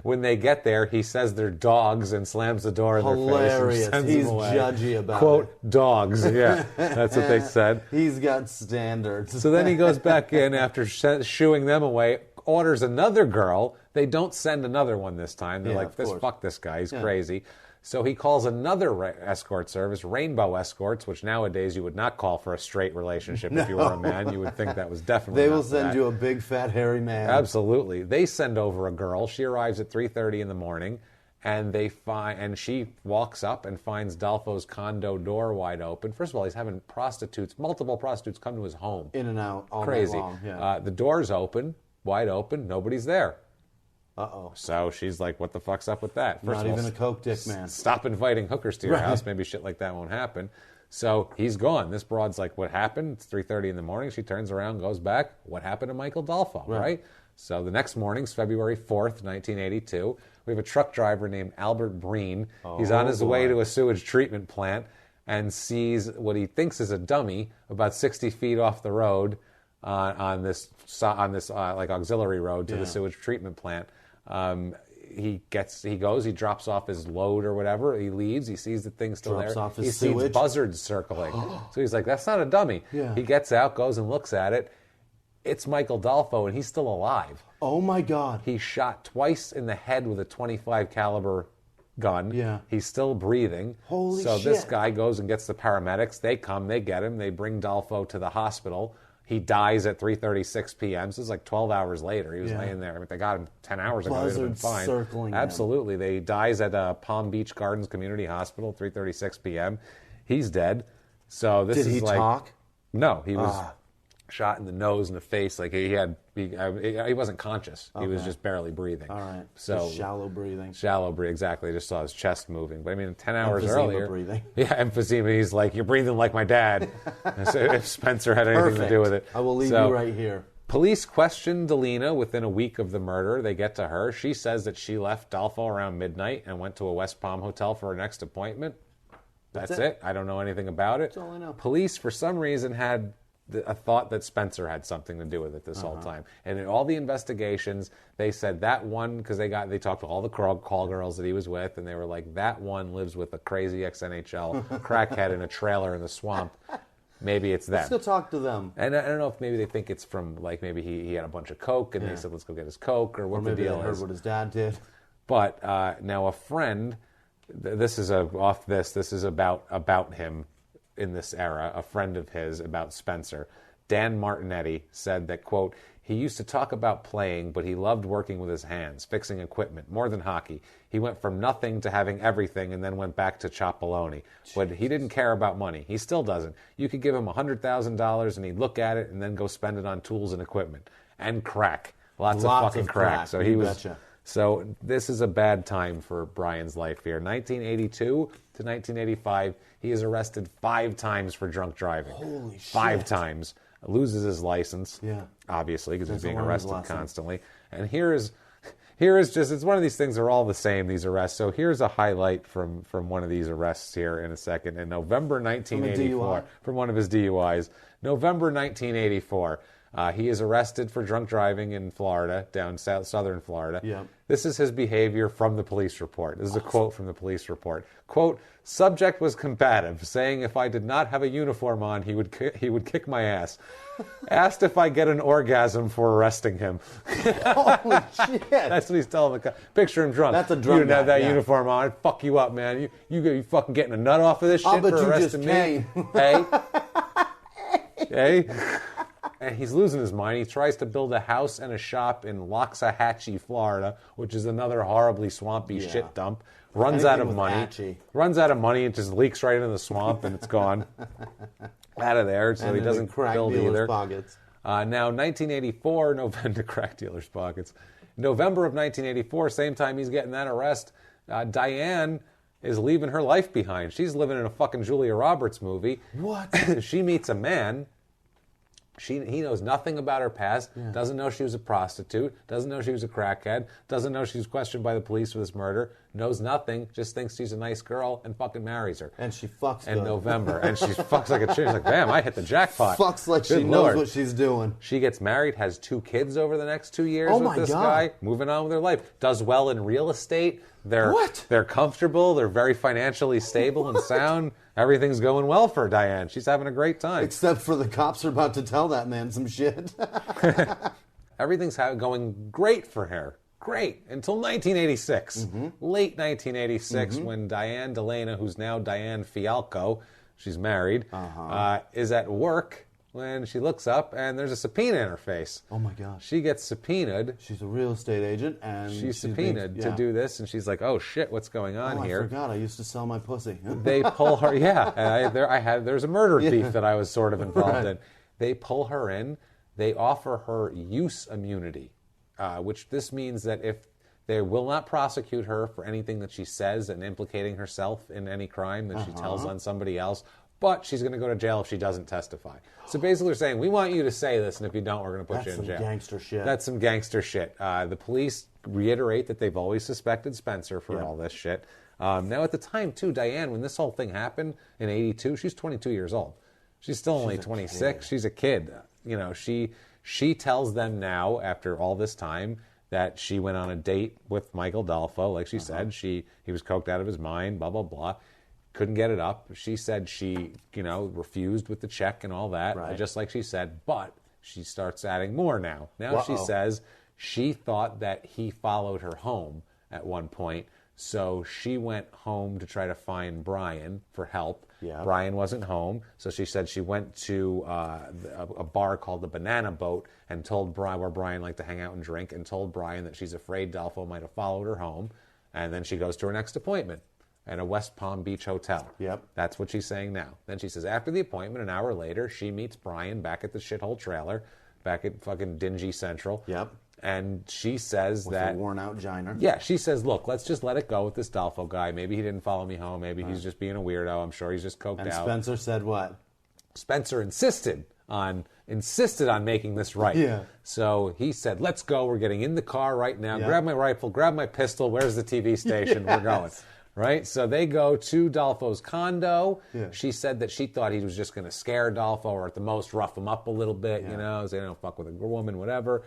When they get there, he says they're dogs and slams the door in their face. Hilarious. And sends He's them away. judgy about Quote, it. dogs. Yeah, that's what they said. He's got standards. So then he goes back in after shooing them away, orders another girl. They don't send another one this time. They're like, fuck this guy. He's crazy. So he calls another escort service, Rainbow Escorts, which nowadays you would not call for a straight relationship if you were a man. You would think that was definitely They not will send that. you a big, fat, hairy man. Absolutely. They send over a girl. She arrives at 3:30 in the morning, and she walks up and finds Dalfo's condo door wide open. First of all, he's having multiple prostitutes come to his home. In and out all Crazy. night long. Yeah. The door's open, wide open. Nobody's there. Uh-oh. So she's like, what the fuck's up with that? First Not of all, even a coke dick man. Stop inviting hookers to your house. Maybe shit like that won't happen. So he's gone. This broad's like, what happened? It's 3:30 in the morning. She turns around, goes back. What happened to Michael Dalfo, right? So the next morning's February 4th, 1982. We have a truck driver named Albert Breen. He's on his way to a sewage treatment plant and sees what he thinks is a dummy about 60 feet off the road on this like auxiliary road to the sewage treatment plant. He drops off his load or whatever. He leaves. He sees the thing's still Drops there. off his he sewage. sees buzzards circling. So he's like, that's not a dummy. Yeah. He gets out, goes and looks at it. It's Michael Dalfo, and he's still alive. Oh, my God. He's shot twice in the head with a .25 caliber gun. Yeah. He's still breathing. Holy so shit. this guy goes and gets the paramedics. They come, they get him, they bring Dalfo to the hospital. He dies at 3:36 p.m. So it's like 12 hours later. He was laying there. I mean, they got him 10 hours ago. He would have been fine. Circling him. Absolutely. He dies at Palm Beach Gardens Community Hospital, 3:36 p.m. He's dead. So this Did is he like talk? No, he was shot in the nose and the face. Like he wasn't conscious. He was just barely breathing. All right. So just shallow breathing. Shallow breathing, exactly. I just saw his chest moving. But I mean, 10 hours Emphysema earlier. breathing. Yeah, emphysema. He's like, you're breathing like my dad. So if Spencer had anything to do with it. I will leave you right here. Police questioned Delina within a week of the murder. They get to her. She says that she left Dalfo around midnight and went to a West Palm hotel for her next appointment. That's it. I don't know anything about it. That's all I know. Police, for some reason, had a thought that Spencer had something to do with it this whole time. And in all the investigations, they said that one, because they talked to all the call girls that he was with, and they were like, that one lives with a crazy ex-NHL crackhead in a trailer in the swamp. Maybe it's them. Let's go talk to them. And I don't know if maybe they think it's from, like, maybe he had a bunch of coke, and they said, let's go get his coke, or what the deal is. Maybe they heard what his dad did. But now a friend, this is about him in this era, a friend of his about Spencer, Dan Martinetti, said that, quote, he used to talk about playing, but he loved working with his hands, fixing equipment, more than hockey. He went from nothing to having everything and then went back to chop bologna. But he didn't care about money. He still doesn't. You could give him $100,000 and he'd look at it and then go spend it on tools and equipment. And crack. Lots of fucking crack. So he was... Betcha. So this is a bad time for Brian's life here. 1982 to 1985, he is arrested 5 times for drunk driving. Holy shit. 5 times. Loses his license, Yeah. obviously, because he's being learn his arrested lesson. constantly. And here is just, it's one of these things, they're all the same, these arrests. So here's a highlight from one of these arrests here in a second. In November 1984, from one of his DUIs. November 1984. He is arrested for drunk driving in Florida, down southern Florida. Yeah. This is his behavior from the police report. This is a quote from the police report. Quote, subject was combative, saying if I did not have a uniform on, he would kick my ass. Asked if I get an orgasm for arresting him. Holy shit. That's what he's telling the cop. Picture him drunk. That's a drunk You didn't have guy, that yeah. uniform on. I'd fuck you up, man. You fucking getting a nut off of this shit I'll bet for you arresting just me? Hey? Hey? And he's losing his mind. He tries to build a house and a shop in Loxahatchee, Florida, which is another horribly swampy shit dump. Runs out of money. Runs out of money and just leaks right into the swamp, and it's gone. Out of there, so he doesn't build either. Pockets. Now, 1984, November, crack dealer's pockets. November of 1984, same time he's getting that arrest, Diane is leaving her life behind. She's living in a fucking Julia Roberts movie. What? She meets a man. He knows nothing about her past, doesn't know she was a prostitute, doesn't know she was a crackhead, doesn't know she was questioned by the police for this murder, knows nothing, just thinks she's a nice girl, and fucking marries her. And she fucks in good. November. And she fucks like a chick. She's like, damn, I hit the jackpot. Fucks like Good she Lord. knows what she's doing. She gets married, has 2 kids over the next 2 years Oh with my this God. guy, moving on with their life. Does well in real estate. They're comfortable. They're very financially stable and sound. Everything's going well for Diane. She's having a great time. Except for the cops are about to tell that man some shit. Everything's going great for her. Great. Until 1986. Late 1986, when Diane DeLena, who's now Diane Fialco, she's married, is at work when she looks up and there's a subpoena in her face. Oh my gosh. She gets subpoenaed. She's a real estate agent, and She's subpoenaed to do this, and she's like, "Oh shit, what's going on here?" I forgot. I used to sell my pussy. They pull her. Yeah, there's a murder thief that I was sort of involved in. They pull her in. They offer her use immunity, which this means that if they will not prosecute her for anything that she says and implicating herself in any crime that she tells on somebody else, but she's going to go to jail if she doesn't testify. So basically they're saying, we want you to say this, and if you don't, we're going to put you in jail. That's some gangster shit. That's some gangster shit. The police reiterate that they've always suspected Spencer for all this shit. Now at the time, too, Diane, when this whole thing happened in 82, she's 22 years old. She's still only 26. She's a kid. You know, she tells them now, after all this time, that she went on a date with Michael Dolfo. Like she said, he was coked out of his mind, blah, blah, blah. Couldn't get it up. She said she, refused with the check and all that, just like she said, but she starts adding more now. Now she says she thought that he followed her home at one point, so she went home to try to find Brian for help. Yeah. Brian wasn't home, so she said she went to a bar called the Banana Boat and told Brian, where Brian liked to hang out and drink, and told Brian that she's afraid Dolfo might have followed her home, and then she goes to her next appointment at a West Palm Beach hotel. Yep. That's what she's saying now. Then she says after the appointment, an hour later, she meets Brian back at the shithole trailer, back at fucking Dingy Central. Yep. And she says With that... a worn-out giner. Yeah, she says, look, let's just let it go with this Dolfo guy. Maybe he didn't follow me home. Maybe he's just being a weirdo. I'm sure he's just coked And out. Spencer said what? Spencer insisted on making this right. Yeah. So he said, let's go. We're getting in the car right now. Grab my rifle. Grab my pistol. Where's the TV station? We're going. Right? So they go to Dolfo's condo. Yeah. She said that she thought he was just going to scare Dolfo or at the most rough him up a little bit, say, don't fuck with a woman, whatever.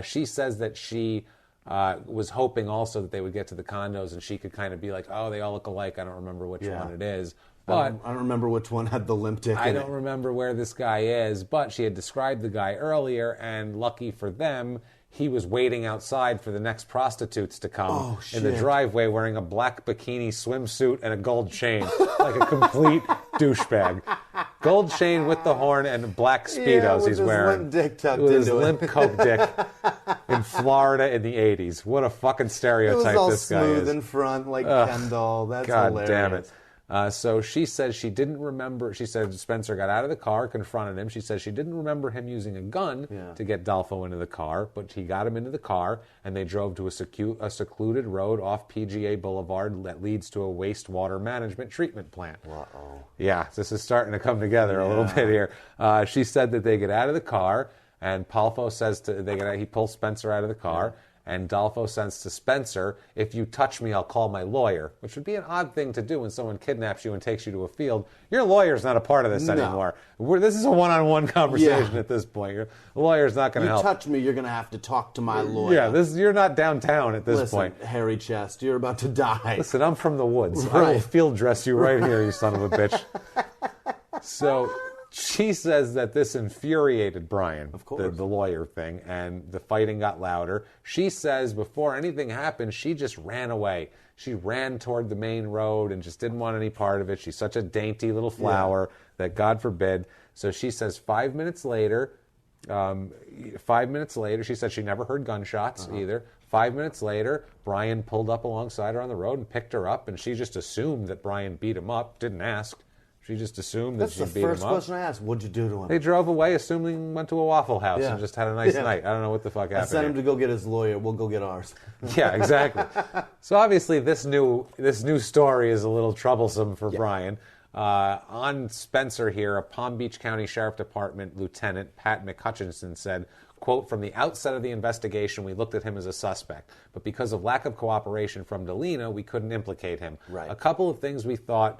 She says that she was hoping also that they would get to the condos and she could kind of be like, oh, they all look alike. I don't remember which one it is. But I don't remember which one had the limp dick in it. I don't remember where this guy is, but she had described the guy earlier, and lucky for them, he was waiting outside for the next prostitutes to come in the driveway wearing a black bikini swimsuit and a gold chain, like a complete douchebag. Gold chain with the horn and black Speedos he's wearing. Limp dick tucked with his into limp coke dick in Florida in the 80s. What a fucking stereotype this guy is. It was all smooth in front like Kendall. That's God hilarious. damn it. So she says she didn't remember. She said Spencer got out of the car, confronted him. She says she didn't remember him using a gun to get Dolfo into the car, but he got him into the car, and they drove to a secluded road off PGA Boulevard that leads to a wastewater management treatment plant. Uh-oh. Yeah, this is starting to come together a little bit here. She said that they get out of the car, and Palfo says he pulls Spencer out of the car. And Dolfo says to Spencer, if you touch me, I'll call my lawyer, which would be an odd thing to do when someone kidnaps you and takes you to a field. Your lawyer's not a part of this anymore. This is a one-on-one conversation at this point. The lawyer's not going to help. You touch me, you're going to have to talk to my lawyer. Yeah, you're not downtown at this point. Hairy chest, you're about to die. Listen, I'm from the woods. I will field dress you right here, you son of a bitch. So... she says that this infuriated Brian, of course. The lawyer thing, and the fighting got louder. She says before anything happened, she just ran away. She ran toward the main road and just didn't want any part of it. She's such a dainty little flower that God forbid. So she says 5 minutes later, she said she never heard gunshots either. 5 minutes later, Brian pulled up alongside her on the road and picked her up, and she just assumed that Brian beat him up, didn't ask. She just assumed that she beat him up. That's the first question I asked. What'd you do to him? They drove away, assuming went to a Waffle House and just had a nice night. I don't know what the fuck happened. I sent him to go get his lawyer. We'll go get ours. Yeah, exactly. So obviously this new story is a little troublesome for Brian. On Spencer here, a Palm Beach County Sheriff Department Lieutenant Pat McHutchinson said, quote, "From the outset of the investigation, we looked at him as a suspect. But because of lack of cooperation from Delina, we couldn't implicate him. Right. A couple of times we thought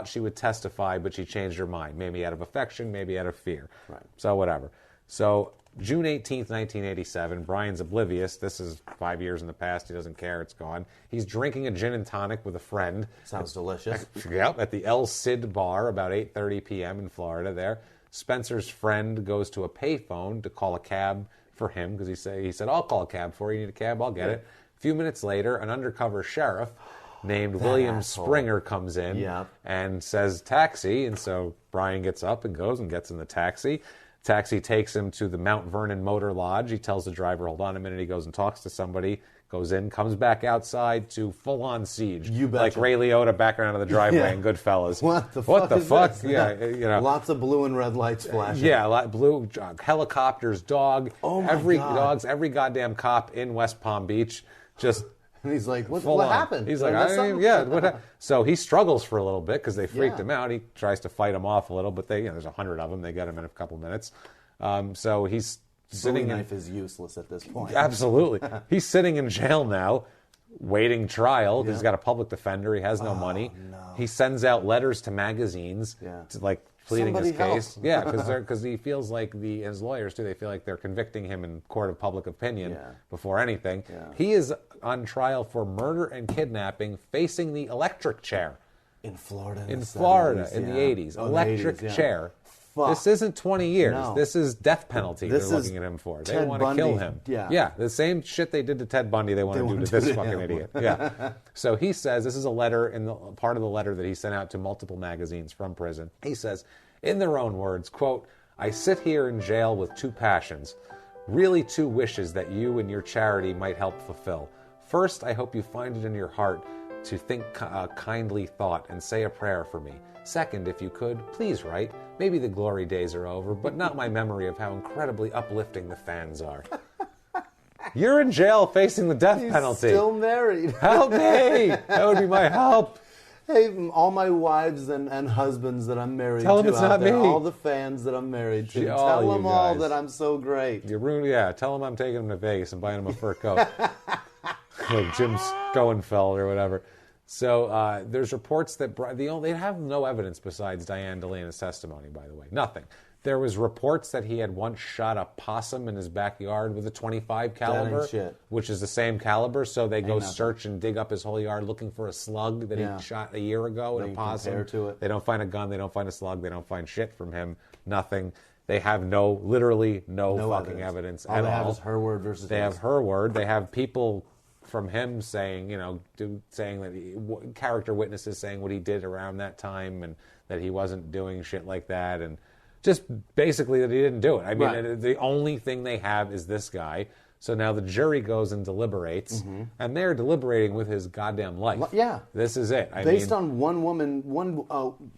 she would testify, but she changed her mind. Maybe out of affection, maybe out of fear." Right. So whatever. So June 18th, 1987, Brian's oblivious. This is 5 years in the past. He doesn't care. It's gone. He's drinking a gin and tonic with a friend. Sounds delicious. Yep, at the El Cid bar about 8:30 p.m. in Florida there. Spencer's friend goes to a payphone to call a cab for him because he said, "I'll call a cab for you. You need a cab? I'll get it." A few minutes later, an undercover sheriff named William asshole. Springer comes in Yep. and says, "Taxi." And so Brian gets up and goes and gets in the taxi. Taxi takes him to the Mount Vernon Motor Lodge. He tells the driver, "Hold on a minute." He goes and talks to somebody, goes in, comes back outside to full-on siege. You betcha. Like Ray Liotta backing out of the driveway Yeah. in Goodfellas. What the fuck? Is this? Yeah, you know. Lots of blue and red lights flashing. Yeah, blue helicopters, dog. Oh my every God. dogs, every goddamn cop in West Palm Beach, just And he's like, what full on. happened? He's Did like, I miss something? yeah. So he struggles for a little bit because they freaked Yeah. him out. He tries to fight him off a little, but there's 100 of them. They get him in a couple minutes. So he's Bowie sitting in. knife is useless at this point. Absolutely. He's sitting in jail now, waiting trial because Yeah. he's got a public defender. He has no money. no. He sends out letters to magazines, Yeah. to, like pleading his Somebody case. help. Yeah, because he feels like his lawyers too. They feel like they're convicting him in court of public opinion Yeah. before anything. Yeah. He is on trial for murder and kidnapping, facing the electric chair In Florida. in Florida in the 80s. Oh, the Electric 80s, yeah. chair. Fuck. This isn't 20 years. No. This is death penalty This they're is looking at him for. They Ted want to kill Bundy. him. Yeah. The same shit they did to Ted Bundy, they want to do want to to this do to fucking him. idiot. Yeah. So he says, this is a letter, part of the letter that he sent out to multiple magazines from prison. He says, in their own words, quote, "I sit here in jail with two passions, really two wishes that you and your charity might help fulfill. First, I hope you find it in your heart to think a kindly thought and say a prayer for me. Second, if you could, please write. Maybe the glory days are over, but not my memory of how incredibly uplifting the fans are." You're in jail facing the death He's penalty. still married. Help me! That would be my help. Hey, all my wives and husbands that I'm married Tell to them it's out not there, me. all the fans that I'm married to, Gee, all tell you them all guys. that I'm so great. Tell him I'm taking him to Vegas and buying him a fur coat. Like Jim Schoenfeld or whatever. So there's reports that they have no evidence besides Diane Delana's testimony, by the way. Nothing. There was reports that he had once shot a possum in his backyard with a .25 caliber, shit. which is the same caliber. So they go nothing. search and dig up his whole yard looking for a slug that Yeah. he shot a year ago in They a can possum. compare to it. They don't find a gun. They don't find a slug. They don't find shit from him. Nothing. They have literally no fucking evidence All at they all. have is her word versus They his. have her word. They have people from him saying, saying that character witnesses saying what he did around that time and that he wasn't doing shit like that and just basically that he didn't do it. I mean, Right. the only thing they have is this guy. So now the jury goes and deliberates, and they're deliberating with his goddamn life. Yeah. This is it. Based on one woman,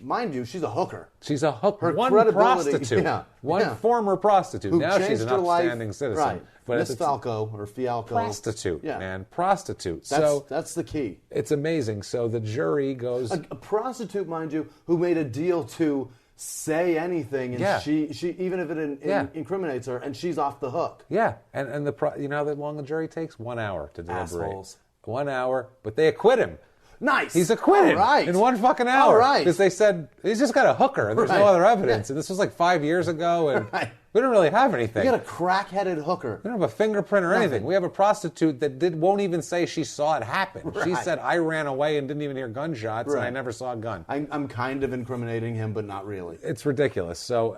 mind you, she's a hooker. She's a one credibility, prostitute, yeah, one yeah. former prostitute. Who Now she's changed an her life. upstanding citizen. Right. But Miss it's Falco or Fialco. prostitute, Yeah. man, prostitute. That's the key. It's amazing. So the jury goes. A prostitute, mind you, who made a deal to say anything, and Yeah. she even if it Yeah. incriminates her, and she's off the hook. Yeah, and you know how long the jury takes? 1 hour to deliberate. Assholes. 1 hour, but they acquit him. Nice. He's acquitted All right. in 1 fucking hour. All right. Because they said he's just got a hooker and there's no Right. other evidence. Yeah. And this was like 5 years ago, and Right. we don't really have anything. You got a crack-headed hooker. We don't have a fingerprint or Nothing. anything. We have a prostitute that won't even say she saw it happen. She Right. said, I ran away and didn't even hear gunshots, and I Right. never saw a gun. I'm kind of incriminating him, but not really. It's ridiculous. So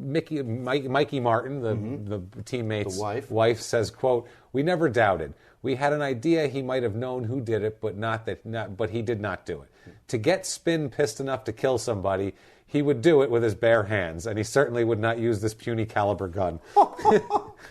Mikey Martin, the teammate's The wife. says, quote, "We never doubted. We had an idea he might have known who did it, but but he did not do it. To get Spin pissed enough to kill somebody, he would do it with his bare hands, and he certainly would not use this puny caliber gun."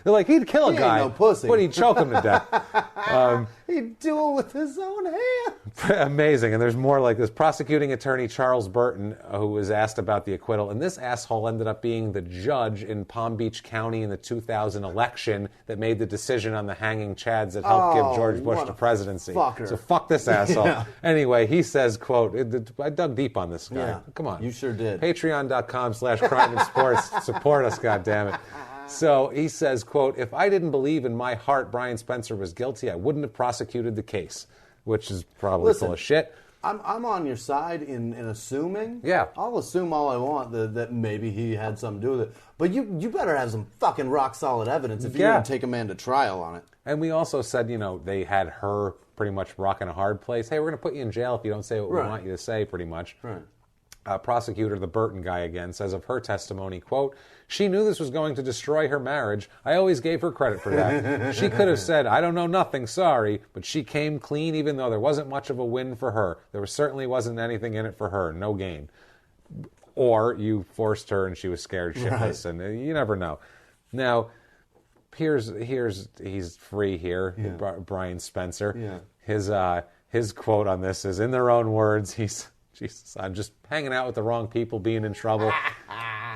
They're like, he'd kill a He ain't guy, no pussy. but he'd choke him to death. He'd do it with his own hand. Amazing. And there's more like this. Prosecuting attorney Charles Burton, who was asked about the acquittal, and this asshole ended up being the judge in Palm Beach County in the 2000 election that made the decision on the hanging chads that helped give George Bush what the a presidency. fucker. So fuck this asshole. Yeah. Anyway, he says, quote, I dug deep on this guy. Yeah, Come on. you sure did. Patreon.com/Crime and Sports. Support us, goddammit. So he says, quote, if I didn't believe in my heart Brian Spencer was guilty, I wouldn't have prosecuted the case, which is probably full of shit. I'm on your side in assuming. Yeah. I'll assume all I want that maybe he had something to do with it. But you better have some fucking rock-solid evidence if you're going to take a man to trial on it. And we also said, they had her pretty much rocking a hard place. Hey, we're going to put you in jail if you don't say what we want you to say, pretty much. Right. Prosecutor, the Burton guy again, says of her testimony, quote, she knew this was going to destroy her marriage. I always gave her credit for that. She could have said, I don't know nothing, sorry, but she came clean even though there wasn't much of a win for her. There certainly wasn't anything in it for her, no gain. Or you forced her and she was scared shitless, and you never know. Now, he's free here, Brian Spencer. Yeah. His quote on this is, in their own words, Jesus, I'm just hanging out with the wrong people, being in trouble.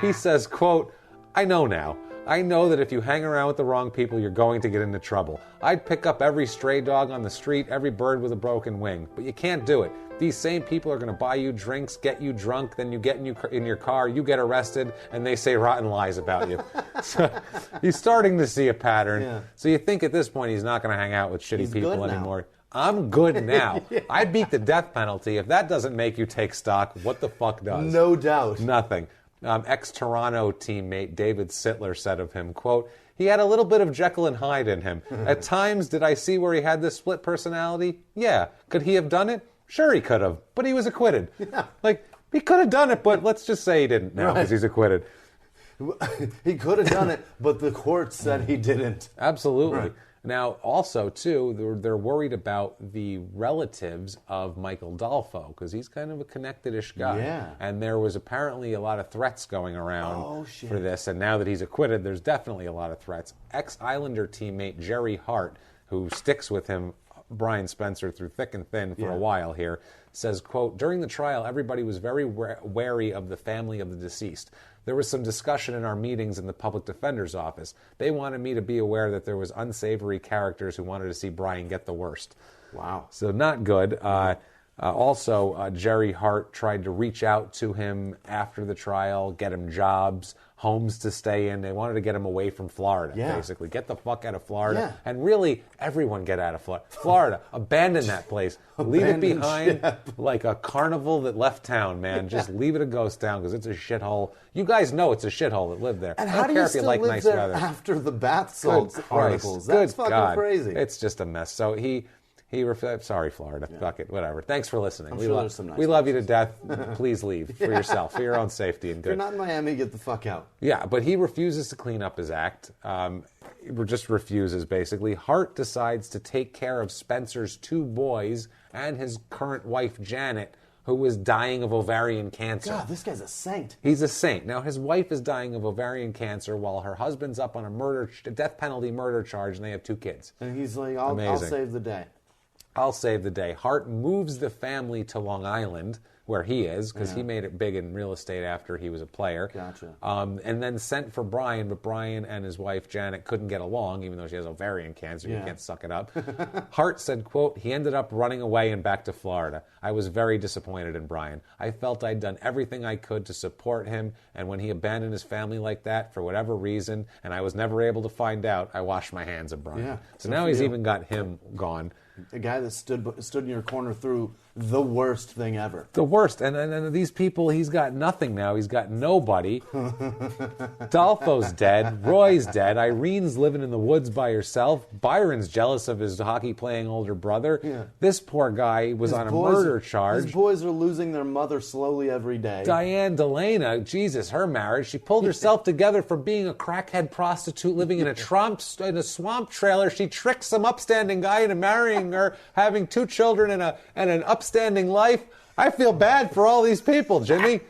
He says, quote, I know now. I know that if you hang around with the wrong people, you're going to get into trouble. I'd pick up every stray dog on the street, every bird with a broken wing. But you can't do it. These same people are going to buy you drinks, get you drunk, then you get in your car, you get arrested, and they say rotten lies about you. So he's starting to see a pattern. Yeah. So you think at this point he's not going to hang out with shitty people anymore. I'm good now. I beat the death penalty. If that doesn't make you take stock, what the fuck does? No doubt. Nothing. Ex-Toronto teammate David Sittler said of him, quote, he had a little bit of Jekyll and Hyde in him. At times, did I see where he had this split personality? Yeah. Could he have done it? Sure he could have, but he was acquitted. Yeah. He could have done it, but let's just say he didn't now because he's acquitted. He could have done it, but the court said he didn't. Absolutely. Right. Now, also, too, they're worried about the relatives of Michael Dolfo, because he's kind of a connected-ish guy. Yeah. And there was apparently a lot of threats going around for this, and now that he's acquitted, there's definitely a lot of threats. Ex-Islander teammate Jerry Hart, who sticks with him, Brian Spencer, through thick and thin for a while here, says, quote, during the trial, everybody was very wary of the family of the deceased. There was some discussion in our meetings in the public defender's office. They wanted me to be aware that there was unsavory characters who wanted to see Brian get the worst. Wow. So not good. Also, Jerry Hart tried to reach out to him after the trial, get him jobs, homes to stay in. They wanted to get him away from Florida, basically. Get the fuck out of Florida. Yeah. And really, everyone get out of Florida. Abandon that place. Leave it behind like a carnival that left town, man. Just leave it a ghost town because it's a shithole. You guys know it's a shithole that lived there. And how do you still live there after the bath salts articles? That's fucking crazy. It's just a mess. So sorry, Florida. Fuck it, whatever. Thanks for listening. I'm sure there's some nice we love you to death. Please leave for yourself, for your own safety and good. If you're not in Miami, get the fuck out. Yeah, but he refuses to clean up his act. Just refuses, basically. Hart decides to take care of Spencer's 2 boys and his current wife, Janet, who was dying of ovarian cancer. God, this guy's a saint. He's a saint. Now, his wife is dying of ovarian cancer while her husband's up on a death penalty murder charge, and they have 2 kids. And he's like, I'll save the day. I'll save the day. Hart moves the family to Long Island, where he is, because he made it big in real estate after he was a player. Gotcha. And then sent for Brian, but Brian and his wife, Janet, couldn't get along, even though she has ovarian cancer. You can't suck it up. Hart said, quote, he ended up running away and back to Florida. I was very disappointed in Brian. I felt I'd done everything I could to support him, and when he abandoned his family like that, for whatever reason, and I was never able to find out, I washed my hands of Brian. Yeah, so now he's even got him gone. A guy that stood in your corner through the worst thing ever. The worst. And these people, he's got nothing now. He's got nobody. Dolfo's dead. Roy's dead. Irene's living in the woods by herself. Byron's jealous of his hockey-playing older brother. Yeah. This poor guy was on a murder charge. His boys are losing their mother slowly every day. Diane DeLana, Jesus, her marriage. She pulled herself together from being a crackhead prostitute living in a swamp trailer. She tricked some upstanding guy into marrying her, having 2 children and an upstanding life. I feel bad for all these people, Jimmie.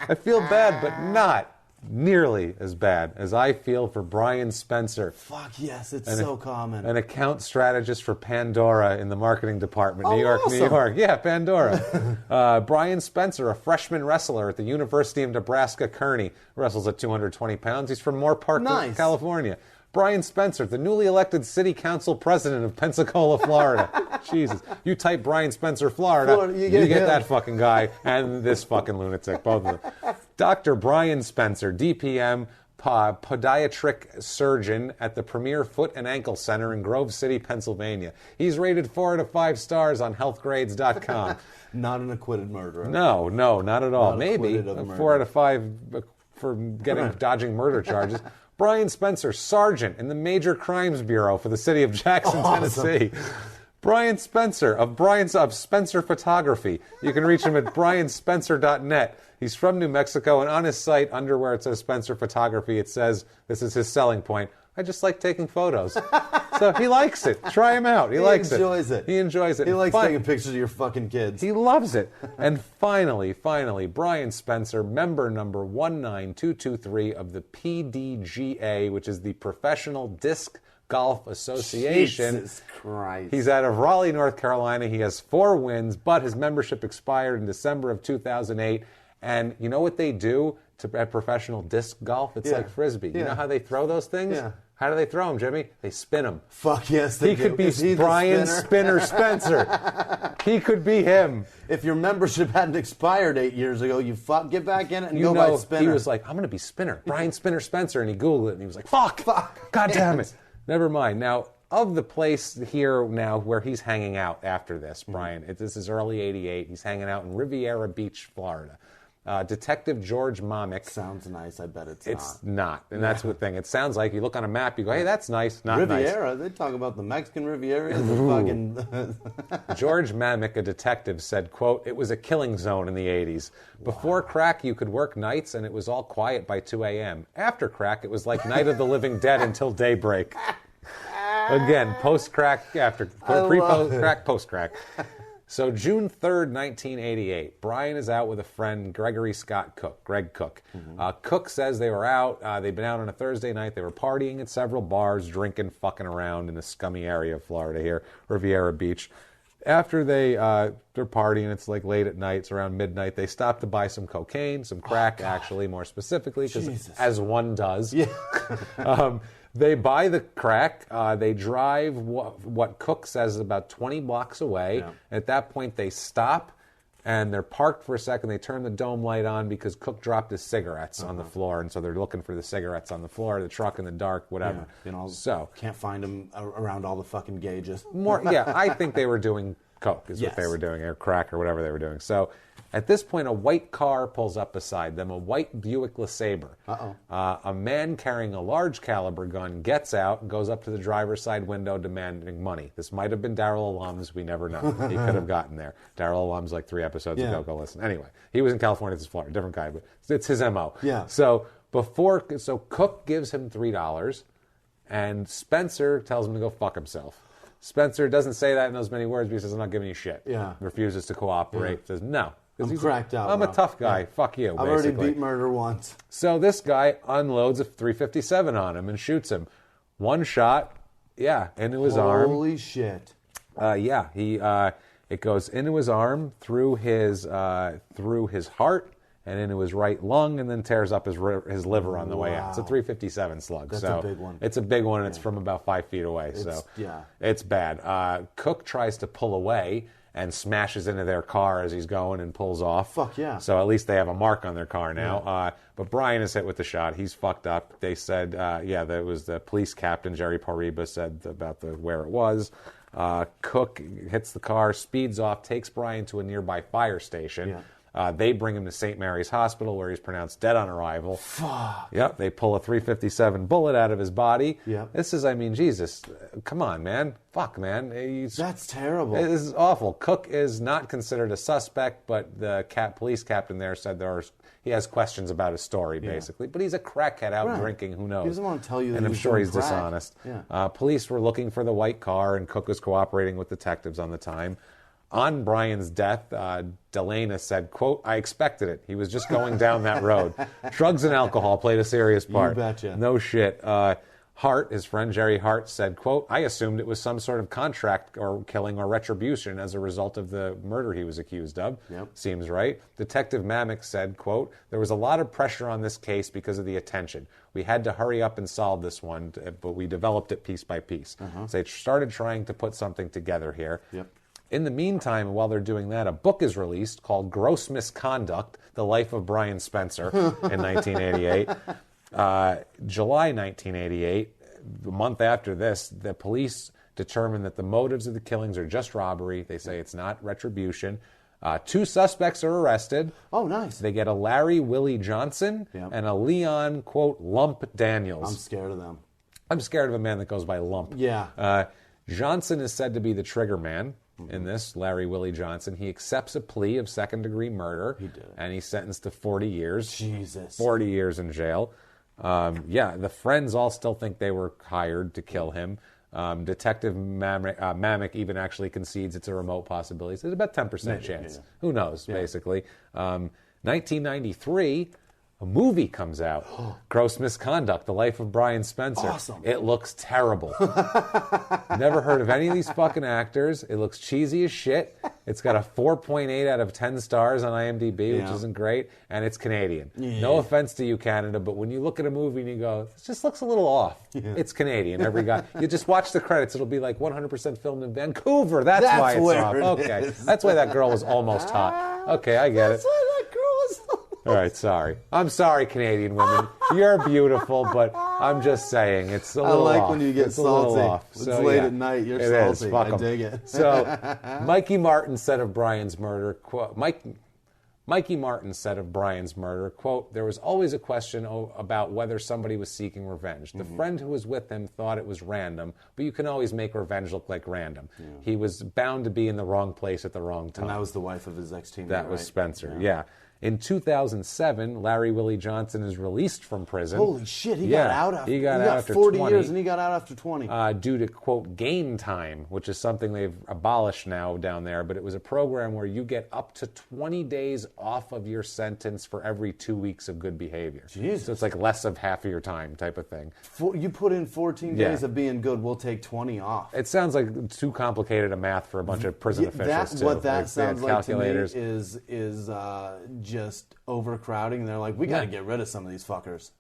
I feel bad, but not nearly as bad as I feel for Brian Spencer. Fuck yes, it's so common. An account strategist for Pandora in the marketing department, New York, awesome. New York. Yeah, Pandora. Brian Spencer, a freshman wrestler at the University of Nebraska, Kearney, wrestles at 220 pounds. He's from Moore Park, California. Brian Spencer, the newly elected city council president of Pensacola, Florida. Jesus. You type Brian Spencer, Florida, you get that fucking guy and this fucking lunatic, both of them. Dr. Brian Spencer, DPM, podiatric surgeon at the Premier Foot and Ankle Center in Grove City, Pennsylvania. He's rated 4 out of 5 stars on healthgrades.com. Not an acquitted murderer. No, not at all. Not Maybe acquitted of a murder. 4 out of 5 for dodging murder charges. Brian Spencer, sergeant in the Major Crimes Bureau for the city of Jackson, Tennessee. Brian Spencer of Spencer Photography. You can reach him at brianspencer.net. He's from New Mexico, and on his site, under where it says Spencer Photography, it says, this is his selling point, I just like taking photos. So he likes it. Try him out. He likes it. He enjoys it. He enjoys it. He likes taking pictures of your fucking kids. He loves it. And finally, Brian Spencer, member number 19223 of the PDGA, which is the Professional Disc Golf Association. Jesus Christ. He's out of Raleigh, North Carolina. He has 4 wins, but his membership expired in December of 2008. And you know what they do at professional disc golf? It's like Frisbee. You know how they throw those things? Yeah. How do they throw them, Jimmy? They spin them. Fuck yes, they He do. could be Is he the Brian spinner? Spinner Spencer. He could be him. If your membership hadn't expired 8 years ago, you get back in it and You go know, by Spinner. he was like, I'm going to be Spinner. Brian Spinner Spencer. And he Googled it and he was like, fuck. God damn it. Never mind. Now, of the place here now where he's hanging out after this, Brian, this is early 88. He's hanging out in Riviera Beach, Florida. Detective George Momick. Sounds nice. I bet it's not. And that's the thing. It sounds like you look on a map, you go, hey, that's nice. Not nice. Riviera. They talk about the Mexican Riviera. The fucking George Mamick, a detective, said, quote, it was a killing zone in the 80s. Before crack, you could work nights and it was all quiet by 2 a.m. After crack, it was like Night of the Living Dead until daybreak. Again, post-crack, pre-post-crack, post-crack. So June 3rd, 1988, Brian is out with a friend, Greg Cook. Cook says they were out. They'd been out on a Thursday night. They were partying at several bars, drinking, fucking around in the scummy area of Florida here, Riviera Beach. After they're partying, it's like late at night, it's around midnight, they stop to buy some cocaine, some crack, actually, more specifically, because as one does. Yeah. They buy the crack. They drive what Cook says is about 20 blocks away. Yeah. At that point, they stop, and they're parked for a second. They turn the dome light on because Cook dropped his cigarettes on the floor, and so they're looking for the cigarettes on the floor of the truck in the dark, whatever. Yeah. So can't find them around all the fucking gauges. I think they were doing coke is what they were doing, or crack, or whatever they were doing. So at this point, a white car pulls up beside them, a white Buick LeSabre. A man carrying a large caliber gun gets out and goes up to the driver's side window demanding money. This might have been Daryl Alum's. We never know. He could have gotten there. Daryl Alum's like 3 episodes ago. Go listen. Anyway, he was in California. This is Florida. Different guy, but it's his MO. Yeah. So Cook gives him $3, and Spencer tells him to go fuck himself. Spencer doesn't say that in those many words, but he says, I'm not giving you shit. Yeah. Refuses to cooperate. Says, no. I'm cracked out. I'm a tough guy. Fuck you, I've basically. already beat murder once. So this guy unloads a .357 on him and shoots him. One shot, into his arm. Holy shit. It goes into his arm, through his heart, and into his right lung, and then tears up his liver on the way out. It's a .357 slug. That's a big one. It's a big one, and it's from about 5 feet away. It's bad. Cook tries to pull away and smashes into their car as he's going and pulls off. Fuck yeah. So at least they have a mark on their car now. Yeah. But Brian is hit with the shot. He's fucked up. They said, that was the police captain, Jerry Pariba, said about where it was. Cook hits the car, speeds off, takes Brian to a nearby fire station. Yeah. They bring him to St. Mary's Hospital, where he's pronounced dead on arrival. Fuck. Yep, they pull a .357 bullet out of his body. Yep. This is, Jesus, come on, man. Fuck, man. That's terrible. This is awful. Cook is not considered a suspect, but the police captain there said he has questions about his story, basically. But he's a crackhead out drinking, who knows? He doesn't want to tell you that and I'm sure he's crack. Dishonest. Yeah. Police were looking for the white car, and Cook was cooperating with detectives on the time. On Brian's death, Delana said, quote, I expected it. He was just going down that road. Drugs and alcohol played a serious part. You betcha. No shit. Hart, his friend Jerry Hart, said, quote, I assumed it was some sort of contract or killing or retribution as a result of the murder he was accused of. Yep. Seems right. Detective Mamick said, quote, there was a lot of pressure on this case because of the attention. We had to hurry up and solve this one, but we developed it piece by piece. So they started trying to put something together here. Yep. In the meantime, while they're doing that, a book is released called Gross Misconduct, The Life of Brian Spencer in 1988. July 1988, a month after this, the police determined that the motives of the killings are just robbery. They say it's not retribution. 2 suspects are arrested. Oh, nice. They get a Larry Willie Johnson and a Leon, quote, Lump Daniels. I'm scared of them. I'm scared of a man that goes by Lump. Yeah. Johnson is said to be the trigger man in this, Larry Willie Johnson. He accepts a plea of second-degree murder. He did. And he's sentenced to 40 years. Jesus. 40 years in jail. The friends all still think they were hired to kill him. Detective Mamek even actually concedes it's a remote possibility. So there's about 10% chance. Yeah. Who knows, basically. 1993, a movie comes out. Gross Misconduct, The Life of Brian Spencer. Awesome. It looks terrible. Never heard of any of these fucking actors. It looks cheesy as shit. It's got a 4.8 out of 10 stars on IMDb, which isn't great, and it's Canadian. Yeah. No offense to you, Canada, but when you look at a movie and you go, this just looks a little off. Yeah. It's Canadian. Every guy, you just watch the credits, it'll be like 100% filmed in Vancouver. That's why it's off. Okay, that's why that girl was almost hot. Okay, I get it. That's why that girl was all right, sorry. I'm sorry, Canadian women. You're beautiful, but I'm just saying it's a little off. I like when you get salty. It's late at night. You're salty. Is. I dig it. So, Mikey Martin said of Brian's murder, quote, Mikey Martin said of Brian's murder, quote, there was always a question about whether somebody was seeking revenge. The friend who was with him thought it was random, but you can always make revenge look like random. Yeah. He was bound to be in the wrong place at the wrong time. And that was the wife of his ex-teammate, That was Spencer, yeah. In 2007, Larry Willie Johnson is released from prison. Holy shit, he got out after 40 years and he got out after 20. Due to, quote, game time, which is something they've abolished now down there, but it was a program where you get up to 20 days off of your sentence for every 2 weeks of good behavior. Jesus. So it's like less of half of your time type of thing. You put in 14 days of being good, we'll take 20 off. It sounds like too complicated a math for a bunch of prison officials, too. What that sounds like to me is just overcrowding, and they're like, we got to get rid of some of these fuckers.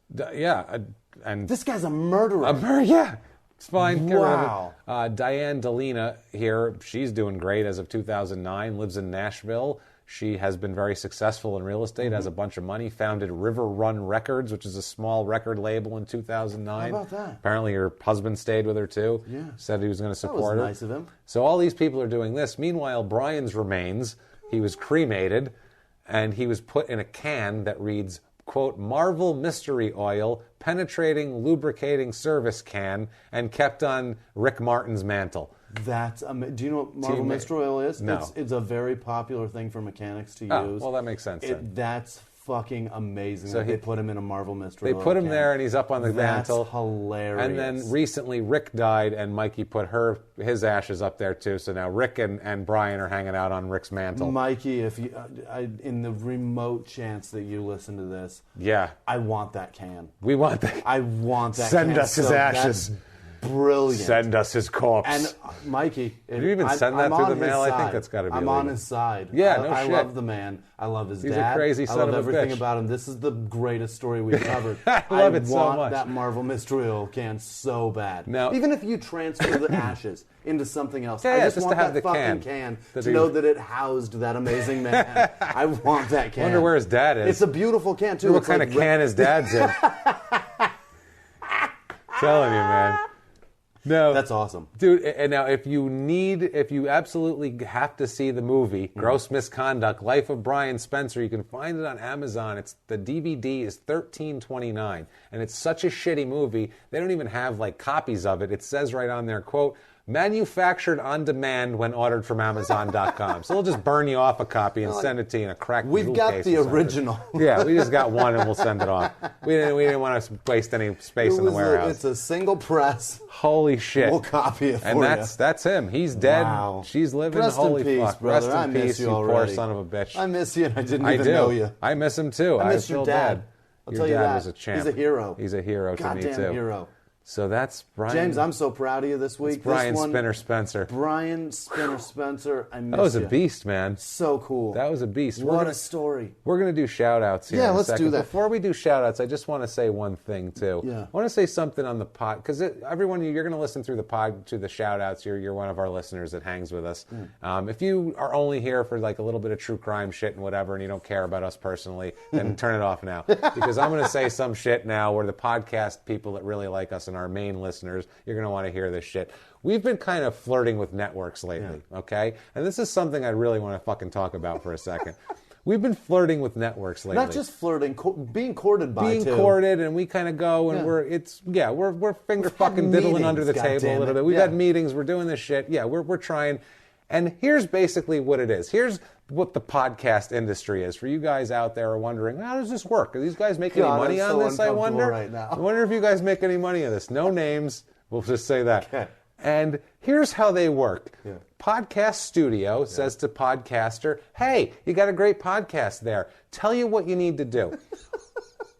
And this guy's a murderer. Yeah, it's fine. Get wow. rid of it. Diane Delina here, she's doing great as of 2009, lives in Nashville. She has been very successful in real estate, has a bunch of money, founded River Run Records, which is a small record label in 2009. How about that? Apparently her husband stayed with her too. Yeah. Said he was going to support her. That was nice of him. So all these people are doing this. Meanwhile, Brian's remains, he was cremated, and he was put in a can that reads, quote, Marvel Mystery Oil, penetrating, lubricating service can, and kept on Rick Martin's mantle. That's do you know what Marvel Mystery Oil is? No. It's a very popular thing for mechanics to use. Well, that makes sense then. That's fucking amazing that they put him in a Marvel Mystery Oil They put him there, and he's up on the mantle. That's hilarious. And then recently, Rick died, and Mikey put his ashes up there, too. So now Rick and Brian are hanging out on Rick's mantle. Mikey, if you, in the remote chance that you listen to this, I want that can. We want that. I want that Send can. us his ashes. That's brilliant. Send us his corpse. And Mikey, did you even send that through the mail? I think that's got to be. I'm on his side. Yeah, I love the man. I love his dad. He's a crazy son of a bitch. I love everything about him. This is the greatest story we've covered. I love it so much. I want that Marvel Mystery Oil can so bad. Now, even if you transfer the ashes into something else, I just want to have that fucking can to know that it housed that amazing man. I want that can. I wonder where his dad is. It's a beautiful can too. What kind of can his dad's in? Telling you, man. No, that's awesome, dude. And now, if you absolutely have to see the movie Gross Misconduct: Life of Brian Spencer, you can find it on Amazon. The DVD is $13.29, and it's such a shitty movie. They don't even have like copies of it. It says right on there, quote, manufactured on demand when ordered from Amazon.com. So they'll just burn you off a copy and send it to you in a cracked jewel case. We've got the original. Yeah, we just got one and we'll send it off. We didn't want to waste any space in the warehouse. It's a single press. Holy shit. We'll copy it for you. And that's him. He's dead. Wow. She's living. Rest Holy in peace, fuck. brother. Rest in peace, you poor son of a bitch. I miss you and I didn't even know you. I miss him too. I miss your dad. I'll tell you that. Was a champ. He's a hero. He's a hero to me too. Goddamn hero. So that's Brian. James, I'm so proud of you this week. It's Brian this one, Spinner Spencer. Brian Spinner Spencer, I miss you. That was a beast, man. So cool. That was a beast. What a story. We're going to do shout-outs here Yeah, in a let's second. do that. Before we do shout-outs, I just want to say one thing, too. Yeah. I want to say something on the pod, because everyone, you're going to listen through the pod, to the shout-outs. You're one of our listeners that hangs with us. If you are only here for like a little bit of true crime shit and whatever, and you don't care about us personally, then turn it off now. Because I'm going to say some shit now where the podcast people that really like us and our main listeners, you're going to want to hear this shit. We've been kind of flirting with networks lately, okay? And this is something I really want to fucking talk about for a second. We've been flirting with networks lately. Not just flirting, being courted by being courted, and we kind of go and we're finger fucking diddling under the table a little bit. We've had meetings. We're doing this shit. Yeah, we're trying. And here's basically what it is. Here's what the podcast industry is. For you guys out there are wondering, how does this work? Do these guys make any money on this, I wonder? Right now. I wonder if you guys make any money on this. No names. We'll just say that. Okay. And here's how they work. Yeah. Podcast Studio says to podcaster, hey, you got a great podcast there. Tell you what you need to do.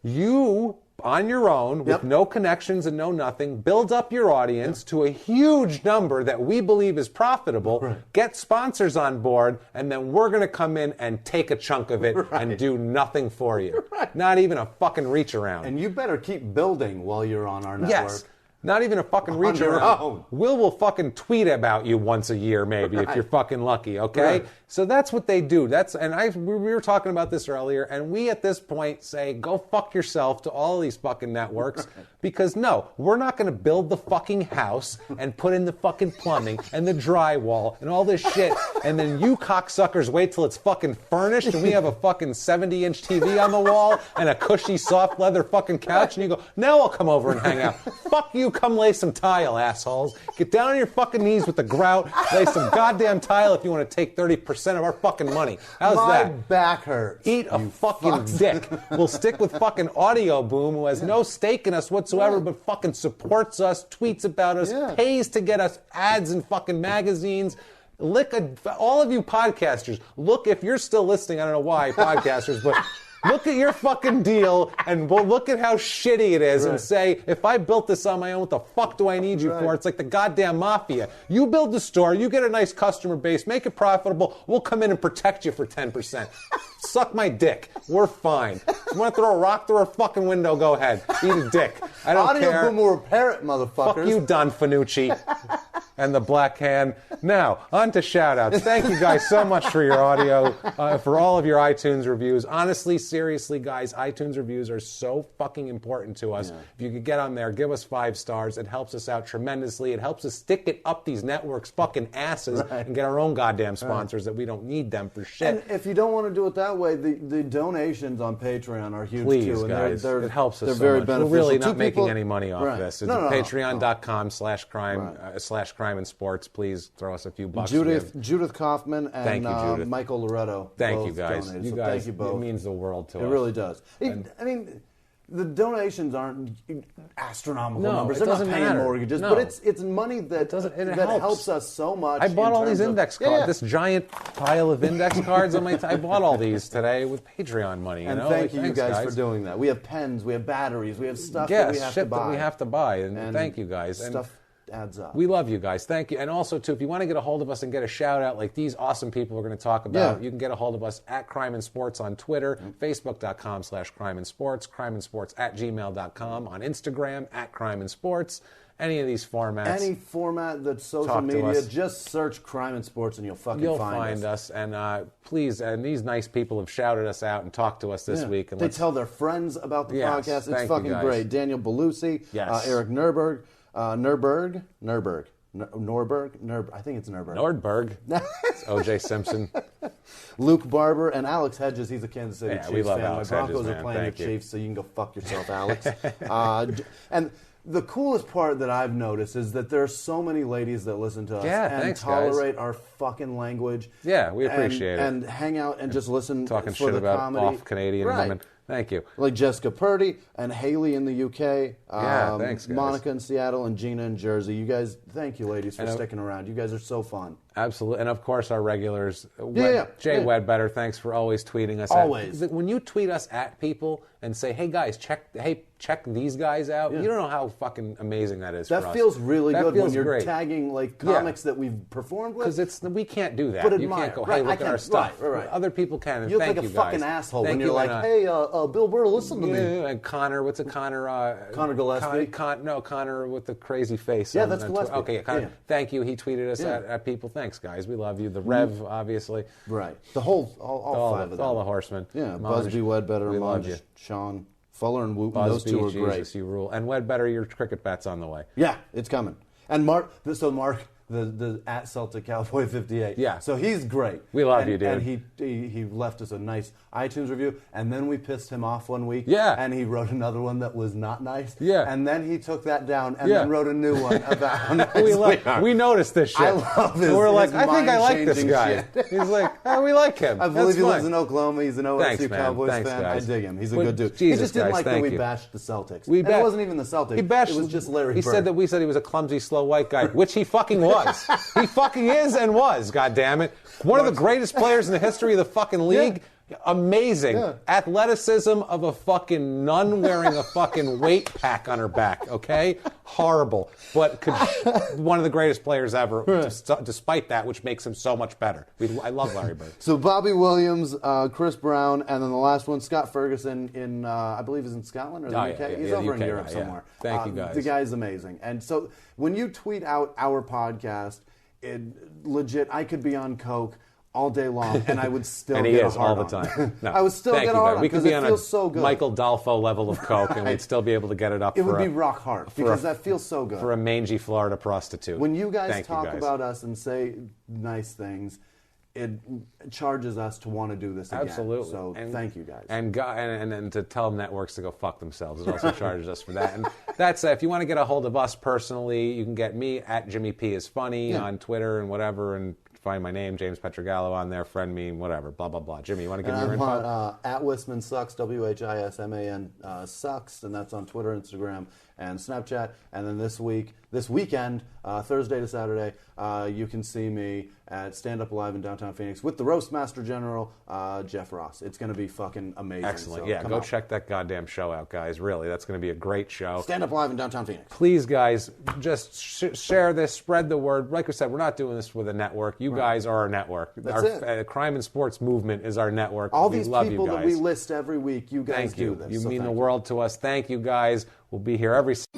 You, on your own, with no connections and no nothing, build up your audience to a huge number that we believe is profitable, get sponsors on board, and then we're going to come in and take a chunk of it and do nothing for you. Not even a fucking reach around. And you better keep building while you're on our network. Yes. Not even a fucking reach around. Will fucking tweet about you once a year, maybe, if you're fucking lucky, okay? Right. So that's what they do. We were talking about this earlier, and we at this point say, go fuck yourself to all of these fucking networks, because no, we're not going to build the fucking house and put in the fucking plumbing and the drywall and all this shit, and then you cocksuckers wait till it's fucking furnished and we have a fucking 70-inch TV on the wall and a cushy soft leather fucking couch, and you go, now I'll come over and hang out. Fuck you. Come lay some tile, assholes. Get down on your fucking knees with the grout. Lay some goddamn tile if you want to take 30% of our fucking money. How's that? My back hurts. Eat a fucking dick. We'll stick with fucking Audio Boom, who has no stake in us whatsoever, but fucking supports us, tweets about us, pays to get us ads in fucking magazines. All of you podcasters, look, if you're still listening, I don't know why, podcasters, but look at your fucking deal and look at how shitty it is and say, if I built this on my own, what the fuck do I need you for? It's like the goddamn mafia. You build the store, you get a nice customer base, make it profitable, we'll come in and protect you for 10%. Suck my dick. We're fine. If you want to throw a rock through a fucking window, go ahead. Eat a dick. I don't care. Audio Boom will repair it, motherfuckers. Fuck you, Don Fanucci. And the Black Hand. Now, on to shout-outs. Thank you guys so much for your audio, for all of your iTunes reviews. Honestly, seriously, guys, iTunes reviews are so fucking important to us. If you could get on there, give us 5 stars. It helps us out tremendously. It helps us stick it up these networks' fucking asses and get our own goddamn sponsors that we don't need them for shit. And if you don't want to do it that way, the donations on Patreon are huge Please, too. And guys, it helps us they're so very much. beneficial. We're really not making any money off this. It's patreon.com/crime /crime and sports. Please throw us a few bucks. Judith Kaufman and Thank you, Judith. Michael Loretto. Thank you, guys. Donated. You So guys, thank you both. it means the world to us. It really does. I mean, the donations aren't astronomical No, numbers. it They're not doesn't paying matter. mortgages, No. but it's money that helps us so much. I bought all these index cards. Yeah. This giant pile of index cards on my. I bought all these today with Patreon money. And thank you guys for doing that. We have pens, we have batteries, we have stuff that we have to buy. That we have to buy, and thank you guys. Stuff adds up. We love you guys. Thank you. And also, too, if you want to get a hold of us and get a shout-out like these awesome people we're going to talk about, you can get a hold of us at Crime and Sports on Twitter, Facebook.com/Crime and Sports, crimeandsports@gmail.com, on Instagram, at Crime and Sports. Any of these formats. Any format that's social media, just search Crime and Sports and you'll find us. And please, and these nice people have shouted us out and talked to us this week. And they tell their friends about the podcast. It's fucking great. Daniel Belusi, Eric Norberg. I think it's Nurburg. Nordberg. It's O.J. Simpson. Luke Barber and Alex Hedges. He's a Kansas City Chiefs we love fan. Alex My Broncos Hedges, are playing Thank the you. Chiefs, so you can go fuck yourself, Alex. And the coolest part that I've noticed is that there are so many ladies that listen to us and tolerate our fucking language. Yeah, we appreciate it. And hang out and just listen Talking for shit the about comedy. off Canadian women. Thank you. Like Jessica Purdy and Haley in the UK. Yeah, thanks, guys. Monica in Seattle and Gina in Jersey. You guys, thank you, ladies, for sticking around. You guys are so fun. Absolutely. And, of course, our regulars. Jay Wedbetter, thanks for always tweeting us. Always. When you tweet us at people and say, hey, guys, check these guys out, you don't know how fucking amazing that is for us. That feels really good when you're great. tagging like comics that we've performed with. Because we can't do that. But you can't go, hey, look at our stuff. Right. Other people can. And you look thank like a you fucking guys. asshole Thank when you're like, hey, Bill Burr, listen to me. And Connor, what's a Connor? Connor Gillespie? Connor with the crazy face. Yeah, that's Gillespie. Okay, Connor. Yeah. Thank you. He tweeted us at people. Thanks, guys. We love you. The Rev, obviously. Right. The whole, all five of them. All the horsemen. Yeah, Busby, Wedbetter, Monge, Sean, Fuller, and Wooten. Those two are great. Jesus, you rule. And Wedbetter, your cricket bat's on the way. Yeah, it's coming. And Mark, the at Celtic Cowboy 58. Yeah. So he's great. We love you, dude. And he left us a nice iTunes review, and then we pissed him off one week. Yeah. And he wrote another one that was not nice. Yeah. And then he took that down and then wrote a new one about how nice we are. We noticed this shit. I love his We're like, I think I like this mind-changing guy. shit. He's like, oh, we like him. I believe That's he lives fine. in Oklahoma. He's an OSU Cowboys fan. Guys. I dig him. He's a good dude. Jesus, he just didn't guys, like that we you. bashed the Celtics. And it wasn't even the Celtics. It was just Larry He Bird. said that we said he was a clumsy, slow white guy, which he fucking was. He fucking is and was, goddammit. One of the greatest players in the history of the fucking league. Yeah. Amazing. Athleticism of a fucking nun wearing a fucking weight pack on her back, okay? Horrible. But one of the greatest players ever, despite that, which makes him so much better. I love Larry Bird. So Bobby Williams, Chris Brown, and then the last one, Scott Ferguson, in I believe is in Scotland or the UK. Yeah, He's over UK in Europe somewhere. Thank you, guys. The guy's amazing. And so when you tweet out our podcast, legit, I could be on coke all day long, and I would still and he get is a hard all the on. time. No, I would still get a hard on because it feels so good. Michael Dalfo level of coke, and we'd still be able to get it up. It would be rock hard because that feels so good for a mangy Florida prostitute. When you guys talk about us and say nice things, it charges us to want to do this again. Absolutely. So thank you guys. And to tell networks to go fuck themselves. It also charges us for that. And that's if you want to get a hold of us personally, you can get me at Jimmie P is funny on Twitter and whatever, and find my name, James Pietragallo, on there, friend me, whatever, blah, blah, blah. Jimmie, you want to give me your info? At Whisman Sucks, Whisman Sucks, and that's on Twitter, Instagram, and Snapchat. And then this weekend, Thursday to Saturday, you can see me at Stand Up Live in downtown Phoenix with the Roast Master General, Jeff Ross. It's going to be fucking amazing. Excellent. So Go check that goddamn show out, guys. Really, that's going to be a great show. Stand Up Live in downtown Phoenix. Please, guys, just share this, spread the word. Like I said, we're not doing this with a network. You guys are our network. That's it. Crime and Sports Movement is our network. All these people that we list every week, you guys do this. You mean the world to us. Thank you, guys. We'll be here every